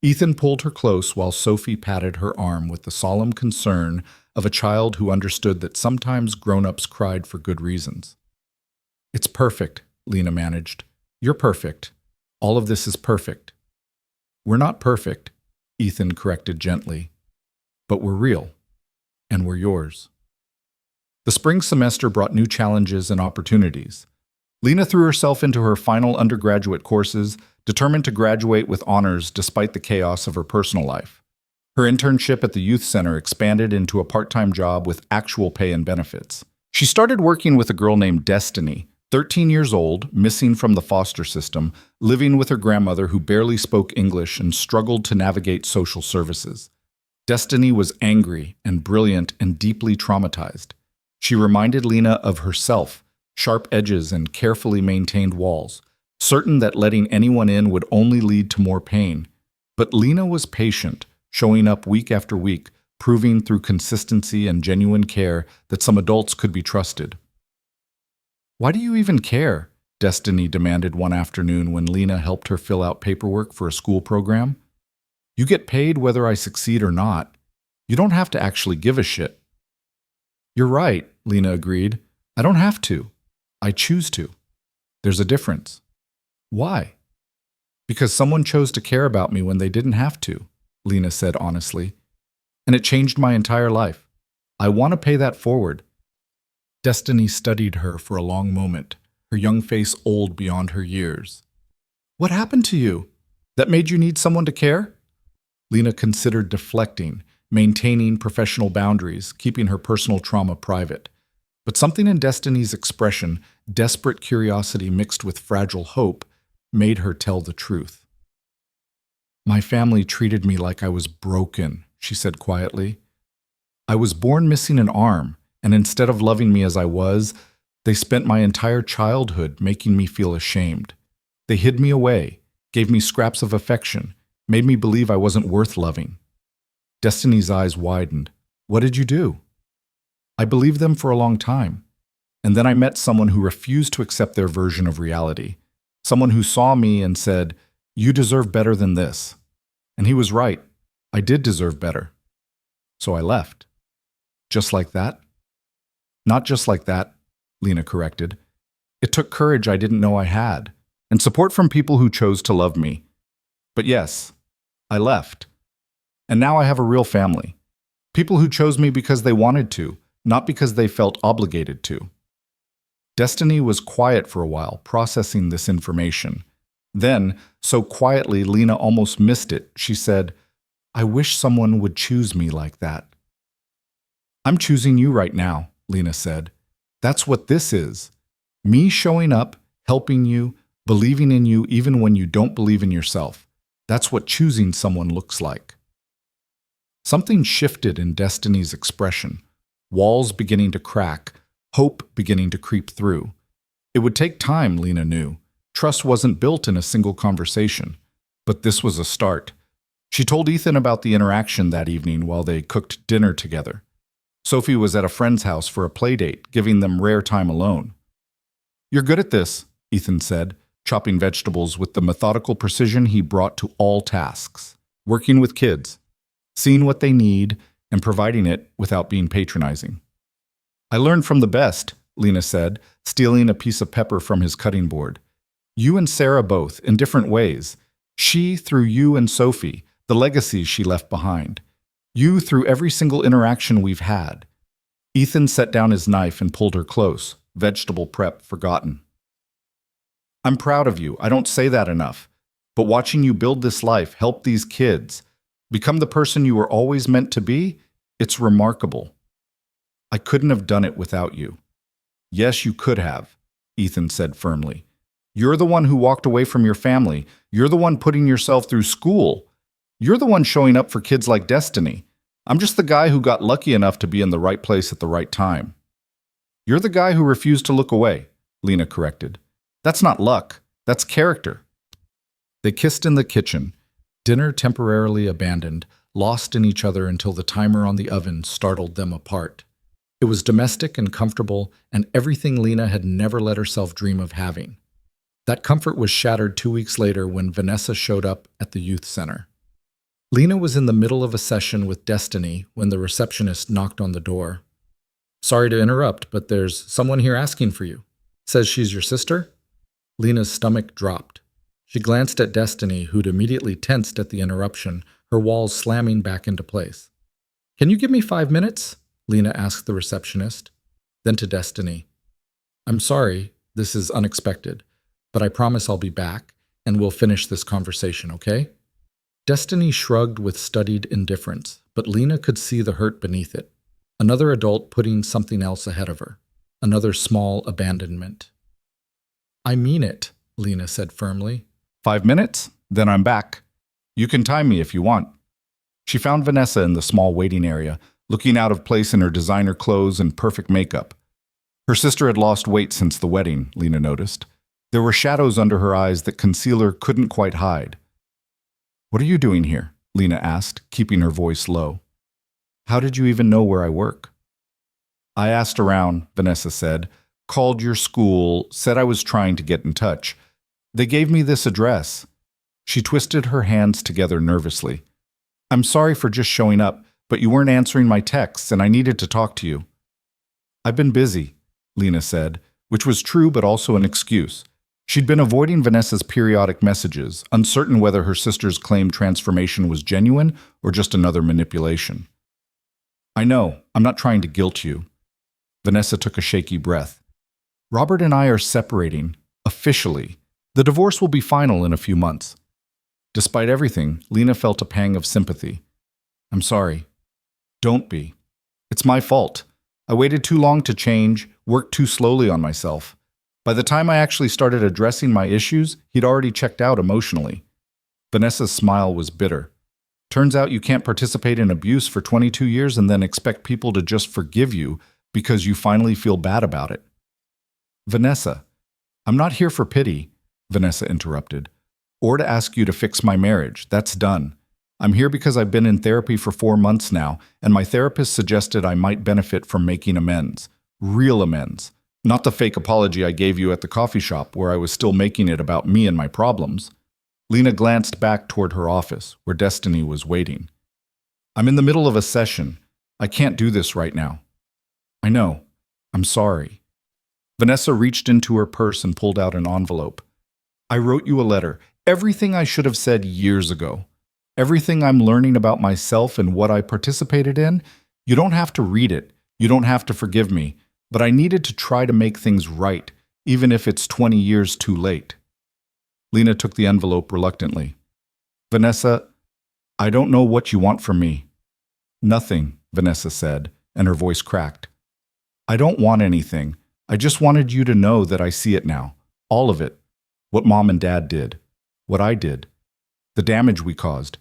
Ethan pulled her close while Sophie patted her arm with the solemn concern of a child who understood that sometimes grown-ups cried for good reasons. "It's perfect," Lena managed. "You're perfect. All of this is perfect." "We're not perfect," Ethan corrected gently. "But we're real. And we're yours." The spring semester brought new challenges and opportunities. Lena threw herself into her final undergraduate courses, determined to graduate with honors despite the chaos of her personal life. Her internship at the youth center expanded into a part-time job with actual pay and benefits. She started working with a girl named Destiny, 13 years old, missing from the foster system, living with her grandmother who barely spoke English and struggled to navigate social services. Destiny was angry and brilliant and deeply traumatized. She reminded Lena of herself, sharp edges and carefully maintained walls, certain that letting anyone in would only lead to more pain. But Lena was patient, showing up week after week, proving through consistency and genuine care that some adults could be trusted. "Why do you even care?" Destiny demanded one afternoon when Lena helped her fill out paperwork for a school program. "You get paid whether I succeed or not. You don't have to actually give a shit." "You're right," Lena agreed. "I don't have to. I choose to. There's a difference." "Why?" "Because someone chose to care about me when they didn't have to," Lena said honestly. "And it changed my entire life. I want to pay that forward." Destiny studied her for a long moment, her young face old beyond her years. "What happened to you? That made you need someone to care?" Lena considered deflecting, maintaining professional boundaries, keeping her personal trauma private. But something in Destiny's expression, desperate curiosity mixed with fragile hope, made her tell the truth. "My family treated me like I was broken," she said quietly. "I was born missing an arm, and instead of loving me as I was, they spent my entire childhood making me feel ashamed. They hid me away, gave me scraps of affection, made me believe I wasn't worth loving." Destiny's eyes widened. "What did you do?" "I believed them for a long time. And then I met someone who refused to accept their version of reality. Someone who saw me and said, 'You deserve better than this.' And he was right. I did deserve better. So I left." "Just like that?" "Not just like that," Lena corrected. "It took courage I didn't know I had, and support from people who chose to love me. But yes, I left. And now I have a real family. People who chose me because they wanted to, not because they felt obligated to." Destiny was quiet for a while, processing this information. Then, so quietly Lena almost missed it, she said, "I wish someone would choose me like that." "I'm choosing you right now," Lena said. "That's what this is. Me showing up, helping you, believing in you even when you don't believe in yourself. That's what choosing someone looks like." Something shifted in Destiny's expression, walls beginning to crack, hope beginning to creep through. It would take time, Lena knew. Trust wasn't built in a single conversation. But this was a start. She told Ethan about the interaction that evening while they cooked dinner together. Sophie was at a friend's house for a play date, giving them rare time alone. "You're good at this," Ethan said, chopping vegetables with the methodical precision he brought to all tasks, working with kids, seeing what they need, and providing it without being patronizing. "I learned from the best," Lena said, stealing a piece of pepper from his cutting board. "You and Sarah both, in different ways. She through you and Sophie, the legacies she left behind. You through every single interaction we've had." Ethan set down his knife and pulled her close, vegetable prep forgotten. "I'm proud of you, I don't say that enough. But watching you build this life, help these kids, become the person you were always meant to be, it's remarkable. I couldn't have done it without you." "Yes, you could have," Ethan said firmly. "You're the one who walked away from your family. You're the one putting yourself through school. You're the one showing up for kids like Destiny. I'm just the guy who got lucky enough to be in the right place at the right time." "You're the guy who refused to look away," Lena corrected. "That's not luck. That's character." They kissed in the kitchen, dinner temporarily abandoned, lost in each other until the timer on the oven startled them apart. It was domestic and comfortable, and everything Lena had never let herself dream of having. That comfort was shattered 2 weeks later when Vanessa showed up at the youth center. Lena was in the middle of a session with Destiny when the receptionist knocked on the door. "Sorry to interrupt, but there's someone here asking for you. Says she's your sister?" Lena's stomach dropped. She glanced at Destiny, who'd immediately tensed at the interruption, her walls slamming back into place. "Can you give me 5 minutes?" Lena asked the receptionist. Then to Destiny, "I'm sorry, this is unexpected, but I promise I'll be back, and we'll finish this conversation, okay?" Destiny shrugged with studied indifference, but Lena could see the hurt beneath it. Another adult putting something else ahead of her. Another small abandonment. I mean it, Lena said firmly. 5 minutes? Then I'm back. You can time me if you want. She found Vanessa in the small waiting area, looking out of place in her designer clothes and perfect makeup. Her sister had lost weight since the wedding, Lena noticed. There were shadows under her eyes that concealer couldn't quite hide. What are you doing here? Lena asked, keeping her voice low. How did you even know where I work? I asked around, Vanessa said, called your school, said I was trying to get in touch. They gave me this address. She twisted her hands together nervously. I'm sorry for just showing up, but you weren't answering my texts and I needed to talk to you. I've been busy, Lena said, which was true but also an excuse. She'd been avoiding Vanessa's periodic messages, uncertain whether her sister's claimed transformation was genuine or just another manipulation. I know, I'm not trying to guilt you. Vanessa took a shaky breath. Robert and I are separating, officially. The divorce will be final in a few months. Despite everything, Lena felt a pang of sympathy. I'm sorry. Don't be. It's my fault. I waited too long to change, worked too slowly on myself. By the time I actually started addressing my issues, he'd already checked out emotionally. Vanessa's smile was bitter. Turns out you can't participate in abuse for 22 years and then expect people to just forgive you because you finally feel bad about it. Vanessa, I'm not here for pity, Vanessa interrupted, or to ask you to fix my marriage. That's done. I'm here because I've been in therapy for 4 months now, and my therapist suggested I might benefit from making amends. Real amends. Not the fake apology I gave you at the coffee shop where I was still making it about me and my problems. Lena glanced back toward her office, where Destiny was waiting. I'm in the middle of a session. I can't do this right now. I know. I'm sorry. Vanessa reached into her purse and pulled out an envelope. I wrote you a letter. Everything I should have said years ago. Everything I'm learning about myself and what I participated in. You don't have to read it. You don't have to forgive me. But I needed to try to make things right, even if it's 20 years too late. Lena took the envelope reluctantly. Vanessa, I don't know what you want from me. Nothing, Vanessa said, and her voice cracked. I don't want anything. I just wanted you to know that I see it now. All of it. What Mom and Dad did. What I did. The damage we caused.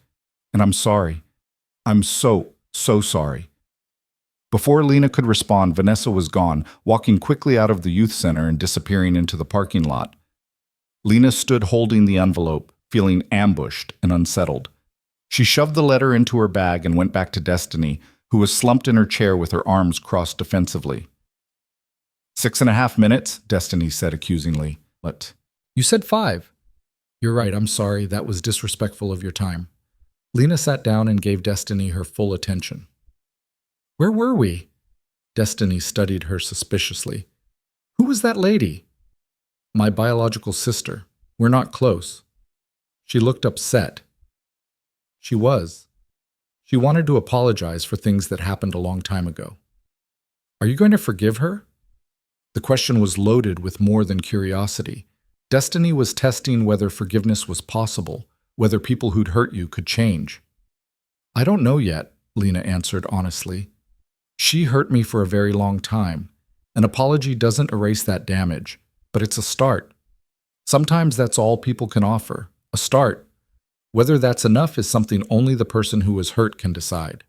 And I'm sorry. I'm so sorry. Before Lena could respond, Vanessa was gone, walking quickly out of the youth center and disappearing into the parking lot. Lena stood holding the envelope, feeling ambushed and unsettled. She shoved the letter into her bag and went back to Destiny, who was slumped in her chair with her arms crossed defensively. 6.5 minutes, Destiny said accusingly. What? You said 5. You're right, I'm sorry, that was disrespectful of your time. Lena sat down and gave Destiny her full attention. Where were we? Destiny studied her suspiciously. Who was that lady? My biological sister. We're not close. She looked upset. She was. She wanted to apologize for things that happened a long time ago. Are you going to forgive her? The question was loaded with more than curiosity. Destiny was testing whether forgiveness was possible, whether people who'd hurt you could change. I don't know yet, Lena answered honestly. She hurt me for a very long time. An apology doesn't erase that damage, but it's a start. Sometimes that's all people can offer, a start. Whether that's enough is something only the person who was hurt can decide.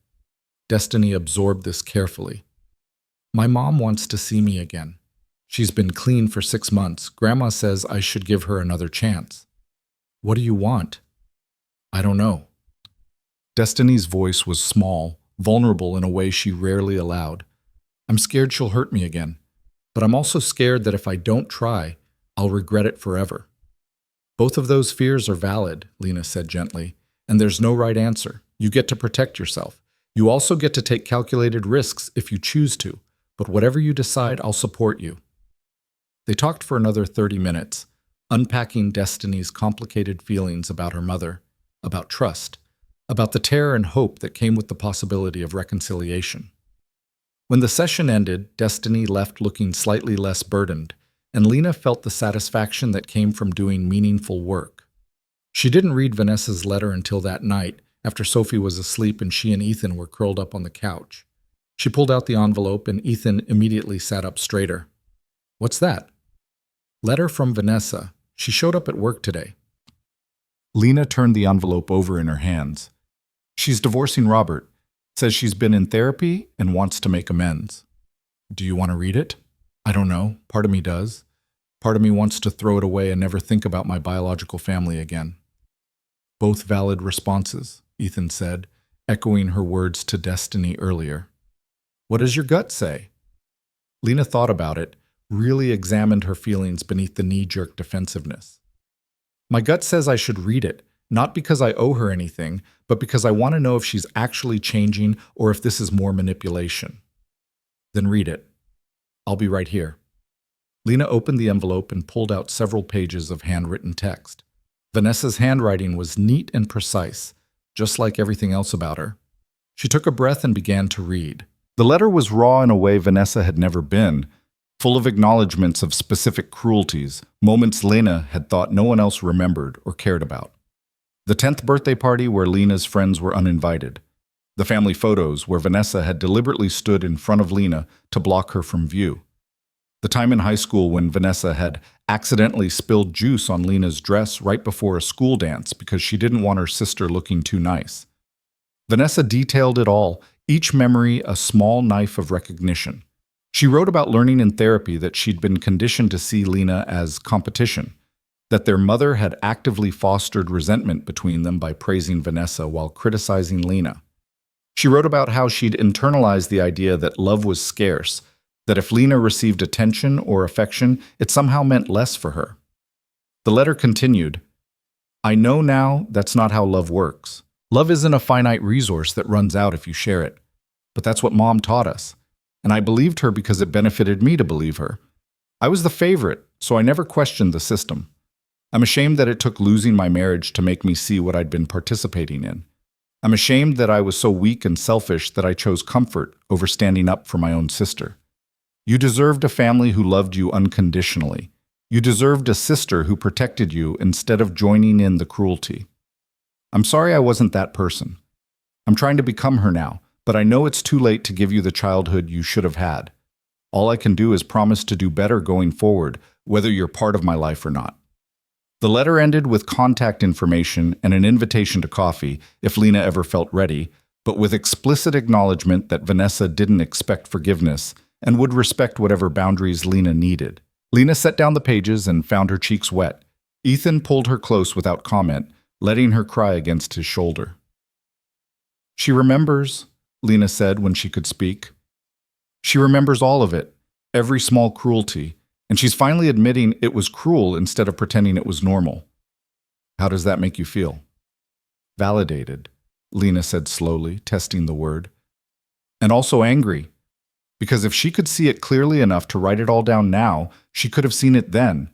Destiny absorbed this carefully. My mom wants to see me again. She's been clean for 6 months. Grandma says I should give her another chance. What do you want? I don't know. Destiny's voice was small, vulnerable in a way she rarely allowed. I'm scared she'll hurt me again, but I'm also scared that if I don't try, I'll regret it forever. Both of those fears are valid, Lena said gently, and there's no right answer. You get to protect yourself. You also get to take calculated risks if you choose to, but whatever you decide, I'll support you. They talked for another 30 minutes, unpacking Destiny's complicated feelings about her mother, about trust, about the terror and hope that came with the possibility of reconciliation. When the session ended, Destiny left looking slightly less burdened, and Lena felt the satisfaction that came from doing meaningful work. She didn't read Vanessa's letter until that night, after Sophie was asleep and she and Ethan were curled up on the couch. She pulled out the envelope and Ethan immediately sat up straighter. "What's that?" "Letter from Vanessa. She showed up at work today." Lena turned the envelope over in her hands. "She's divorcing Robert. Says she's been in therapy and wants to make amends." "Do you want to read it?" "I don't know. Part of me does. Part of me wants to throw it away and never think about my biological family again." "Both valid responses," Ethan said, echoing her words to Destiny earlier. "What does your gut say?" Lena thought about it, really examined her feelings beneath the knee-jerk defensiveness. "My gut says I should read it, not because I owe her anything, but because I want to know if she's actually changing or if this is more manipulation." "Then read it. I'll be right here." Lena opened the envelope and pulled out several pages of handwritten text. Vanessa's handwriting was neat and precise, just like everything else about her. She took a breath and began to read. The letter was raw in a way Vanessa had never been, full of acknowledgments of specific cruelties, moments Lena had thought no one else remembered or cared about. The 10th birthday party where Lena's friends were uninvited. The family photos where Vanessa had deliberately stood in front of Lena to block her from view. The time in high school when Vanessa had accidentally spilled juice on Lena's dress right before a school dance because she didn't want her sister looking too nice. Vanessa detailed it all, each memory a small knife of recognition. She wrote about learning in therapy that she'd been conditioned to see Lena as competition, that their mother had actively fostered resentment between them by praising Vanessa while criticizing Lena. She wrote about how she'd internalized the idea that love was scarce, that if Lena received attention or affection, it somehow meant less for her. The letter continued, "I know now that's not how love works. Love isn't a finite resource that runs out if you share it. But that's what Mom taught us. And I believed her because it benefited me to believe her. I was the favorite, so I never questioned the system. I'm ashamed that it took losing my marriage to make me see what I'd been participating in. I'm ashamed that I was so weak and selfish that I chose comfort over standing up for my own sister. You deserved a family who loved you unconditionally. You deserved a sister who protected you instead of joining in the cruelty. I'm sorry I wasn't that person. I'm trying to become her now, but I know it's too late to give you the childhood you should have had. All I can do is promise to do better going forward, whether you're part of my life or not." The letter ended with contact information and an invitation to coffee if Lena ever felt ready, but with explicit acknowledgement that Vanessa didn't expect forgiveness and would respect whatever boundaries Lena needed. Lena set down the pages and found her cheeks wet. Ethan pulled her close without comment, letting her cry against his shoulder. "She remembers," Lena said when she could speak. "She remembers all of it, every small cruelty, and she's finally admitting it was cruel instead of pretending it was normal. How does that make you feel?" "Validated," Lena said slowly, testing the word. "And also angry. Because if she could see it clearly enough to write it all down now, she could have seen it then.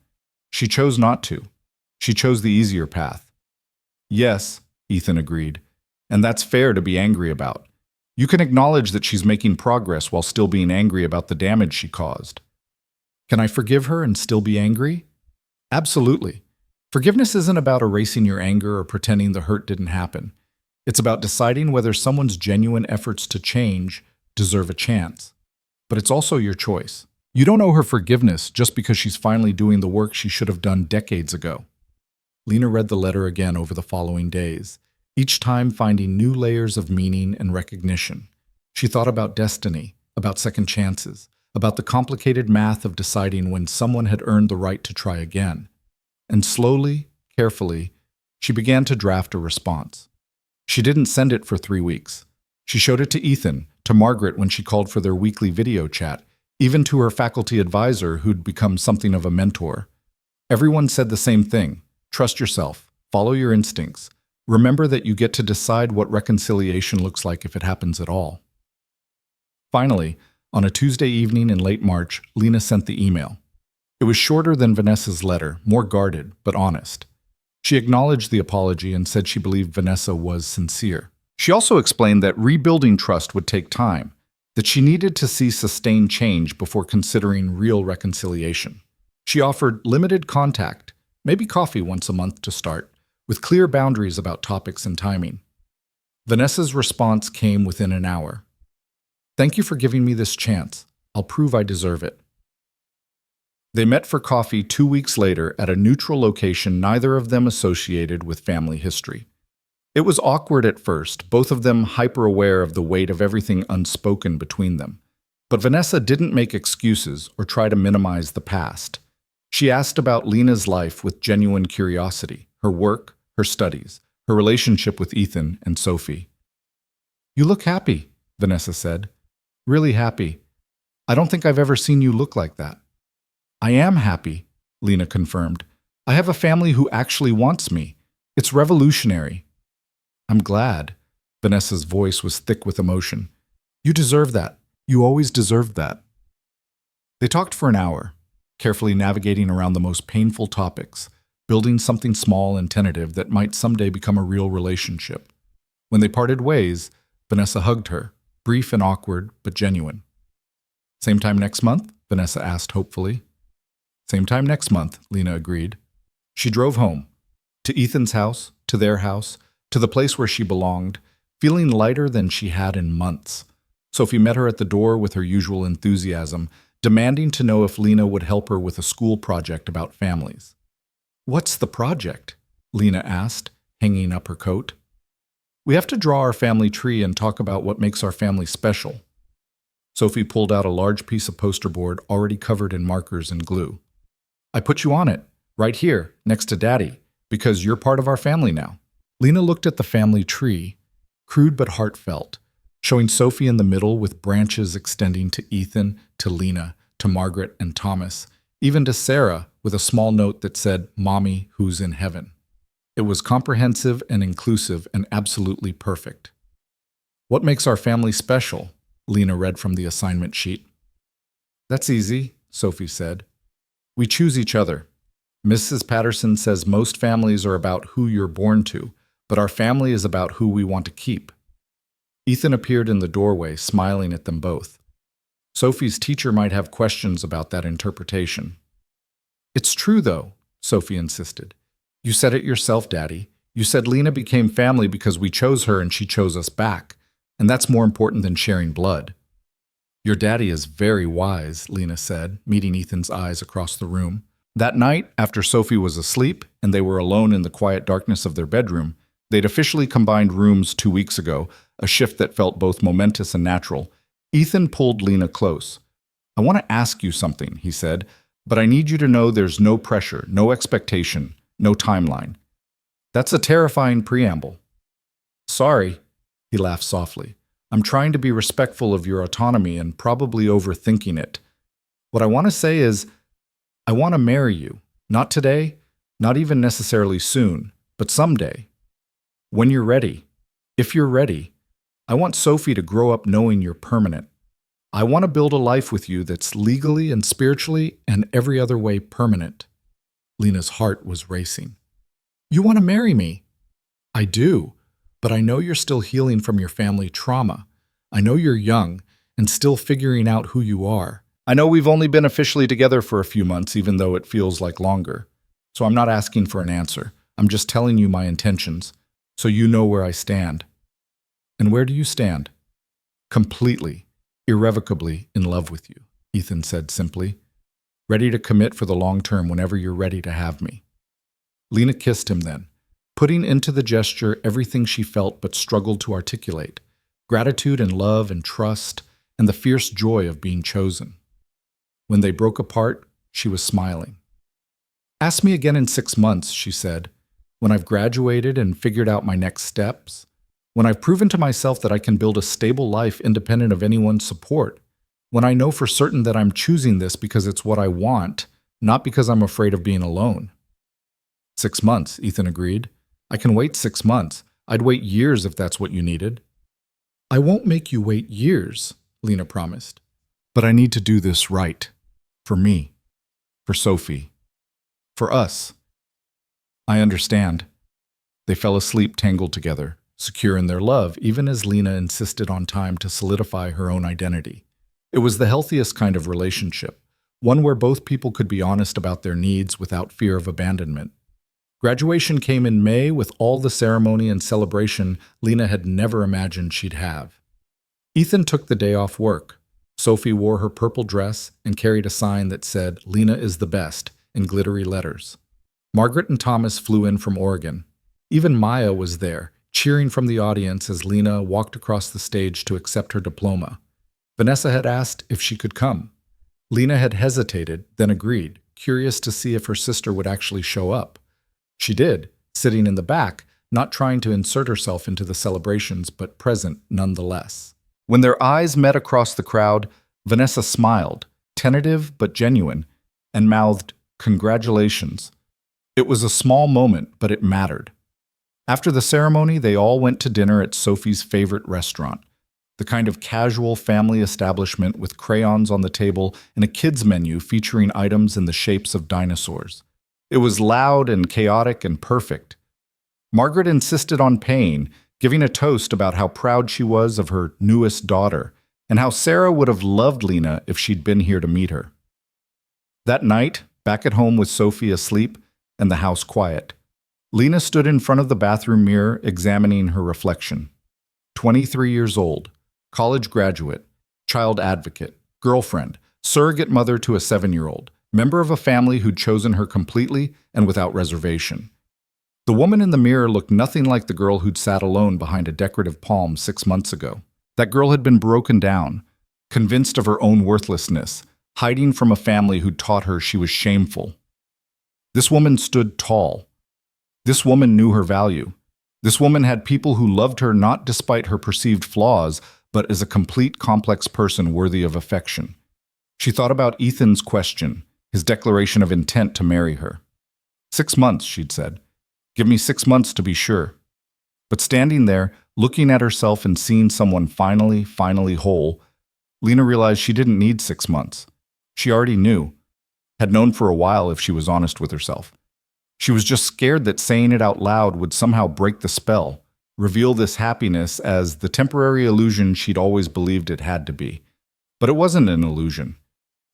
She chose not to. She chose the easier path." "Yes," Ethan agreed, "and that's fair to be angry about. You can acknowledge that she's making progress while still being angry about the damage she caused." "Can I forgive her and still be angry?" "Absolutely. Forgiveness isn't about erasing your anger or pretending the hurt didn't happen. It's about deciding whether someone's genuine efforts to change deserve a chance. But it's also your choice. You don't owe her forgiveness just because she's finally doing the work she should have done decades ago." Lena read the letter again over the following days, each time finding new layers of meaning and recognition. She thought about destiny, about second chances, about the complicated math of deciding when someone had earned the right to try again. And slowly, carefully, she began to draft a response. She didn't send it for 3 weeks. She showed it to Ethan, to Margaret when she called for their weekly video chat, even to her faculty advisor who'd become something of a mentor. Everyone said the same thing: trust yourself, follow your instincts, remember that you get to decide what reconciliation looks like if it happens at all. Finally, on a Tuesday evening in late March, Lena sent the email. It was shorter than Vanessa's letter, more guarded, but honest. She acknowledged the apology and said she believed Vanessa was sincere. She also explained that rebuilding trust would take time, that she needed to see sustained change before considering real reconciliation. She offered limited contact, maybe coffee once a month to start, with clear boundaries about topics and timing. Vanessa's response came within an hour. "Thank you for giving me this chance. I'll prove I deserve it." They met for coffee 2 weeks later at a neutral location neither of them associated with family history. It was awkward at first, both of them hyper-aware of the weight of everything unspoken between them. But Vanessa didn't make excuses or try to minimize the past. She asked about Lena's life with genuine curiosity, her work, her studies, her relationship with Ethan and Sophie. "You look happy," Vanessa said. "Really happy. I don't think I've ever seen you look like that." "I am happy," Lena confirmed. "I have a family who actually wants me. It's revolutionary." "I'm glad." Vanessa's voice was thick with emotion. "You deserve that. You always deserved that." They talked for an hour, carefully navigating around the most painful topics, building something small and tentative that might someday become a real relationship. When they parted ways, Vanessa hugged her, brief and awkward, but genuine. "Same time next month?" Vanessa asked hopefully. "Same time next month," Lena agreed. She drove home, to Ethan's house, to their house, to the place where she belonged, feeling lighter than she had in months. Sophie met her at the door with her usual enthusiasm, demanding to know if Lena would help her with a school project about families. "What's the project?" Lena asked, hanging up her coat. "We have to draw our family tree and talk about what makes our family special." Sophie pulled out a large piece of poster board already covered in markers and glue. "I put you on it, right here, next to Daddy, because you're part of our family now." Lena looked at the family tree, crude but heartfelt, showing Sophie in the middle with branches extending to Ethan, to Lena, to Margaret and Thomas, even to Sarah with a small note that said, "Mommy, who's in heaven." It was comprehensive and inclusive and absolutely perfect. "What makes our family special?" Lena read from the assignment sheet. "That's easy," Sophie said. "We choose each other. Mrs. Patterson says most families are about who you're born to, but our family is about who we want to keep." Ethan appeared in the doorway, smiling at them both. Sophie's teacher might have questions about that interpretation. "It's true, though," Sophie insisted. "You said it yourself, Daddy. You said Lena became family because we chose her and she chose us back, and that's more important than sharing blood." "Your daddy is very wise," Lena said, meeting Ethan's eyes across the room. That night, after Sophie was asleep and they were alone in the quiet darkness of their bedroom, they'd officially combined rooms 2 weeks ago, a shift that felt both momentous and natural. Ethan pulled Lena close. "I want to ask you something," he said, "but I need you to know there's no pressure, no expectation, no timeline." "That's a terrifying preamble." "Sorry," he laughed softly. "I'm trying to be respectful of your autonomy and probably overthinking it. What I want to say is, I want to marry you. Not today, not even necessarily soon, but someday. When you're ready. If you're ready. I want Sophie to grow up knowing you're permanent. I want to build a life with you that's legally and spiritually and every other way permanent." Lena's heart was racing. "You want to marry me?" "I do, but I know you're still healing from your family trauma. I know you're young and still figuring out who you are. I know we've only been officially together for a few months, even though it feels like longer. So I'm not asking for an answer. I'm just telling you my intentions, so you know where I stand." "And where do you stand?" "Completely, irrevocably in love with you," Ethan said simply. "Ready to commit for the long term whenever you're ready to have me." Lena kissed him then, putting into the gesture everything she felt but struggled to articulate: gratitude and love and trust and the fierce joy of being chosen. When they broke apart, she was smiling. "Ask me again in 6 months," she said, "when I've graduated and figured out my next steps, when I've proven to myself that I can build a stable life independent of anyone's support, when I know for certain that I'm choosing this because it's what I want, not because I'm afraid of being alone." 6 months, Ethan agreed. "I can wait 6 months. I'd wait years if that's what you needed." "I won't make you wait years," Lena promised. "But I need to do this right. For me. For Sophie. For us." "I understand." They fell asleep tangled together, secure in their love, even as Lena insisted on time to solidify her own identity. It was the healthiest kind of relationship, one where both people could be honest about their needs without fear of abandonment. Graduation came in May with all the ceremony and celebration Lena had never imagined she'd have. Ethan took the day off work. Sophie wore her purple dress and carried a sign that said, "Lena is the best," in glittery letters. Margaret and Thomas flew in from Oregon. Even Maya was there, cheering from the audience as Lena walked across the stage to accept her diploma. Vanessa had asked if she could come. Lena had hesitated, then agreed, curious to see if her sister would actually show up. She did, sitting in the back, not trying to insert herself into the celebrations, but present nonetheless. When their eyes met across the crowd, Vanessa smiled, tentative but genuine, and mouthed, "Congratulations." It was a small moment, but it mattered. After the ceremony, they all went to dinner at Sophie's favorite restaurant, the kind of casual family establishment with crayons on the table and a kids' menu featuring items in the shapes of dinosaurs. It was loud and chaotic and perfect. Margaret insisted on paying, giving a toast about how proud she was of her newest daughter, and how Sarah would have loved Lena if she'd been here to meet her. That night, back at home with Sophie asleep and the house quiet, Lena stood in front of the bathroom mirror examining her reflection. 23 years old, college graduate, child advocate, girlfriend, surrogate mother to a 7-year-old, member of a family who'd chosen her completely and without reservation. The woman in the mirror looked nothing like the girl who'd sat alone behind a decorative palm 6 months ago. That girl had been broken down, convinced of her own worthlessness, hiding from a family who'd taught her she was shameful. This woman stood tall. This woman knew her value. This woman had people who loved her not despite her perceived flaws, but as a complete, complex person worthy of affection. She thought about Ethan's question, his declaration of intent to marry her. 6 months, she'd said. Give me 6 months to be sure. But standing there, looking at herself and seeing someone finally whole, Lena realized she didn't need 6 months. She already knew, had known for a while if she was honest with herself. She was just scared that saying it out loud would somehow break the spell, reveal this happiness as the temporary illusion she'd always believed it had to be. But it wasn't an illusion.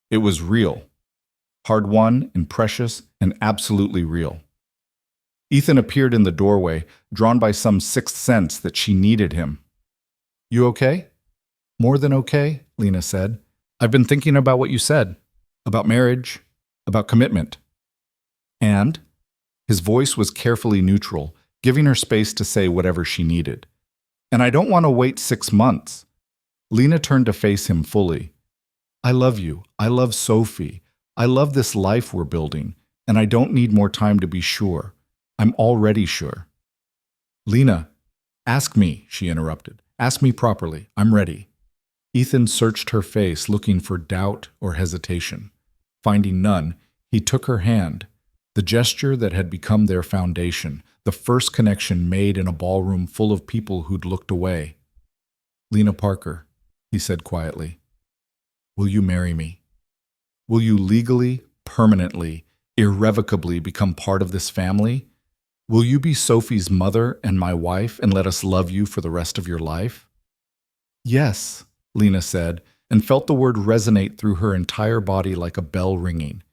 It was real. Hard-won and precious and absolutely real. Ethan appeared in the doorway, drawn by some sixth sense that she needed him. "You okay?" "More than okay," Lena said. "I've been thinking about what you said, about marriage, about commitment." And? His voice was carefully neutral, giving her space to say whatever she needed. "And I don't want to wait 6 months." Lena turned to face him fully. "I love you. I love Sophie. I love this life we're building, and I don't need more time to be sure. I'm already sure." "Lena, ask me," she interrupted. "Ask me properly. I'm ready." Ethan searched her face, looking for doubt or hesitation. Finding none, he took her hand, the gesture that had become their foundation, the first connection made in a ballroom full of people who'd looked away. "Lena Parker," he said quietly, "will you marry me? Will you legally, permanently, irrevocably become part of this family? Will you be Sophie's mother and my wife and let us love you for the rest of your life?" "Yes," Lena said, and felt the word resonate through her entire body like a bell ringing.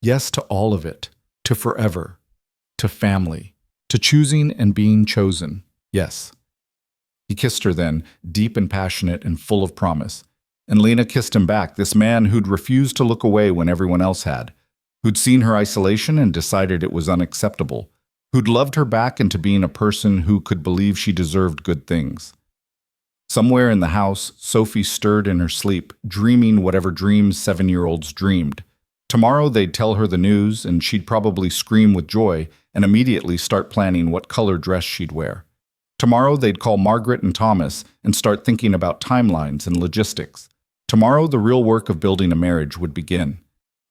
Yes to all of it, to forever, to family, to choosing and being chosen. Yes. He kissed her then, deep and passionate and full of promise. And Lena kissed him back, this man who'd refused to look away when everyone else had, who'd seen her isolation and decided it was unacceptable, who'd loved her back into being a person who could believe she deserved good things. Somewhere in the house, Sophie stirred in her sleep, dreaming whatever dreams 7-year-olds dreamed. Tomorrow they'd tell her the news, and she'd probably scream with joy and immediately start planning what color dress she'd wear. Tomorrow they'd call Margaret and Thomas and start thinking about timelines and logistics. Tomorrow the real work of building a marriage would begin.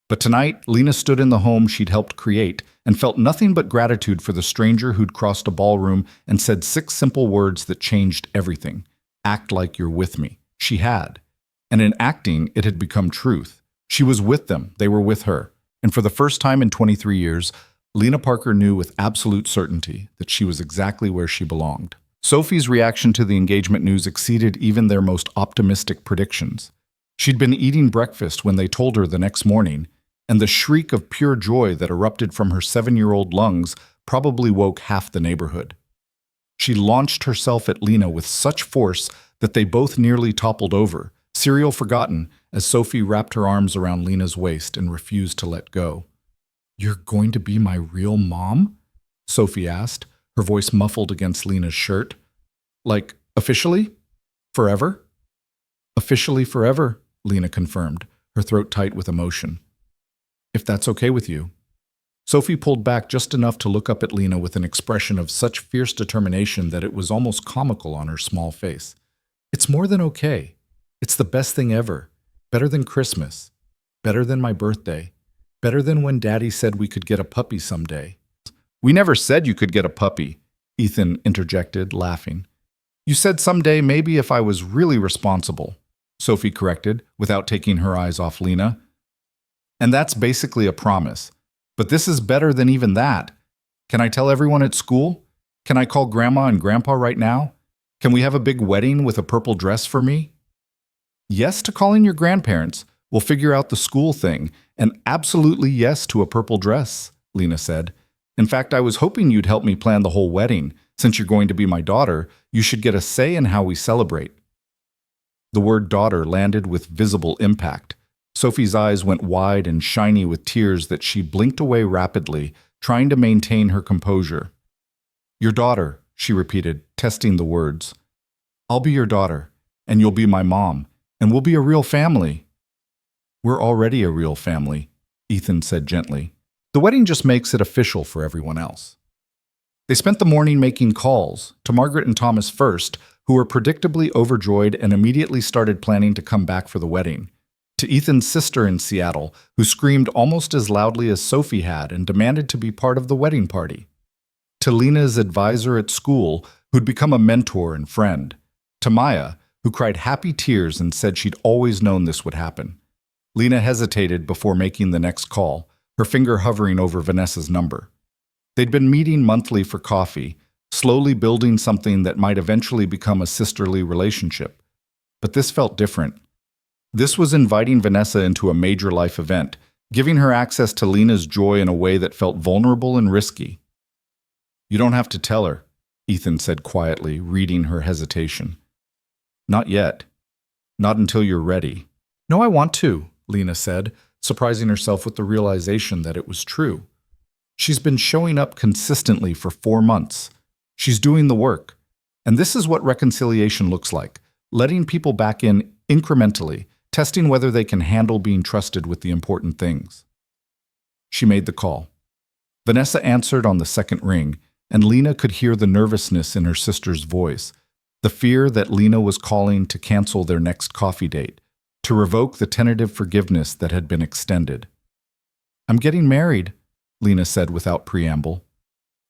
But tonight, Lena stood in the home she'd helped create and felt nothing but gratitude for the stranger who'd crossed a ballroom and said 6 simple words that changed everything. Act like you're with me. She had. And in acting, it had become truth. She was with them. They were with her. And for the first time in 23 years, Lena Parker knew with absolute certainty that she was exactly where she belonged. Sophie's reaction to the engagement news exceeded even their most optimistic predictions. She'd been eating breakfast when they told her the next morning, and the shriek of pure joy that erupted from her 7-year-old lungs probably woke half the neighborhood. She launched herself at Lena with such force that they both nearly toppled over, cereal forgotten, as Sophie wrapped her arms around Lena's waist and refused to let go. "You're going to be my real mom?" Sophie asked, her voice muffled against Lena's shirt. "Like, officially? Forever?" "Officially forever," Lena confirmed, her throat tight with emotion. "If that's okay with you." Sophie pulled back just enough to look up at Lena with an expression of such fierce determination that it was almost comical on her small face. "It's more than okay. It's the best thing ever. Better than Christmas. Better than my birthday. Better than when Daddy said we could get a puppy someday." "We never said you could get a puppy," Ethan interjected, laughing. "You said someday maybe if I was really responsible," Sophie corrected, without taking her eyes off Lena. "And that's basically a promise. But this is better than even that. Can I tell everyone at school? Can I call Grandma and Grandpa right now? Can we have a big wedding with a purple dress for me?" "Yes to calling your grandparents. We'll figure out the school thing. And absolutely yes to a purple dress," Lena said. "In fact, I was hoping you'd help me plan the whole wedding. Since you're going to be my daughter, you should get a say in how we celebrate." The word daughter landed with visible impact. Sophie's eyes went wide and shiny with tears that she blinked away rapidly, trying to maintain her composure. "Your daughter," she repeated, testing the words. "I'll be your daughter, and you'll be my mom, and we'll be a real family." "We're already a real family," Ethan said gently. "The wedding just makes it official for everyone else." They spent the morning making calls, to Margaret and Thomas first, who were predictably overjoyed and immediately started planning to come back for the wedding, to Ethan's sister in Seattle, who screamed almost as loudly as Sophie had and demanded to be part of the wedding party, to Lena's advisor at school, who'd become a mentor and friend, to Maya, who cried happy tears and said she'd always known this would happen. Lena hesitated before making the next call, her finger hovering over Vanessa's number. They'd been meeting monthly for coffee, slowly building something that might eventually become a sisterly relationship. But this felt different. This was inviting Vanessa into a major life event, giving her access to Lena's joy in a way that felt vulnerable and risky. "You don't have to tell her," Ethan said quietly, reading her hesitation. "Not yet. Not until you're ready." "No, I want to," Lena said, surprising herself with the realization that it was true. She's been showing up consistently for 4 months. She's doing the work. And this is what reconciliation looks like, letting people back in incrementally, testing whether they can handle being trusted with the important things. She made the call. Vanessa answered on the second ring, and Lena could hear the nervousness in her sister's voice, the fear that Lena was calling to cancel their next coffee date, to revoke the tentative forgiveness that had been extended. "I'm getting married," Lena said without preamble.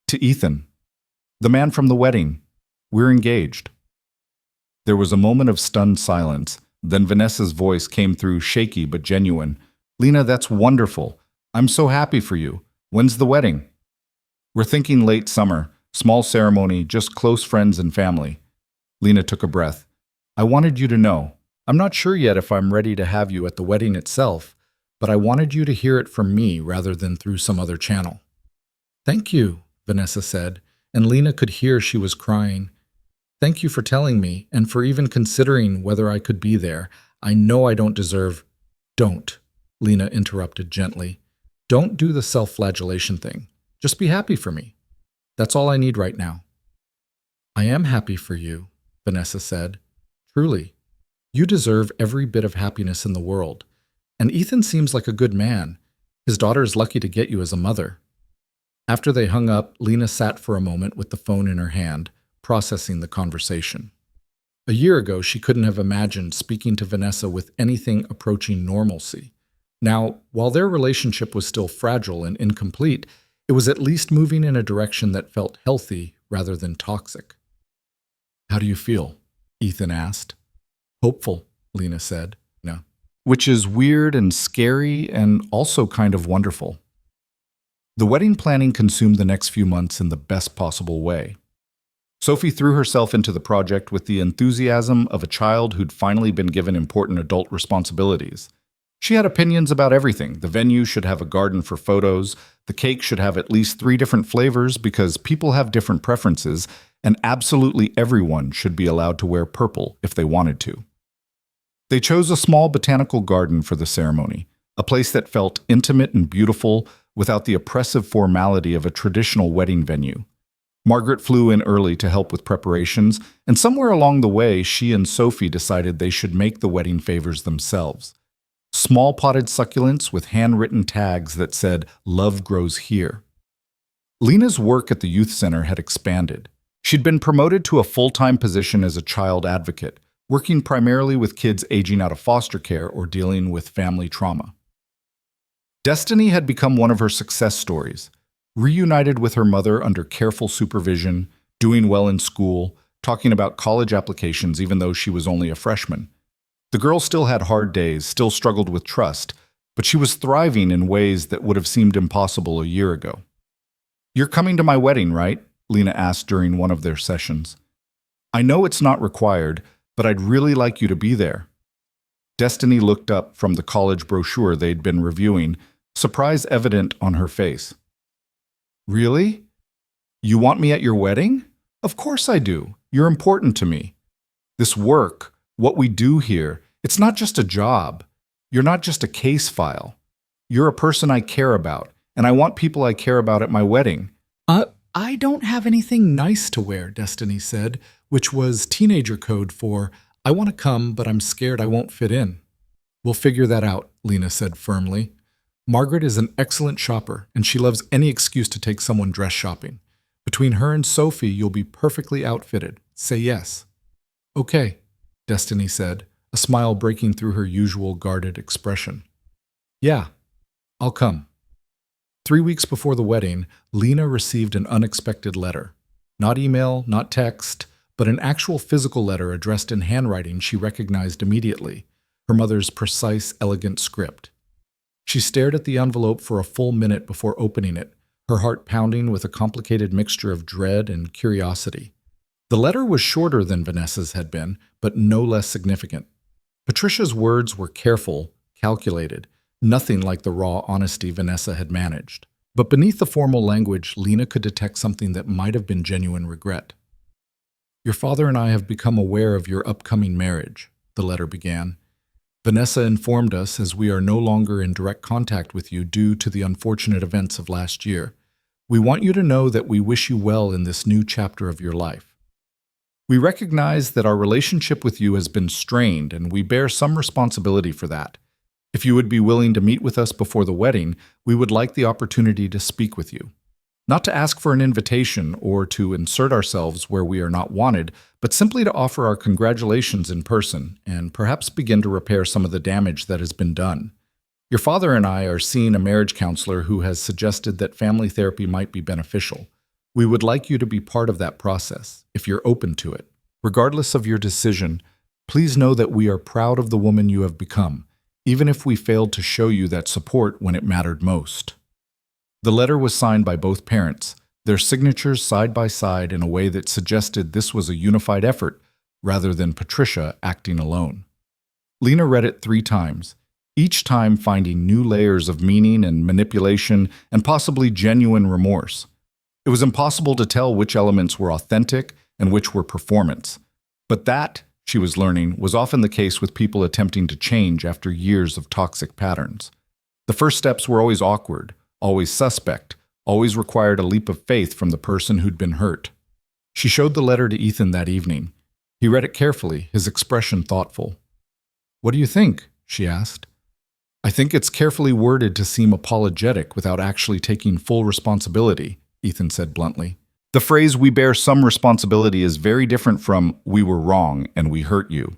"To Ethan, the man from the wedding. We're engaged." There was a moment of stunned silence. Then Vanessa's voice came through, shaky but genuine. "Lena, that's wonderful. I'm so happy for you. When's the wedding?" "We're thinking late summer. Small ceremony, just close friends and family." Lena took a breath. "I wanted you to know. I'm not sure yet if I'm ready to have you at the wedding itself, but I wanted you to hear it from me rather than through some other channel." "Thank you," Vanessa said, and Lena could hear she was crying. "Thank you for telling me, and for even considering whether I could be there. I know I don't deserve—" "Don't," Lena interrupted gently. "Don't do the self-flagellation thing. Just be happy for me. That's all I need right now." "I am happy for you," Vanessa said. "Truly. You deserve every bit of happiness in the world. And Ethan seems like a good man. His daughter is lucky to get you as a mother." After they hung up, Lena sat for a moment with the phone in her hand, processing the conversation. A year ago, she couldn't have imagined speaking to Vanessa with anything approaching normalcy. Now, while their relationship was still fragile and incomplete, it was at least moving in a direction that felt healthy rather than toxic. "How do you feel?" Ethan asked. "Hopeful," Lena said. "No." Which is weird and scary and also kind of wonderful. The wedding planning consumed the next few months in the best possible way. Sophie threw herself into the project with the enthusiasm of a child who'd finally been given important adult responsibilities. She had opinions about everything. The venue should have a garden for photos, the cake should have at least 3 different flavors because people have different preferences, and absolutely everyone should be allowed to wear purple if they wanted to. They chose a small botanical garden for the ceremony, a place that felt intimate and beautiful without the oppressive formality of a traditional wedding venue. Margaret flew in early to help with preparations, and somewhere along the way, she and Sophie decided they should make the wedding favors themselves. Small potted succulents with handwritten tags that said, "Love grows here." Lena's work at the youth center had expanded. She'd been promoted to a full-time position as a child advocate, working primarily with kids aging out of foster care or dealing with family trauma. Destiny had become one of her success stories. Reunited with her mother under careful supervision, doing well in school, talking about college applications even though she was only a freshman. The girl still had hard days, still struggled with trust, but she was thriving in ways that would have seemed impossible a year ago. "You're coming to my wedding, right?" Lena asked during one of their sessions. "I know it's not required, but I'd really like you to be there." Destiny looked up from the college brochure they'd been reviewing, surprise evident on her face. "Really? You want me at your wedding? Of course I do. You're important to me. This work, what we do here, it's not just a job. You're not just a case file. You're a person I care about, and I want people I care about at my wedding." I don't have anything nice to wear, Destiny said, which was teenager code for, "I want to come, but I'm scared I won't fit in." "We'll figure that out," Lena said firmly. "Margaret is an excellent shopper, and she loves any excuse to take someone dress shopping. Between her and Sophie, you'll be perfectly outfitted. Say yes." "Okay," Destiny said, a smile breaking through her usual guarded expression. "Yeah, I'll come." 3 weeks before the wedding, Lena received an unexpected letter. Not email, not text, but an actual physical letter addressed in handwriting she recognized immediately, her mother's precise, elegant script. She stared at the envelope for a full minute before opening it, her heart pounding with a complicated mixture of dread and curiosity. The letter was shorter than Vanessa's had been, but no less significant. Patricia's words were careful, calculated, nothing like the raw honesty Vanessa had managed. But beneath the formal language, Lena could detect something that might have been genuine regret. "Your father and I have become aware of your upcoming marriage," the letter began. "Vanessa informed us as we are no longer in direct contact with you due to the unfortunate events of last year. We want you to know that we wish you well in this new chapter of your life. We recognize that our relationship with you has been strained, and we bear some responsibility for that. If you would be willing to meet with us before the wedding, we would like the opportunity to speak with you. Not to ask for an invitation or to insert ourselves where we are not wanted, but simply to offer our congratulations in person and perhaps begin to repair some of the damage that has been done. Your father and I are seeing a marriage counselor who has suggested that family therapy might be beneficial. We would like you to be part of that process, if you're open to it. Regardless of your decision, please know that we are proud of the woman you have become, even if we failed to show you that support when it mattered most." The letter was signed by both parents, their signatures side by side in a way that suggested this was a unified effort rather than Patricia acting alone. Lena read it 3 times, each time finding new layers of meaning and manipulation and possibly genuine remorse. It was impossible to tell which elements were authentic and which were performance. But that, she was learning, was often the case with people attempting to change after years of toxic patterns. The first steps were always awkward, always suspect, always required a leap of faith from the person who'd been hurt. She showed the letter to Ethan that evening. He read it carefully, his expression thoughtful. "What do you think?" she asked. "I think it's carefully worded to seem apologetic without actually taking full responsibility," Ethan said bluntly. "The phrase 'we bear some responsibility' is very different from 'we were wrong and we hurt you.'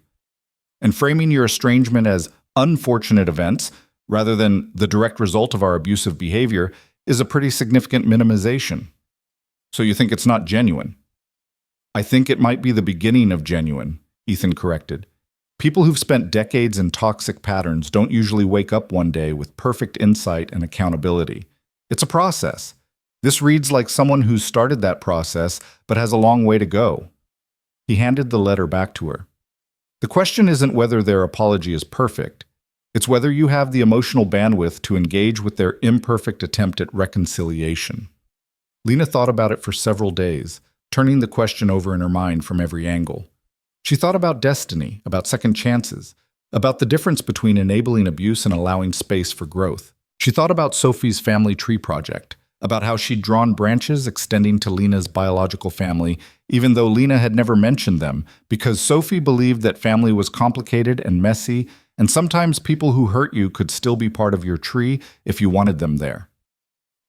And framing your estrangement as unfortunate events, rather than the direct result of our abusive behavior, is a pretty significant minimization. So you think it's not genuine?" "I think it might be the beginning of genuine," Ethan corrected. "People who've spent decades in toxic patterns don't usually wake up one day with perfect insight and accountability. It's a process. This reads like someone who's started that process but has a long way to go." He handed the letter back to her. "The question isn't whether their apology is perfect. It's whether you have the emotional bandwidth to engage with their imperfect attempt at reconciliation. Lena thought about it for several days, turning the question over in her mind from every angle. She thought about destiny, about second chances, about the difference between enabling abuse and allowing space for growth. She thought about Sophie's family tree project, about how she'd drawn branches extending to Lena's biological family, even though Lena had never mentioned them, because Sophie believed that family was complicated and messy, and sometimes people who hurt you could still be part of your tree if you wanted them there.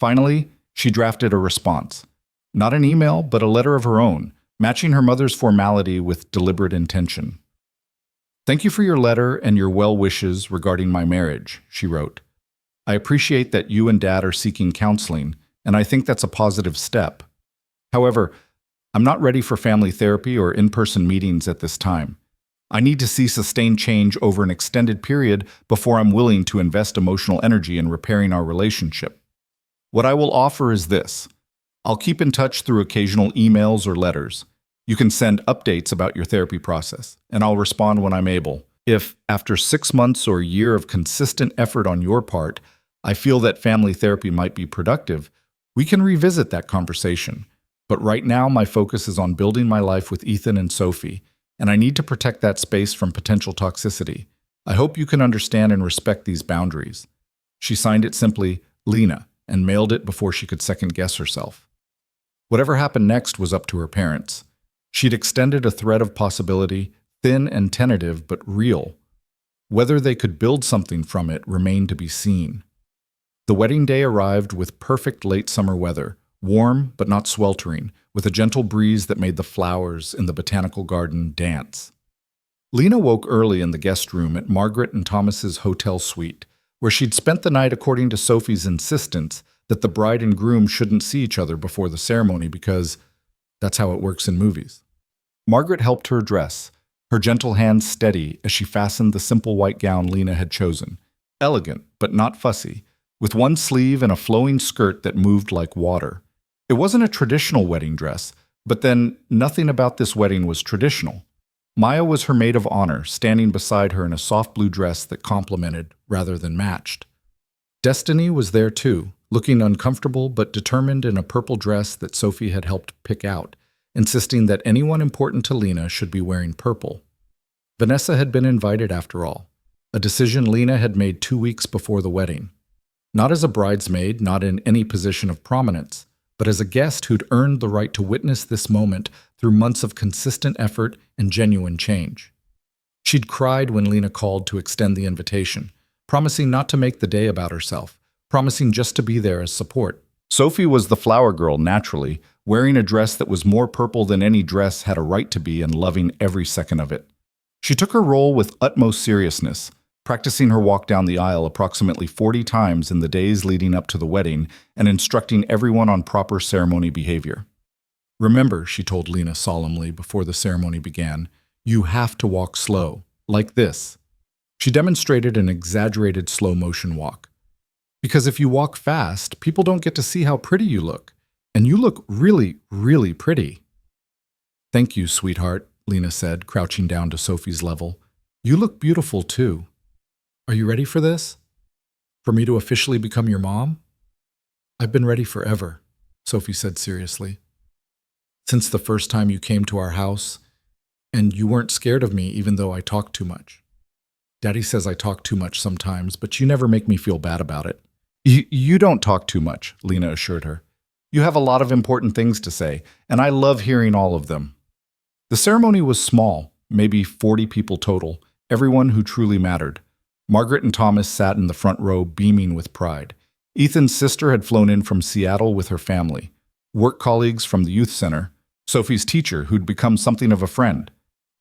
Finally, she drafted a response. Not an email, but a letter of her own, matching her mother's formality with deliberate intention. "Thank you for your letter and your well wishes regarding my marriage," she wrote. "I appreciate that you and Dad are seeking counseling, and I think that's a positive step. However, I'm not ready for family therapy or in-person meetings at this time. I need to see sustained change over an extended period before I'm willing to invest emotional energy in repairing our relationship. What I will offer is this. I'll keep in touch through occasional emails or letters. You can send updates about your therapy process, and I'll respond when I'm able. If, after 6 months or a year of consistent effort on your part, I feel that family therapy might be productive, we can revisit that conversation. But right now, my focus is on building my life with Ethan and Sophie, and I need to protect that space from potential toxicity. I hope you can understand and respect these boundaries." She signed it simply, Lena, and mailed it before she could second-guess herself. Whatever happened next was up to her parents. She'd extended a thread of possibility, thin and tentative, but real. Whether they could build something from it remained to be seen. The wedding day arrived with perfect late summer weather, warm but not sweltering, with a gentle breeze that made the flowers in the botanical garden dance. Lena woke early in the guest room at Margaret and Thomas's hotel suite, where she'd spent the night according to Sophie's insistence that the bride and groom shouldn't see each other before the ceremony because that's how it works in movies. Margaret helped her dress, her gentle hands steady as she fastened the simple white gown Lena had chosen, elegant but not fussy, with one sleeve and a flowing skirt that moved like water. It wasn't a traditional wedding dress, but then nothing about this wedding was traditional. Maya was her maid of honor, standing beside her in a soft blue dress that complemented rather than matched. Destiny was there too, looking uncomfortable but determined in a purple dress that Sophie had helped pick out, insisting that anyone important to Lena should be wearing purple. Vanessa had been invited after all, a decision Lena had made 2 weeks before the wedding. Not as a bridesmaid, not in any position of prominence, but as a guest who'd earned the right to witness this moment through months of consistent effort and genuine change. She'd cried when Lena called to extend the invitation, promising not to make the day about herself, promising just to be there as support. Sophie was the flower girl naturally, wearing a dress that was more purple than any dress had a right to be and loving every second of it. She took her role with utmost seriousness, practicing her walk down the aisle approximately 40 times in the days leading up to the wedding and instructing everyone on proper ceremony behavior. "Remember," she told Lena solemnly before the ceremony began, "you have to walk slow, like this." She demonstrated an exaggerated slow-motion walk. "Because if you walk fast, people don't get to see how pretty you look. And you look really, really pretty." "Thank you, sweetheart," Lena said, crouching down to Sophie's level. "You look beautiful, too. Are you ready for this? For me to officially become your mom?" "I've been ready forever," Sophie said seriously. "Since the first time you came to our house, and you weren't scared of me even though I talked too much. Daddy says I talk too much sometimes, but you never make me feel bad about it." You don't talk too much," Lena assured her. "You have a lot of important things to say, and I love hearing all of them." The ceremony was small, maybe 40 people total, everyone who truly mattered. Margaret and Thomas sat in the front row, beaming with pride. Ethan's sister had flown in from Seattle with her family. Work colleagues from the youth center. Sophie's teacher, who'd become something of a friend.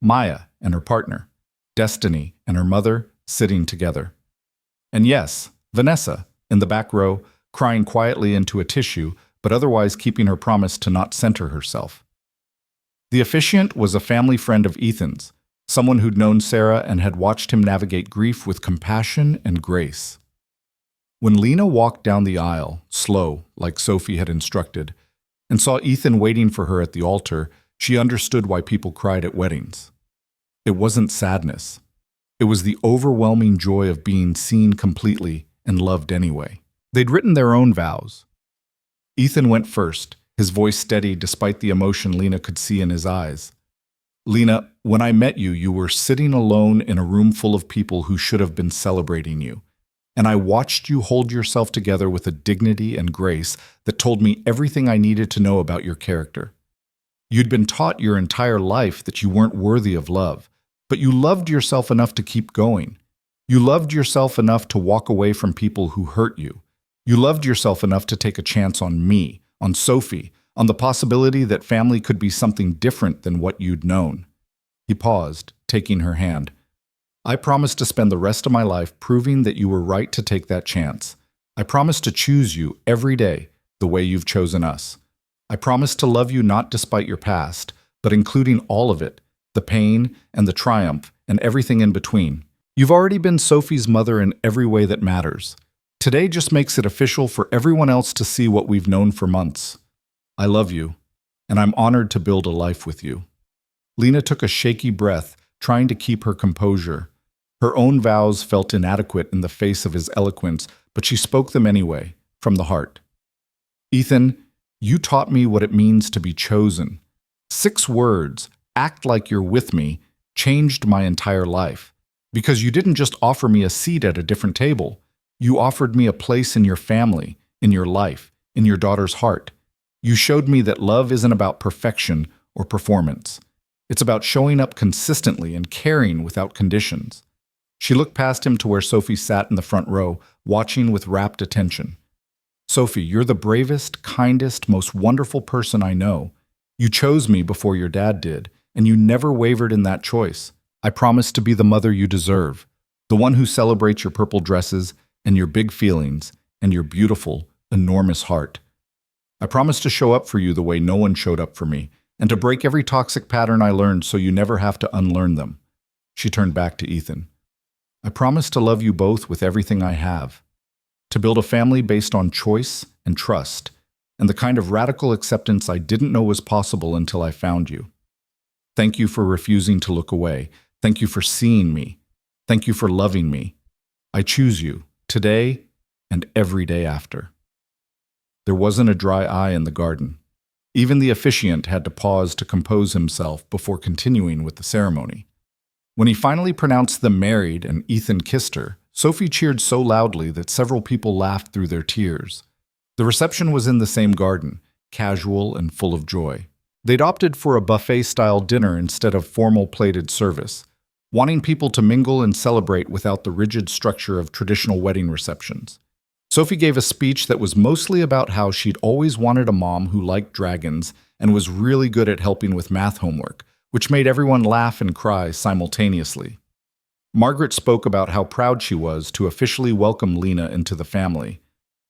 Maya and her partner. Destiny and her mother sitting together. And yes, Vanessa, in the back row, crying quietly into a tissue, but otherwise keeping her promise to not center herself. The officiant was a family friend of Ethan's, someone who'd known Sarah and had watched him navigate grief with compassion and grace. When Lena walked down the aisle, slow, like Sophie had instructed, and saw Ethan waiting for her at the altar, she understood why people cried at weddings. It wasn't sadness. It was the overwhelming joy of being seen completely and loved anyway. They'd written their own vows. Ethan went first, his voice steady despite the emotion Lena could see in his eyes. Lena, when I met you, you were sitting alone in a room full of people who should have been celebrating you. And I watched you hold yourself together with a dignity and grace that told me everything I needed to know about your character. You'd been taught your entire life that you weren't worthy of love, but you loved yourself enough to keep going. You loved yourself enough to walk away from people who hurt you. You loved yourself enough to take a chance on me, on Sophie, on the possibility that family could be something different than what you'd known. He paused, taking her hand. I promise to spend the rest of my life proving that you were right to take that chance. I promise to choose you every day the way you've chosen us. I promise to love you not despite your past, but including all of it, the pain and the triumph and everything in between. You've already been Sophie's mother in every way that matters. Today just makes it official for everyone else to see what we've known for months. I love you, and I'm honored to build a life with you. Lena took a shaky breath, trying to keep her composure. Her own vows felt inadequate in the face of his eloquence, but she spoke them anyway, from the heart. Ethan, you taught me what it means to be chosen. 6 words, act like you're with me, changed my entire life. Because you didn't just offer me a seat at a different table. You offered me a place in your family, in your life, in your daughter's heart. You showed me that love isn't about perfection or performance. It's about showing up consistently and caring without conditions. She looked past him to where Sophie sat in the front row, watching with rapt attention. Sophie, you're the bravest, kindest, most wonderful person I know. You chose me before your dad did, and you never wavered in that choice. I promise to be the mother you deserve, the one who celebrates your purple dresses and your big feelings and your beautiful, enormous heart. I promise to show up for you the way no one showed up for me, and to break every toxic pattern I learned so you never have to unlearn them. She turned back to Ethan. I promise to love you both with everything I have, to build a family based on choice and trust, and the kind of radical acceptance I didn't know was possible until I found you. Thank you for refusing to look away. Thank you for seeing me. Thank you for loving me. I choose you, today and every day after. There wasn't a dry eye in the garden. Even the officiant had to pause to compose himself before continuing with the ceremony. When he finally pronounced them married and Ethan kissed her, Sophie cheered so loudly that several people laughed through their tears. The reception was in the same garden, casual and full of joy. They'd opted for a buffet-style dinner instead of formal plated service, wanting people to mingle and celebrate without the rigid structure of traditional wedding receptions. Sophie gave a speech that was mostly about how she'd always wanted a mom who liked dragons and was really good at helping with math homework, which made everyone laugh and cry simultaneously. Margaret spoke about how proud she was to officially welcome Lena into the family.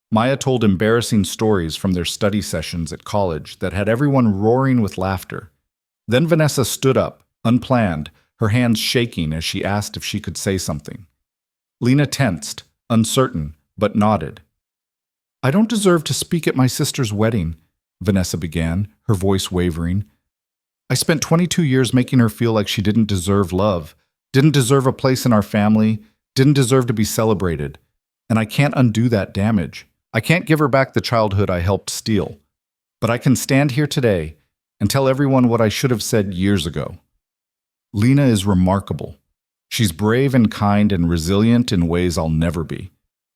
Maya told embarrassing stories from their study sessions at college that had everyone roaring with laughter. Then Vanessa stood up, unplanned, her hands shaking as she asked if she could say something. Lena tensed, uncertain, but nodded. I don't deserve to speak at my sister's wedding, Vanessa began, her voice wavering. I spent 22 years making her feel like she didn't deserve love, didn't deserve a place in our family, didn't deserve to be celebrated. And I can't undo that damage. I can't give her back the childhood I helped steal. But I can stand here today and tell everyone what I should have said years ago. Lena is remarkable. She's brave and kind and resilient in ways I'll never be.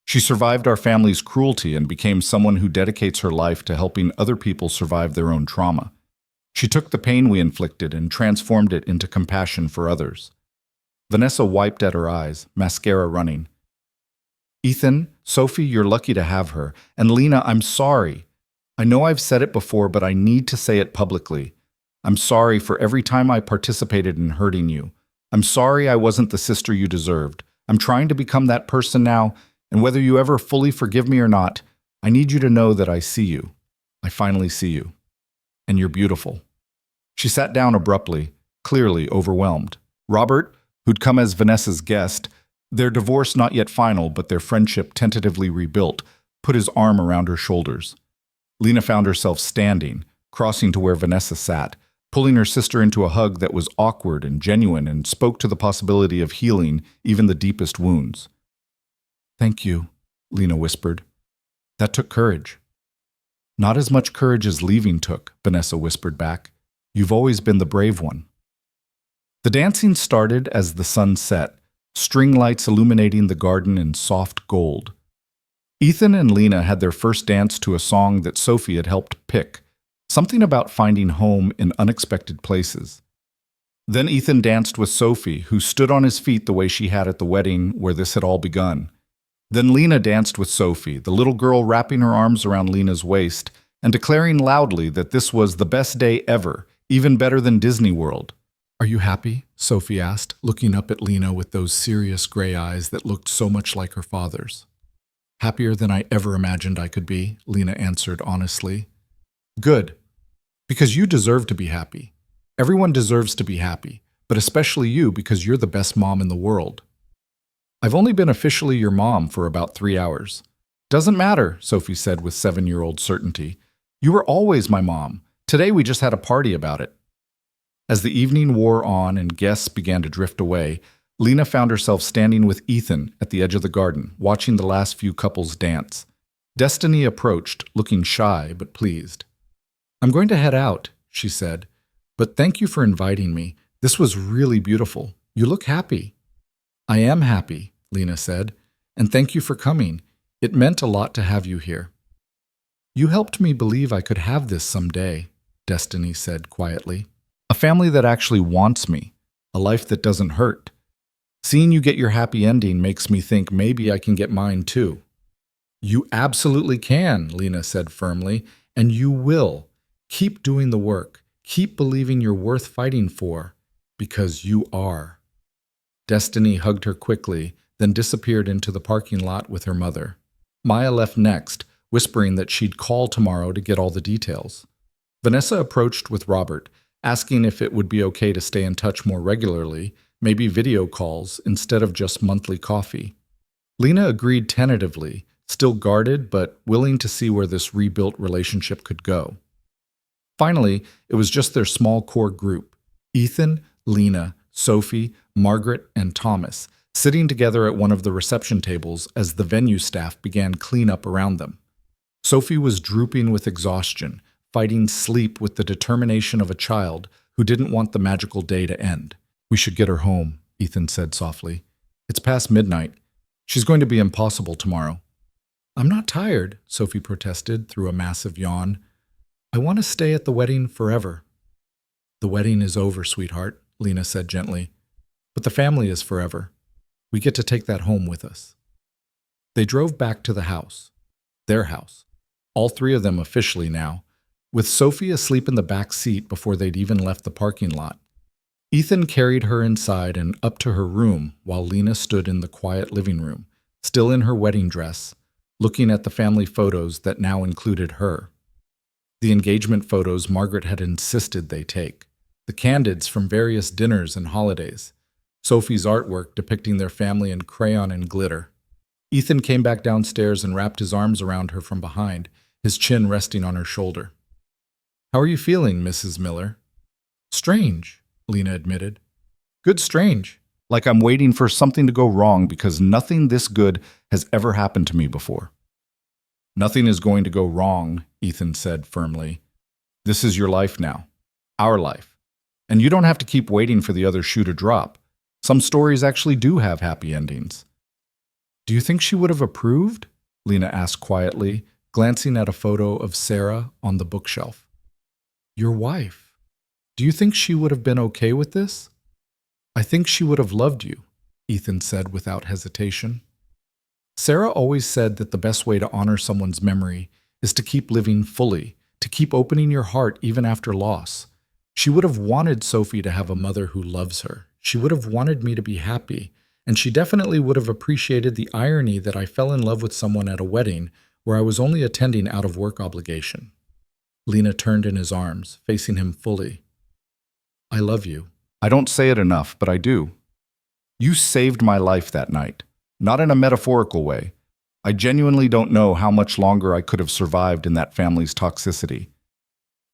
She survived our family's cruelty and became someone who dedicates her life to helping other people survive their own trauma. She took the pain we inflicted and transformed it into compassion for others. Vanessa wiped at her eyes, mascara running. Ethan, Sophie, you're lucky to have her. And Lena, I'm sorry. I know I've said it before, but I need to say it publicly. I'm sorry for every time I participated in hurting you. I'm sorry I wasn't the sister you deserved. I'm trying to become that person now, and whether you ever fully forgive me or not, I need you to know that I see you. I finally see you. And you're beautiful. She sat down abruptly, clearly overwhelmed. Robert, who'd come as Vanessa's guest, their divorce not yet final but their friendship tentatively rebuilt, put his arm around her shoulders. Lena found herself standing, crossing to where Vanessa sat, pulling her sister into a hug that was awkward and genuine and spoke to the possibility of healing even the deepest wounds. "Thank you," Lena whispered. "That took courage." "Not as much courage as leaving took," Vanessa whispered back. "You've always been the brave one." The dancing started as the sun set, string lights illuminating the garden in soft gold. Ethan and Lena had their first dance to a song that Sophie had helped pick, something about finding home in unexpected places. Then Ethan danced with Sophie, who stood on his feet the way she had at the wedding where this had all begun. Then Lena danced with Sophie, the little girl wrapping her arms around Lena's waist and declaring loudly that this was the best day ever, even better than Disney World. "Are you happy?" Sophie asked, looking up at Lena with those serious gray eyes that looked so much like her father's. "Happier than I ever imagined I could be," Lena answered honestly. "Good. Because you deserve to be happy. Everyone deserves to be happy, but especially you because you're the best mom in the world." "I've only been officially your mom for about 3 hours." "Doesn't matter," Sophie said with 7-year-old certainty. "You were always my mom. Today we just had a party about it." As the evening wore on and guests began to drift away, Lena found herself standing with Ethan at the edge of the garden, watching the last few couples dance. Destiny approached, looking shy but pleased. "I'm going to head out," she said, "but thank you for inviting me. This was really beautiful. You look happy." "I am happy," Lena said, "and thank you for coming. It meant a lot to have you here." "You helped me believe I could have this someday," Destiny said quietly. "A family that actually wants me, a life that doesn't hurt. Seeing you get your happy ending makes me think maybe I can get mine too." "You absolutely can," Lena said firmly, "and you will. Keep doing the work. Keep believing you're worth fighting for, because you are." Destiny hugged her quickly, then disappeared into the parking lot with her mother. Maya left next, whispering that she'd call tomorrow to get all the details. Vanessa approached with Robert, asking if it would be okay to stay in touch more regularly, maybe video calls instead of just monthly coffee. Lena agreed tentatively, still guarded but willing to see where this rebuilt relationship could go. Finally, it was just their small core group, Ethan, Lena, Sophie, Margaret, and Thomas, sitting together at one of the reception tables as the venue staff began cleanup around them. Sophie was drooping with exhaustion, fighting sleep with the determination of a child who didn't want the magical day to end. "We should get her home," Ethan said softly. "It's past midnight. She's going to be impossible tomorrow." "I'm not tired," Sophie protested through a massive yawn. "I want to stay at the wedding forever." "The wedding is over, sweetheart," Lena said gently. "But the family is forever. We get to take that home with us." They drove back to the house. Their house. All 3 of them officially now, with Sophie asleep in the back seat before they'd even left the parking lot. Ethan carried her inside and up to her room while Lena stood in the quiet living room, still in her wedding dress, looking at the family photos that now included her. The engagement photos Margaret had insisted they take, the candids from various dinners and holidays, Sophie's artwork depicting their family in crayon and glitter. Ethan came back downstairs and wrapped his arms around her from behind, his chin resting on her shoulder. "How are you feeling, Mrs. Miller?" "Strange," Lena admitted. "Good strange." Like I'm waiting for something to go wrong because nothing this good has ever happened to me before. "Nothing is going to go wrong," Ethan said firmly. "This is your life now. Our life. And you don't have to keep waiting for the other shoe to drop. Some stories actually do have happy endings." "Do you think she would have approved?" Lena asked quietly, glancing at a photo of Sarah on the bookshelf. "Your wife. Do you think she would have been okay with this?" "I think she would have loved you," Ethan said without hesitation. Sarah always said that the best way to honor someone's memory is to keep living fully, to keep opening your heart even after loss. She would have wanted Sophie to have a mother who loves her. She would have wanted me to be happy, and she definitely would have appreciated the irony that I fell in love with someone at a wedding where I was only attending out of work obligation. Lena turned in his arms, facing him fully. "I love you." "I don't say it enough, but I do. You saved my life that night, not in a metaphorical way. I genuinely don't know how much longer I could have survived in that family's toxicity.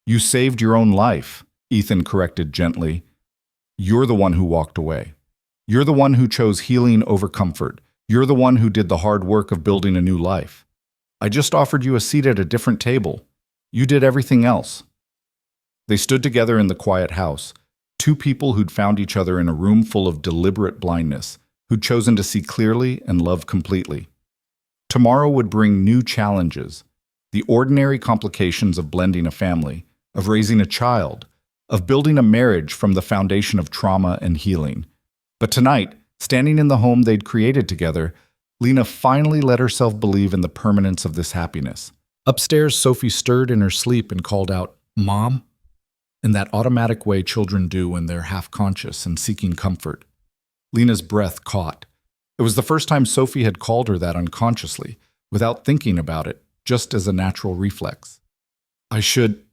You saved your own life, Ethan corrected gently. You're the one who walked away. You're the one who chose healing over comfort. You're the one who did the hard work of building a new life. I just offered you a seat at a different table. You did everything else. They stood together in the quiet house, two people who'd found each other in a room full of deliberate blindness, who'd chosen to see clearly and love completely. Tomorrow would bring new challenges, the ordinary complications of blending a family, of raising a child, of building a marriage from the foundation of trauma and healing. But tonight, standing in the home they'd created together, Lena finally let herself believe in the permanence of this happiness. Upstairs, Sophie stirred in her sleep and called out, "Mom?" in that automatic way children do when they're half-conscious and seeking comfort. Lena's breath caught. It was the first time Sophie had called her that unconsciously, without thinking about it, just as a natural reflex. "I should,"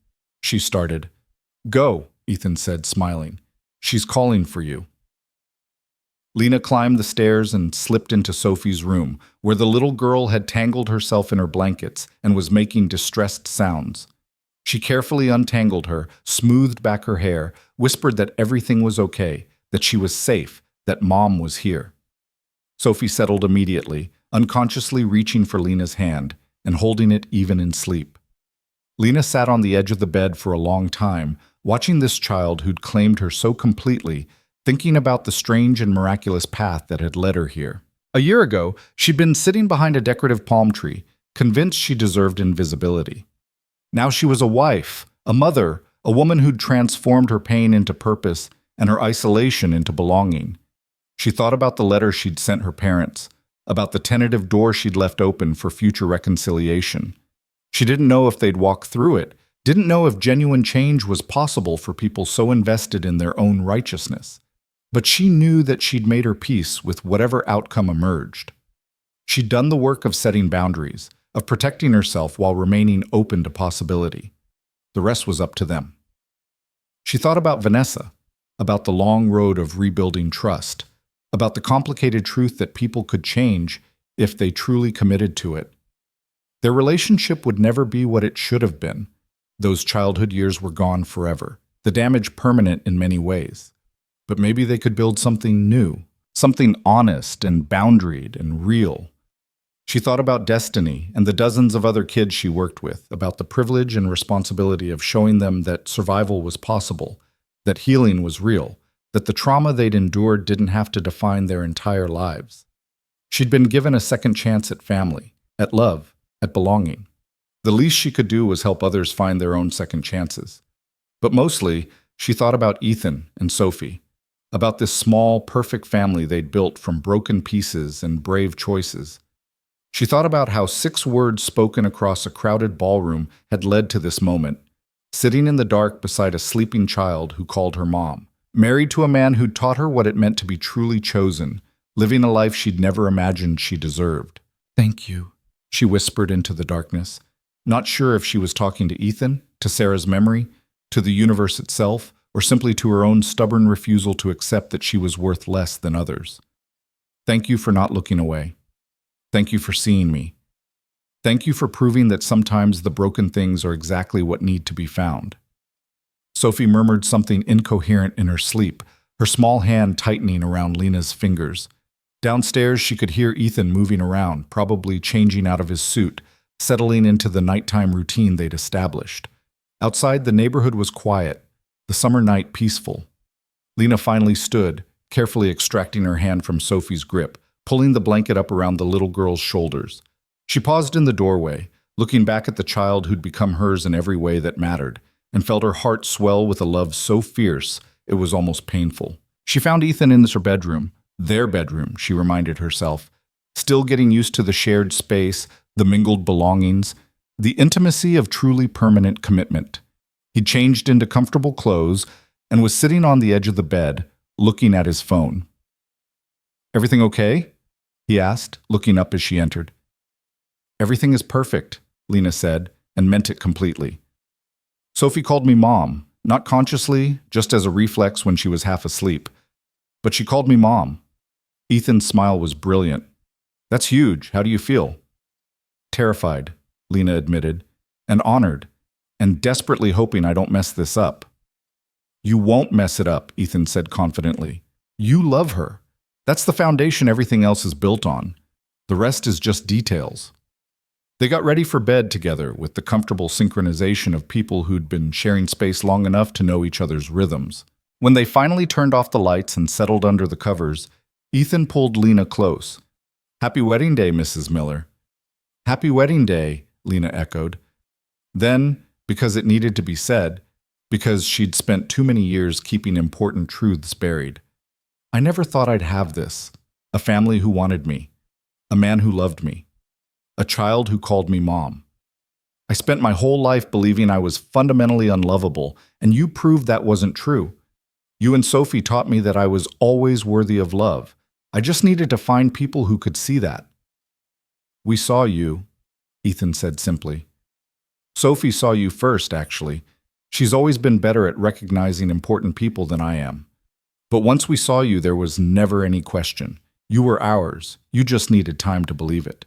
she started. "Go," Ethan said, smiling. "She's calling for you." Lena climbed the stairs and slipped into Sophie's room, where the little girl had tangled herself in her blankets and was making distressed sounds. She carefully untangled her, smoothed back her hair, whispered that everything was okay, that she was safe, that Mom was here. Sophie settled immediately, unconsciously reaching for Lena's hand and holding it even in sleep. Lena sat on the edge of the bed for a long time, watching this child who'd claimed her so completely, thinking about the strange and miraculous path that had led her here. A year ago, she'd been sitting behind a decorative palm tree, convinced she deserved invisibility. Now she was a wife, a mother, a woman who'd transformed her pain into purpose and her isolation into belonging. She thought about the letter she'd sent her parents, about the tentative door she'd left open for future reconciliation. She didn't know if they'd walk through it, didn't know if genuine change was possible for people so invested in their own righteousness. But she knew that she'd made her peace with whatever outcome emerged. She'd done the work of setting boundaries, of protecting herself while remaining open to possibility. The rest was up to them. She thought about Vanessa, about the long road of rebuilding trust, about the complicated truth that people could change if they truly committed to it. Their relationship would never be what it should have been. Those childhood years were gone forever, the damage permanent in many ways. But maybe they could build something new, something honest and boundaried and real. She thought about Destiny and the dozens of other kids she worked with, about the privilege and responsibility of showing them that survival was possible, that healing was real, that the trauma they'd endured didn't have to define their entire lives. She'd been given a second chance at family, at love, at belonging. The least she could do was help others find their own second chances. But mostly, she thought about Ethan and Sophie, about this small, perfect family they'd built from broken pieces and brave choices. She thought about how 6 words spoken across a crowded ballroom had led to this moment, sitting in the dark beside a sleeping child who called her mom, married to a man who'd taught her what it meant to be truly chosen, living a life she'd never imagined she deserved. "Thank you," she whispered into the darkness, not sure if she was talking to Ethan, to Sarah's memory, to the universe itself, or simply to her own stubborn refusal to accept that she was worth less than others. "Thank you for not looking away. Thank you for seeing me. Thank you for proving that sometimes the broken things are exactly what need to be found." Sophie murmured something incoherent in her sleep, her small hand tightening around Lena's fingers. Downstairs, she could hear Ethan moving around, probably changing out of his suit, settling into the nighttime routine they'd established. Outside, the neighborhood was quiet, the summer night peaceful. Lena finally stood, carefully extracting her hand from Sophie's grip, pulling the blanket up around the little girl's shoulders. She paused in the doorway, looking back at the child who'd become hers in every way that mattered, and felt her heart swell with a love so fierce it was almost painful. She found Ethan in their bedroom, she reminded herself, still getting used to the shared space, the mingled belongings, the intimacy of truly permanent commitment. He changed into comfortable clothes and was sitting on the edge of the bed, looking at his phone. "Everything okay?" he asked, looking up as she entered. "Everything is perfect," Lena said, and meant it completely. "Sophie called me Mom, not consciously, just as a reflex when she was half asleep. But she called me Mom." Ethan's smile was brilliant. "That's huge. How do you feel?" "Terrified," Lena admitted, "and honored, and desperately hoping I don't mess this up." You won't mess it up, Ethan said confidently. You love her. That's the foundation everything else is built on. The rest is just details. They got ready for bed together with the comfortable synchronization of people who'd been sharing space long enough to know each other's rhythms. When they finally turned off the lights and settled under the covers, Ethan pulled Lena close. Happy wedding day, Mrs. Miller. Happy wedding day, Lena echoed. Then, because it needed to be said, because she'd spent too many years keeping important truths buried. I never thought I'd have this. A family who wanted me. A man who loved me. A child who called me mom. I spent my whole life believing I was fundamentally unlovable, and you proved that wasn't true. You and Sophie taught me that I was always worthy of love. I just needed to find people who could see that. We saw you, Ethan said simply. Sophie saw you first, actually. She's always been better at recognizing important people than I am. But once we saw you, there was never any question. You were ours. You just needed time to believe it.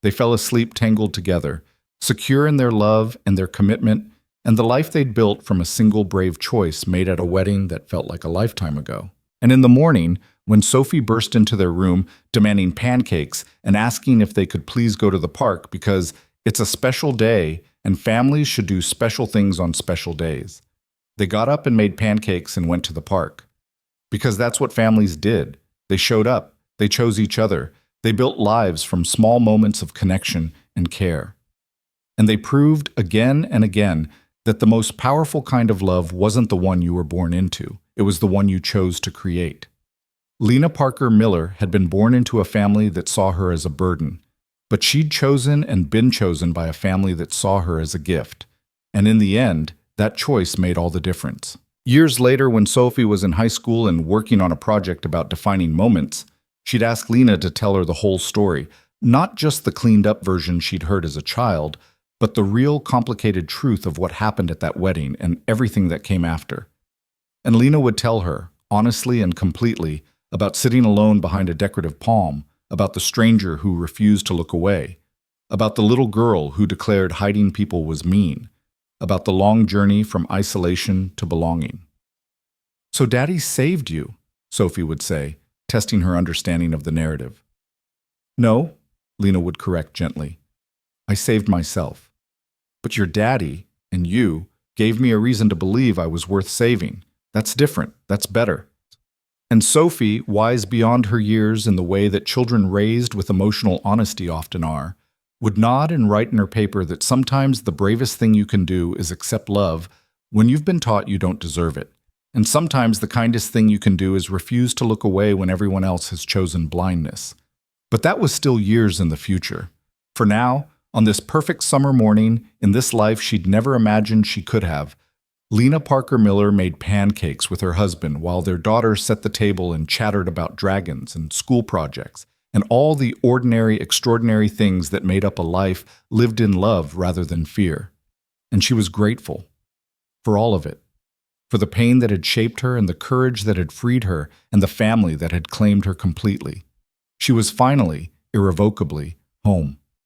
They fell asleep tangled together, secure in their love and their commitment and the life they'd built from a single brave choice made at a wedding that felt like a lifetime ago. And in the morning, when Sophie burst into their room demanding pancakes and asking if they could please go to the park because it's a special day and families should do special things on special days, they got up and made pancakes and went to the park. Because that's what families did. They showed up. They chose each other. They built lives from small moments of connection and care. And they proved again and again that the most powerful kind of love wasn't the one you were born into. It was the one you chose to create. Lena Parker Miller had been born into a family that saw her as a burden, but she'd chosen and been chosen by a family that saw her as a gift. And in the end, that choice made all the difference. Years later, when Sophie was in high school and working on a project about defining moments, she'd ask Lena to tell her the whole story, not just the cleaned-up version she'd heard as a child, but the real complicated truth of what happened at that wedding and everything that came after. And Lena would tell her, honestly and completely, about sitting alone behind a decorative palm, about the stranger who refused to look away, about the little girl who declared hiding people was mean, about the long journey from isolation to belonging. So Daddy saved you, Sophie would say, testing her understanding of the narrative. No, Lena would correct gently. I saved myself. But your daddy, and you, gave me a reason to believe I was worth saving. That's different. That's better. And Sophie, wise beyond her years in the way that children raised with emotional honesty often are, would nod and write in her paper that sometimes the bravest thing you can do is accept love when you've been taught you don't deserve it. And sometimes the kindest thing you can do is refuse to look away when everyone else has chosen blindness. But that was still years in the future. For now, on this perfect summer morning, in this life she'd never imagined she could have, Lena Parker Miller made pancakes with her husband while their daughter set the table and chattered about dragons and school projects and all the ordinary, extraordinary things that made up a life lived in love rather than fear. And she was grateful for all of it, for the pain that had shaped her and the courage that had freed her and the family that had claimed her completely. She was finally, irrevocably, home.